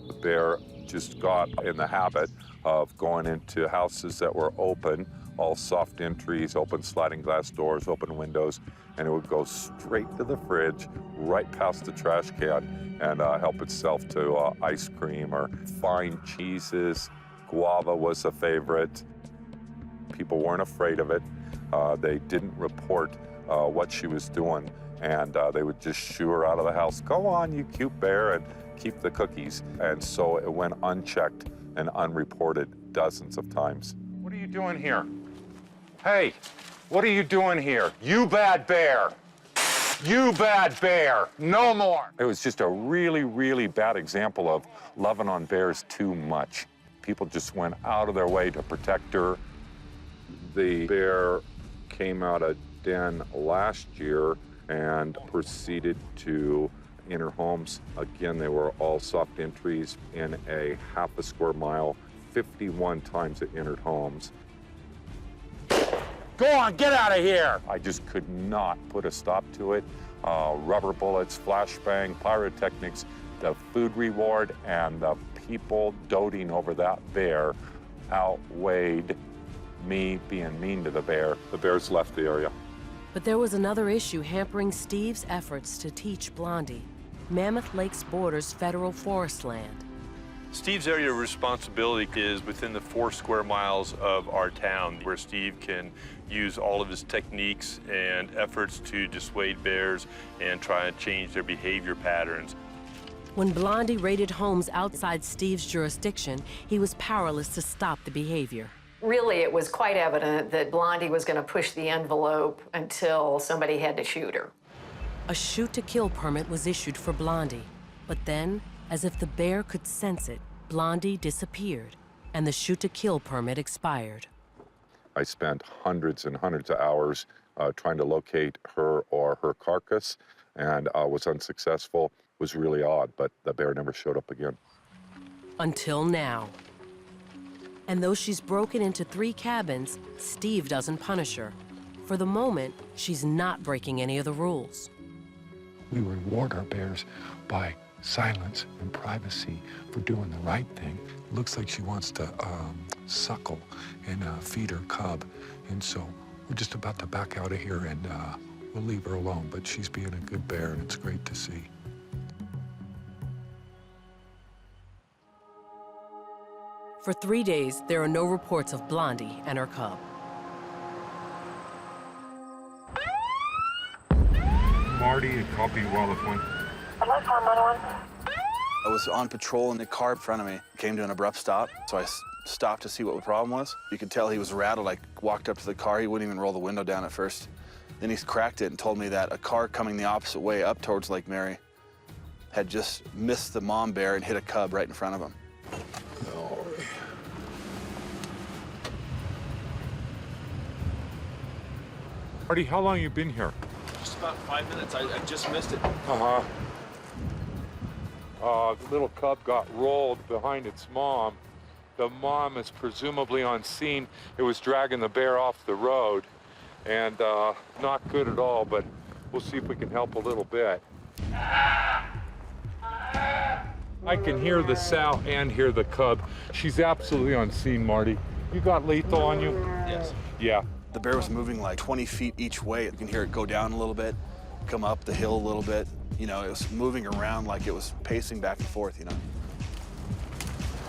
Speaker 3: The bear just got in the habit of going into houses that were open, all soft entries, open sliding glass doors, open windows, and it would go straight to the fridge, right past the trash can, and help itself to ice cream or fine cheeses. Guava was a favorite. People weren't afraid of it. They didn't report what she was doing, and they would just shoo her out of the house. Go on, you cute bear, and keep the cookies. And so it went unchecked and unreported dozens of times.
Speaker 14: What are you doing here? Hey, what are you doing here? You bad bear. You bad bear. No more.
Speaker 3: It was just a really, really bad example of loving on bears too much. People just went out of their way to protect her. The bear came out of den last year and proceeded to enter homes. Again, they were all soft entries in a half a square mile. 51 times it entered homes.
Speaker 14: Go on, get out of here.
Speaker 3: I just could not put a stop to it. Rubber bullets, flashbang, pyrotechnics, the food reward, and the people doting over that bear outweighed me being mean to the bear. The bears left the area.
Speaker 16: But there was another issue hampering Steve's efforts to teach Blondie. Mammoth Lakes borders federal forest land.
Speaker 2: Steve's area of responsibility is within the 4 square miles of our town, where Steve can use all of his techniques and efforts to dissuade bears and try and change their behavior patterns.
Speaker 16: When Blondie raided homes outside Steve's jurisdiction, he was powerless to stop the behavior.
Speaker 24: Really, it was quite evident that Blondie was going to push the envelope until somebody had to shoot her.
Speaker 16: A shoot-to-kill permit was issued for Blondie, but then, as if the bear could sense it, Blondie disappeared, and the shoot-to-kill permit expired.
Speaker 3: I spent hundreds and hundreds of hours trying to locate her or her carcass, and was unsuccessful. It was really odd, but the bear never showed up again.
Speaker 16: Until now. And though she's broken into 3 cabins, Steve doesn't punish her. For the moment, she's not breaking any of the rules.
Speaker 13: We reward our bears by silence and privacy for doing the right thing. It looks like she wants to suckle and feed her cub. And so we're just about to back out of here and we'll leave her alone. But she's being a good bear and it's great to see.
Speaker 16: For 3 days, there are no reports of Blondie and her cub.
Speaker 14: Marty, a copy Wildlife 1.
Speaker 22: I was on patrol and the car in front of me came to an abrupt stop, so I stopped to see what the problem was. You could tell he was rattled. I walked up to the car. He wouldn't even roll the window down at first. Then he cracked it and told me that a car coming the opposite way up towards Lake Mary had just missed the mom bear and hit a cub right in front of him.
Speaker 14: Marty, how long you been here?
Speaker 21: Just about 5 minutes. I just missed it.
Speaker 14: Uh-huh. The little cub got rolled behind its mom. The mom is presumably on scene. It was dragging the bear off the road, and not good at all, but we'll see if we can help a little bit. I can hear the sow and hear the cub. She's absolutely on scene, Marty. You got lethal on you?
Speaker 22: Yes.
Speaker 14: Yeah.
Speaker 22: The bear was moving like 20 feet each way. You can hear it go down a little bit, come up the hill a little bit. You know, it was moving around like it was pacing back and forth, you know.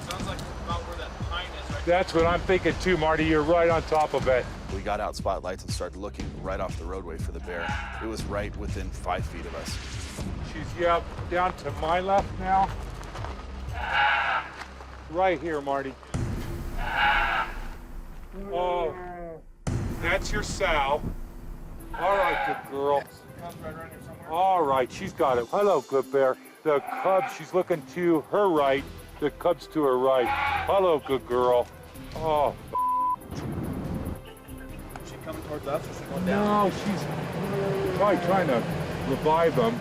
Speaker 21: Sounds like about where that pine is right
Speaker 14: That's what I'm thinking too, Marty. You're right on top of it.
Speaker 22: We got out spotlights and started looking right off the roadway for the bear. It was right within 5 feet of us.
Speaker 14: She's, yeah, down to my left now. Right here, Marty. Oh, that's your sow. All right, good girl. All right, she's got it. Hello, good bear. The cub, she's looking to her right. The cub's to her right. Hello, good girl. Oh.
Speaker 21: Is she coming towards us or is she going down?
Speaker 14: No, she's probably trying to revive them.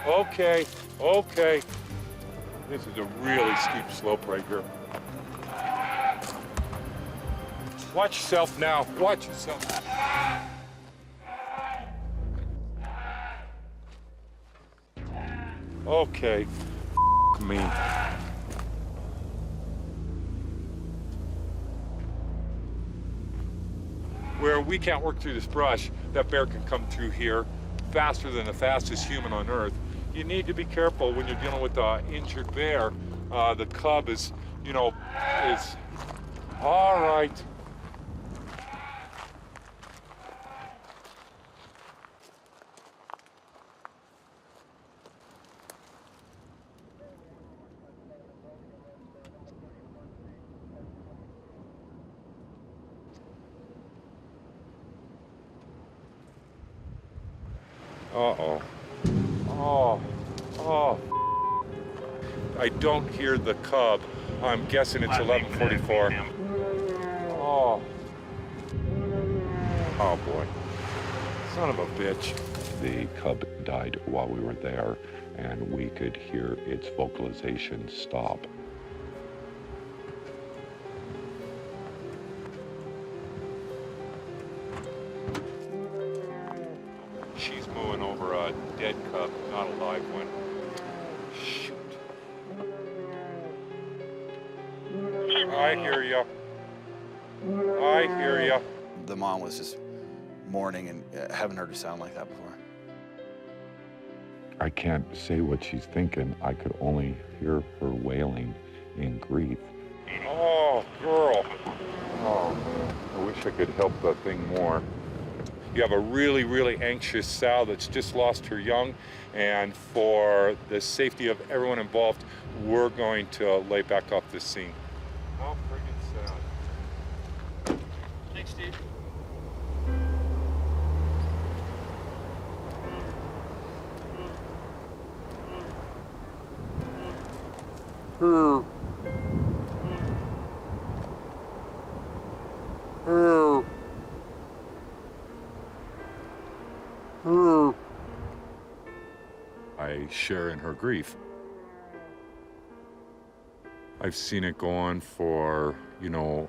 Speaker 14: Okay, okay. This is a really steep slope right here. Watch yourself now. Watch yourself. Okay. Me. Where we can't work through this brush, that bear can come through here faster than the fastest human on Earth. You need to be careful when you're dealing with an injured bear. The cub is, you know, is all right. Uh-oh. Oh, oh. I don't hear the cub. I'm guessing it's 11:44. Oh. Oh boy. Son of a bitch.
Speaker 3: The cub died while we were there, and we could hear its vocalization stop.
Speaker 14: She's mooing over a dead cub, not a live one. Shoot. I hear ya. I hear ya.
Speaker 22: The mom was just mourning, and haven't heard her sound like that before.
Speaker 3: I can't say what she's thinking. I could only hear her wailing in grief.
Speaker 14: Oh, girl. Oh, I wish I could help that thing more. You have a really, really anxious sow that's just lost her young, and for the safety of everyone involved, we're going to lay back off this scene. How friggin' sad.
Speaker 21: Thanks, Steve.
Speaker 14: I share in her grief. I've seen it go on for, you know,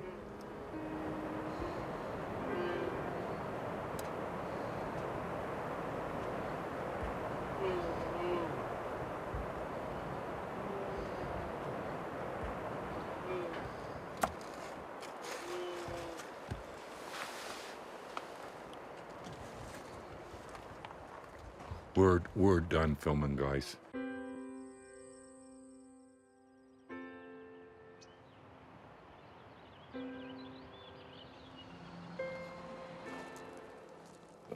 Speaker 14: we're done filming, guys.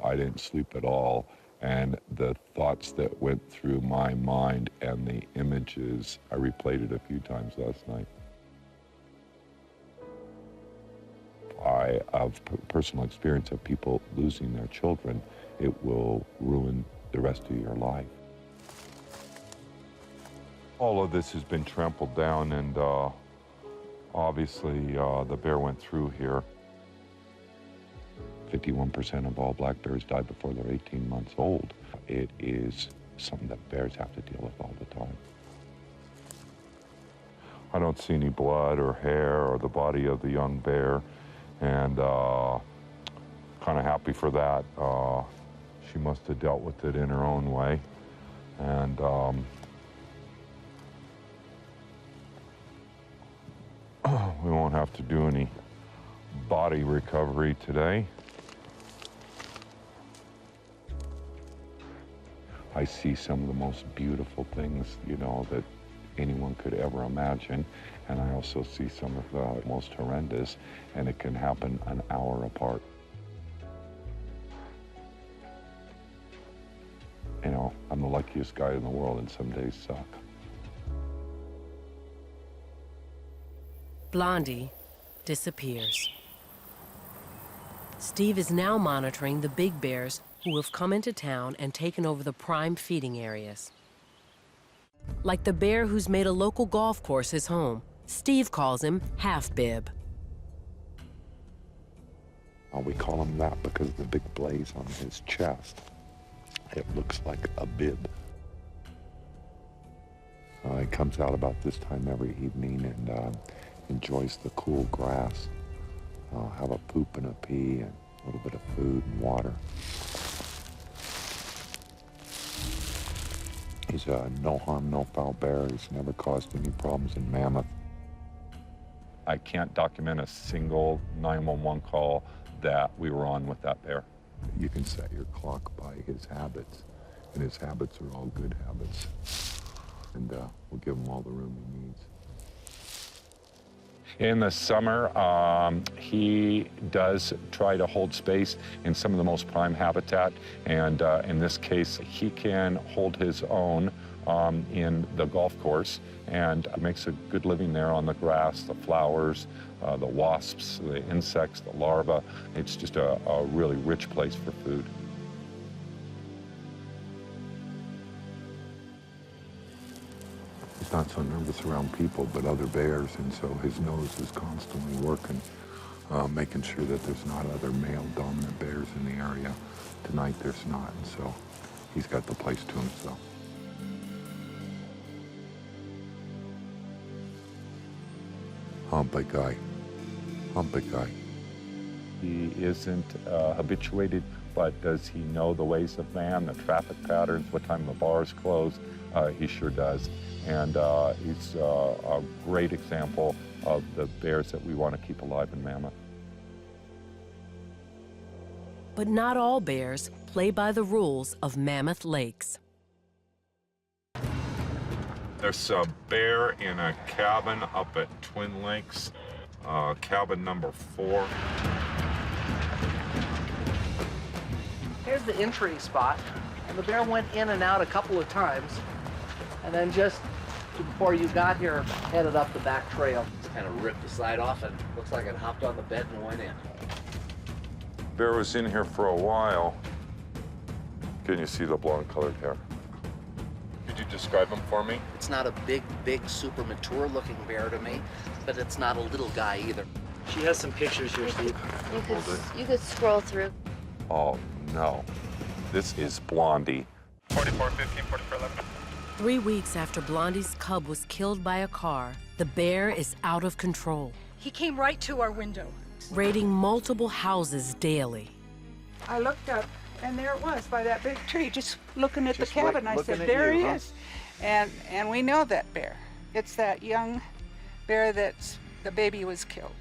Speaker 3: I didn't sleep at all, and the thoughts that went through my mind and the images, I replayed it a few times last night. I have personal experience of people losing their children. It will ruin the rest of your life.
Speaker 14: All of this has been trampled down, and obviously the bear went through here.
Speaker 3: 51% of all black bears die before they're 18 months old. It is something that bears have to deal with all the time. I don't see any blood or hair or the body of the young bear, and kind of happy for that. She must have dealt with it in her own way, and we won't have to do any body recovery today. I see some of the most beautiful things, you know, that anyone could ever imagine, and I also see some of the most horrendous, and it can happen an hour apart. You know, I'm the luckiest guy in the world, and some days suck.
Speaker 16: Blondie disappears. Steve is now monitoring the big bears who have come into town and taken over the prime feeding areas. Like the bear who's made a local golf course his home. Steve calls him Half-Bib.
Speaker 3: We call him that because of the big blaze on his chest. It looks like a bib. He comes out about this time every evening and enjoys the cool grass. Have a poop and a pee and a little bit of food and water. He's a no harm, no foul bear. He's never caused any problems in Mammoth. I can't document a single 911 call that we were on with that bear. You can set your clock by his habits, and his habits are all good habits. And we'll give him all the room he needs. In the summer, he does try to hold space in some of the most prime habitat, and in this case, he can hold his own in the golf course and makes a good living there on the grass, the flowers, the wasps, the insects, the larvae. It's just a really rich place for food. He's not so nervous around people, but other bears, and so his nose is constantly working, making sure that there's not other male dominant bears in the area. Tonight there's not, and so he's got the place to himself. Big guy. Big guy. He isn't habituated, but does he know the ways of man, the traffic patterns, what time the bars close? He sure does. And he's a great example of the bears that we want to keep alive in Mammoth.
Speaker 16: But not all bears play by the rules of Mammoth Lakes.
Speaker 4: There's a bear in a cabin up at Twin Lakes, cabin number 4.
Speaker 20: Here's the entry spot, and the bear went in and out a couple of times, and then just before you got here, headed up the back trail.
Speaker 6: Just kind of ripped the side off, and looks like it hopped on the bed and went in.
Speaker 3: Bear was in here for a while. Can you see the blonde-colored hair?
Speaker 4: Could you describe him for me?
Speaker 6: It's not a big, super mature-looking bear to me, but it's not a little guy either.
Speaker 20: She has some pictures here, Steve.
Speaker 11: You could scroll through.
Speaker 3: Oh, no. This is Blondie.
Speaker 14: 4415, 4411.
Speaker 16: 3 weeks after Blondie's cub was killed by a car, the bear is out of control,
Speaker 12: He came right to our window.
Speaker 16: raiding multiple houses daily.
Speaker 19: I looked up, and there it was by that big tree, just looking at the cabin. I said,
Speaker 5: at
Speaker 19: there
Speaker 5: you,
Speaker 19: he
Speaker 5: huh?
Speaker 19: is. And we know that bear. It's that young bear that's the baby was killed.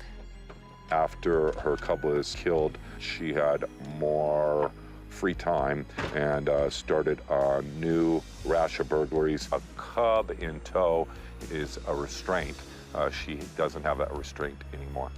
Speaker 3: After her cub was killed, she had more free time and started a new rash of burglaries. A cub in tow is a restraint. She doesn't have that restraint anymore.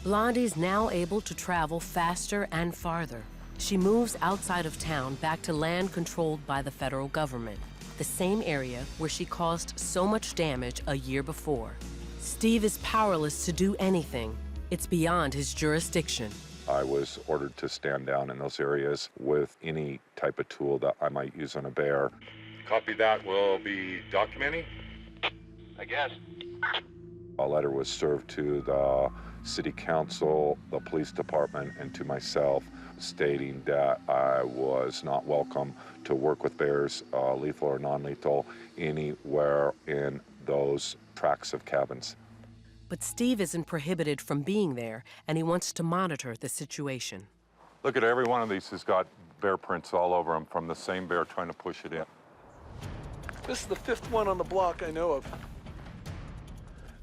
Speaker 16: Blondie's now able to travel faster and farther. She moves outside of town back to land controlled by the federal government, the same area where she caused so much damage a year before. Steve is powerless to do anything. It's beyond his jurisdiction.
Speaker 3: I was ordered to stand down in those areas with any type of tool that I might use on a bear.
Speaker 4: Copy that. We'll be documenting.
Speaker 14: I guess.
Speaker 3: A letter was served to the city council, the police department, and to myself stating that I was not welcome to work with bears, lethal or non-lethal, anywhere in those tracts of cabins.
Speaker 16: But Steve isn't prohibited from being there, and he wants to monitor the situation.
Speaker 3: Look at every one of these has got bear prints all over them from the same bear trying to push it in.
Speaker 1: This is the 5th one on the block I know of.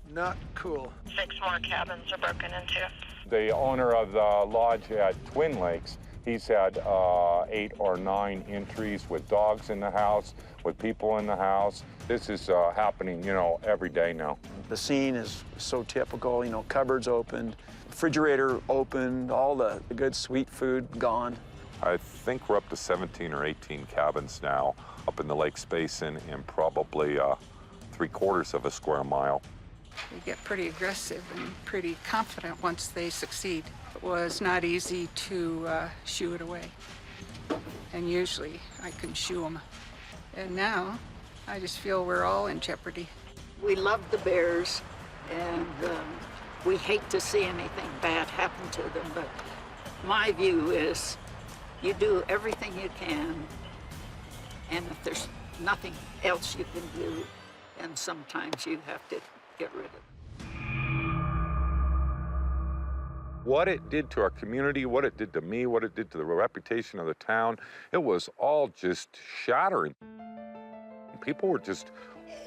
Speaker 1: Not cool.
Speaker 8: 6 more cabins are broken into.
Speaker 4: The owner of the lodge at Twin Lakes, he's had 8 or 9 entries with dogs in the house, with people in the house. This is happening, you know, every day now.
Speaker 5: The scene is so typical, you know, cupboards opened, refrigerator opened, all the good sweet food gone.
Speaker 3: I think we're up to 17 or 18 cabins now up in the Lakes Basin in probably 3/4 of a square mile.
Speaker 19: They get pretty aggressive and pretty confident once they succeed. It was not easy to shoo it away. And usually I can shoo them. And now I just feel we're all in jeopardy.
Speaker 7: We love the bears, and we hate to see anything bad happen to them, but my view is you do everything you can, and if there's nothing else you can do, then sometimes you have to get rid of it.
Speaker 3: What it did to our community, what it did to me, what it did to the reputation of the town, it was all just shattering. People were just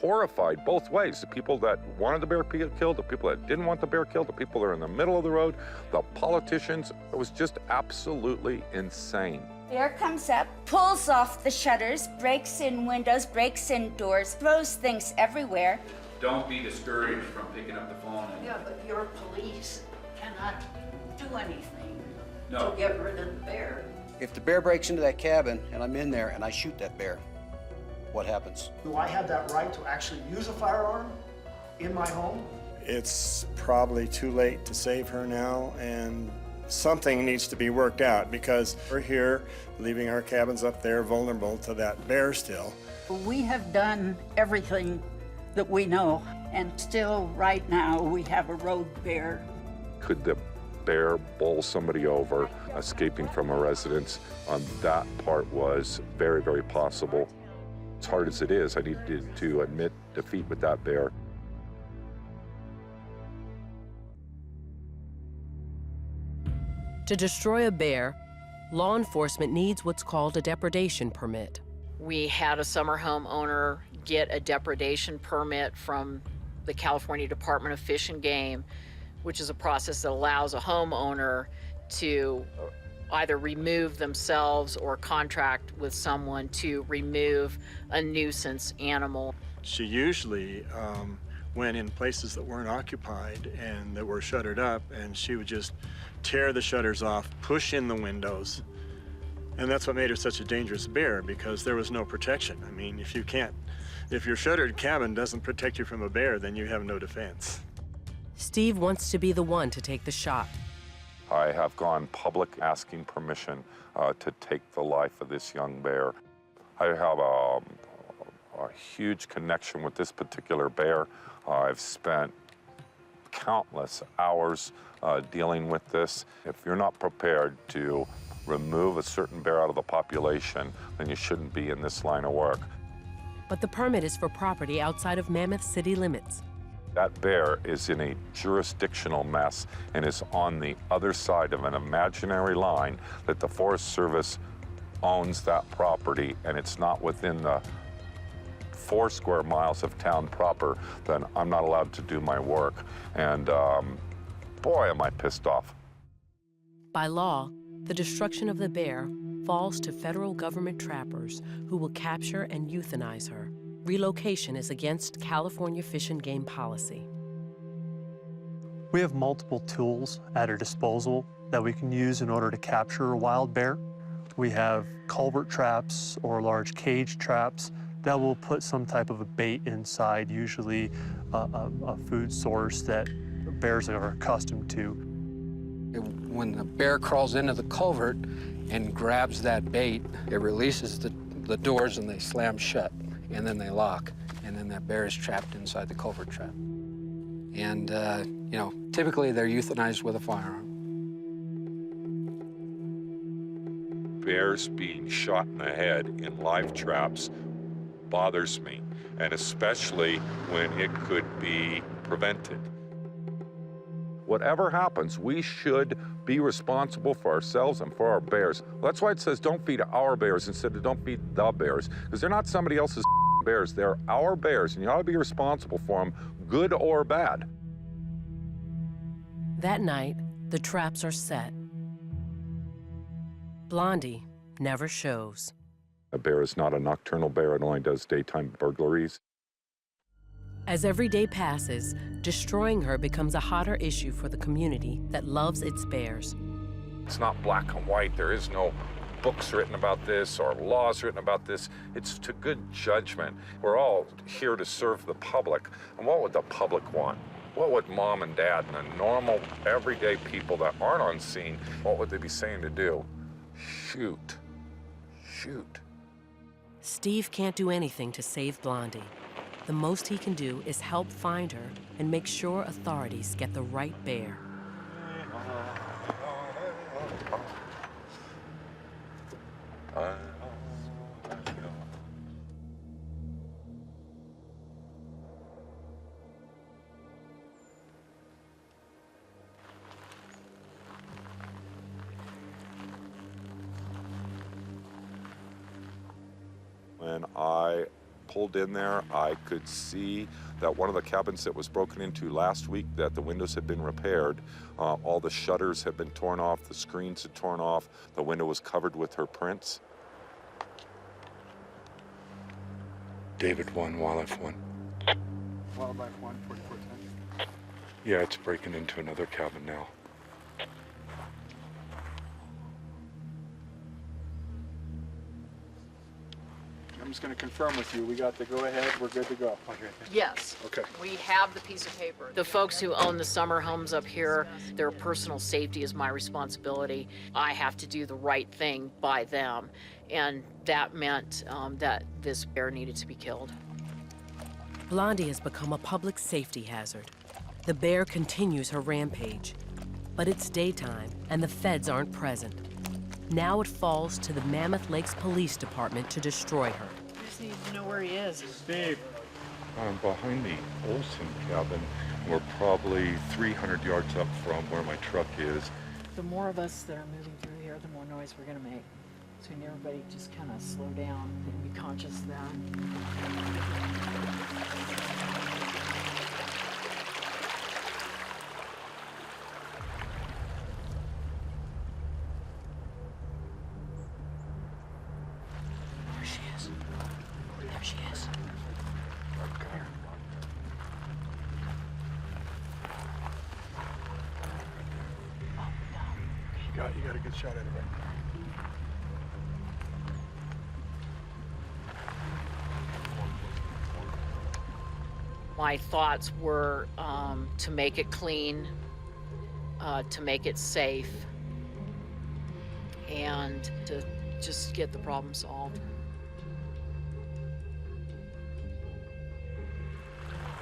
Speaker 3: horrified both ways. The people that wanted the bear killed, the people that didn't want the bear killed, the people that are in the middle of the road, the politicians. It was just absolutely insane.
Speaker 18: Bear comes up, pulls off the shutters, breaks in windows, breaks in doors, throws things everywhere.
Speaker 15: Don't be discouraged from picking up the phone.
Speaker 7: Yeah, but your police cannot do anything
Speaker 15: No.
Speaker 7: to get rid of the bear.
Speaker 23: If the bear breaks into that cabin and I'm in there and I shoot that bear, what happens?
Speaker 25: Do I have that right to actually use a firearm in my home?
Speaker 26: It's probably too late to save her now, and something needs to be worked out because we're here leaving our cabins up there vulnerable to that bear still.
Speaker 7: We have done everything that we know, and still right now we have a road bear.
Speaker 3: Could the bear bowl somebody over, escaping from a residence? That part was very, very possible. As hard as it is, I needed to admit defeat with that bear.
Speaker 16: To destroy a bear, law enforcement needs what's called a depredation permit.
Speaker 27: We had a summer home owner get a depredation permit from the California Department of Fish and Game, which is a process that allows a homeowner to either remove themselves or contract with someone to remove a nuisance animal.
Speaker 26: She usually went in places that weren't occupied and that were shuttered up, and she would just tear the shutters off, push in the windows. And that's what made her such a dangerous bear, because there was no protection. I mean, if your shuttered cabin doesn't protect you from a bear, then you have no defense.
Speaker 16: Steve wants to be the one to take the shot.
Speaker 3: I have gone public asking permission to take the life of this young bear. I have a huge connection with this particular bear. I've spent countless hours dealing with this. If you're not prepared to remove a certain bear out of the population, then you shouldn't be in this line of work.
Speaker 16: But the permit is for property outside of Mammoth city limits.
Speaker 3: That bear is in a jurisdictional mess and is on the other side of an imaginary line that the Forest Service owns that property, and it's not within the 4 square miles of town proper, then I'm not allowed to do my work. And boy, am I pissed off.
Speaker 16: By law, the destruction of the bear falls to federal government trappers who will capture and euthanize her. Relocation is against California Fish and Game policy.
Speaker 10: We have multiple tools at our disposal that we can use in order to capture a wild bear. We have culvert traps or large cage traps that will put some type of a bait inside, usually a food source that bears are accustomed to.
Speaker 23: When the bear crawls into the culvert and grabs that bait, it releases the doors and they slam shut, and then they lock, and then that bear is trapped inside the culvert trap. And, you know, typically they're euthanized with a firearm.
Speaker 3: Bears being shot in the head in live traps bothers me, and especially when it could be prevented. Whatever happens, we should be responsible for ourselves and for our bears. That's why it says don't feed our bears instead of don't feed the bears, because they're not somebody else's bears. They're our bears, and you ought to be responsible for them, good or bad.
Speaker 16: That night, the traps are set. Blondie never shows.
Speaker 3: A bear is not a nocturnal bear. It only does daytime burglaries.
Speaker 16: As every day passes, destroying her becomes a hotter issue for the community that loves its bears.
Speaker 3: It's not black and white. There is no books written about this or laws written about this. It's to good judgment. We're all here to serve the public. And what would the public want? What would mom and dad and the normal, everyday people that aren't on scene, what would they be saying to do? Shoot. Shoot.
Speaker 16: Steve can't do anything to save Blondie. The most he can do is help find her and make sure authorities get the right bear.
Speaker 3: When I pulled in there, I could see that one of the cabins that was broken into last week, that the windows had been repaired. All the shutters had been torn off, the screens had torn off, the window was covered with her prints. David 1, Wildlife 1.
Speaker 26: Wildlife 1, 4410.
Speaker 3: Yeah, it's breaking into another cabin now.
Speaker 26: I'm just going to confirm with you. We got the go-ahead. We're good to go.
Speaker 27: Yes.
Speaker 26: Okay.
Speaker 27: We have the piece of paper. The folks who own the summer homes up here, their personal safety is my responsibility. I have to do the right thing by them. And that meant that this bear needed to be killed.
Speaker 16: Blondie has become a public safety hazard. The bear continues her rampage. But it's daytime, and the feds aren't present. Now it falls to the Mammoth Lakes Police Department to destroy her.
Speaker 27: I just need to know where he is.
Speaker 26: Steve.
Speaker 3: Behind the Olson cabin, we're probably 300 yards up from where my truck is.
Speaker 27: The more of us that are moving through here, the more noise we're going to make. So we need everybody just kind of slow down and be conscious of that.
Speaker 26: You got a good shot at it, right?
Speaker 27: My thoughts were to make it clean, to make it safe, and to just get the problem solved.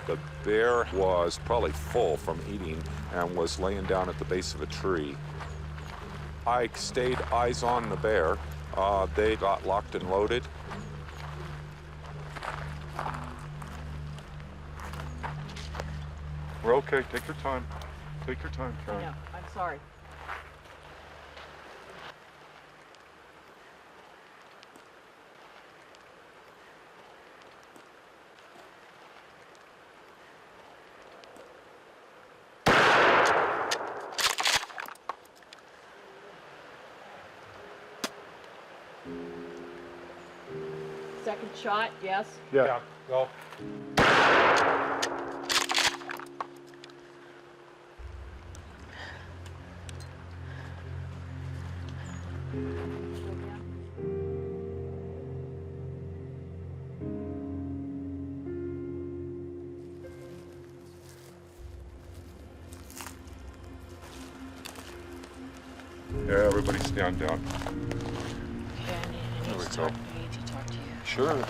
Speaker 3: The bear was probably full from eating and was laying down at the base of a tree. I stayed eyes on the bear. They got locked and loaded. We're okay. Take your time. Take your time, Karen.
Speaker 27: Yeah, I'm sorry. Second shot, yes?
Speaker 26: Yeah.
Speaker 14: Go.
Speaker 3: Yeah, everybody stand down.
Speaker 27: Okay, I
Speaker 3: There we
Speaker 27: need to
Speaker 3: go.
Speaker 27: talk to you.
Speaker 3: Sure.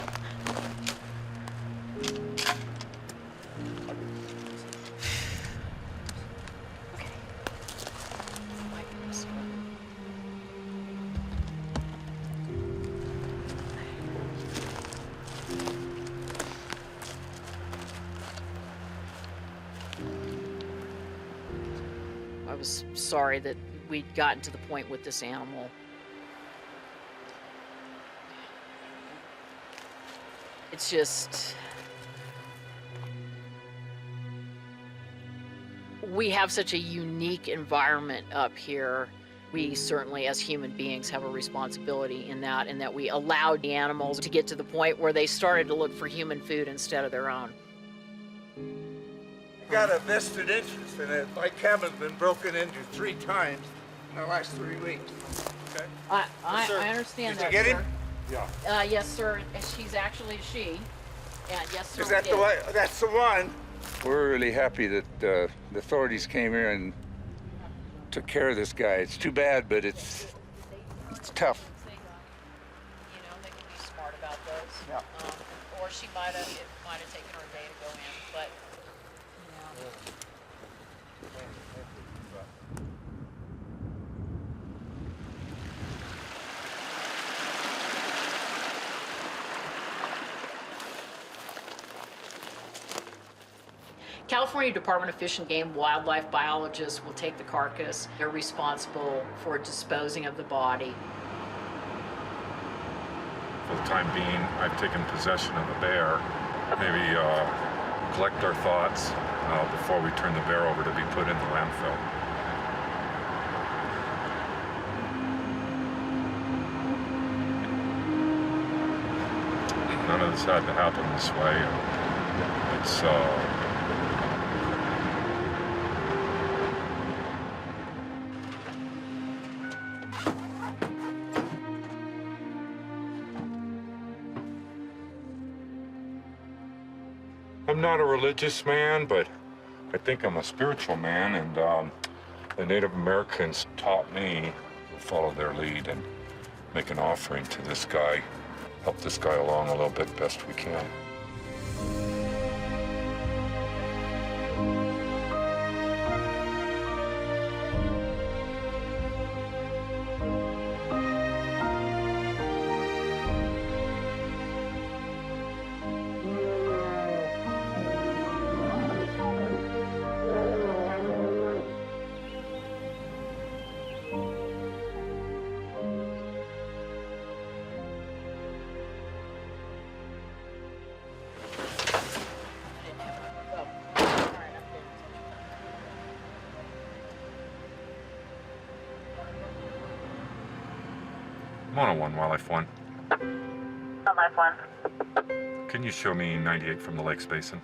Speaker 27: I was sorry that we'd gotten to the point with this animal. It's just, we have such a unique environment up here. We certainly, as human beings, have a responsibility in that we allowed the animals to get to the point where they started to look for human food instead of their own.
Speaker 2: I got a vested interest in it. My cabin's been broken into 3 times in the last 3 weeks. Okay.
Speaker 27: I understand that,
Speaker 2: Did you get
Speaker 27: sir.
Speaker 2: him?
Speaker 27: Yeah. Yes, sir. And she's actually a she. And yes, sir.
Speaker 2: Is that
Speaker 27: we
Speaker 2: the
Speaker 27: did.
Speaker 2: way? That's the one. We're really happy that the authorities came here and took care of this guy. It's too bad, but it's tough.
Speaker 27: You know, they can be smart about those.
Speaker 2: Yeah.
Speaker 27: Or it might have taken her a day to go in, but you know. California Department of Fish and Game wildlife biologists will take the carcass. They're responsible for disposing of the body.
Speaker 3: For the time being, I've taken possession of the bear. Maybe collect our thoughts before we turn the bear over to be put in the landfill. None of this had to happen this way. It's I'm not a religious man, but I think I'm a spiritual man, and the Native Americans taught me to follow their lead and make an offering to this guy, help this guy along a little bit best we can. I'm on a 1 Wildlife 1.
Speaker 8: Wildlife 1.
Speaker 3: Can you show me 98 from the Lakes Basin?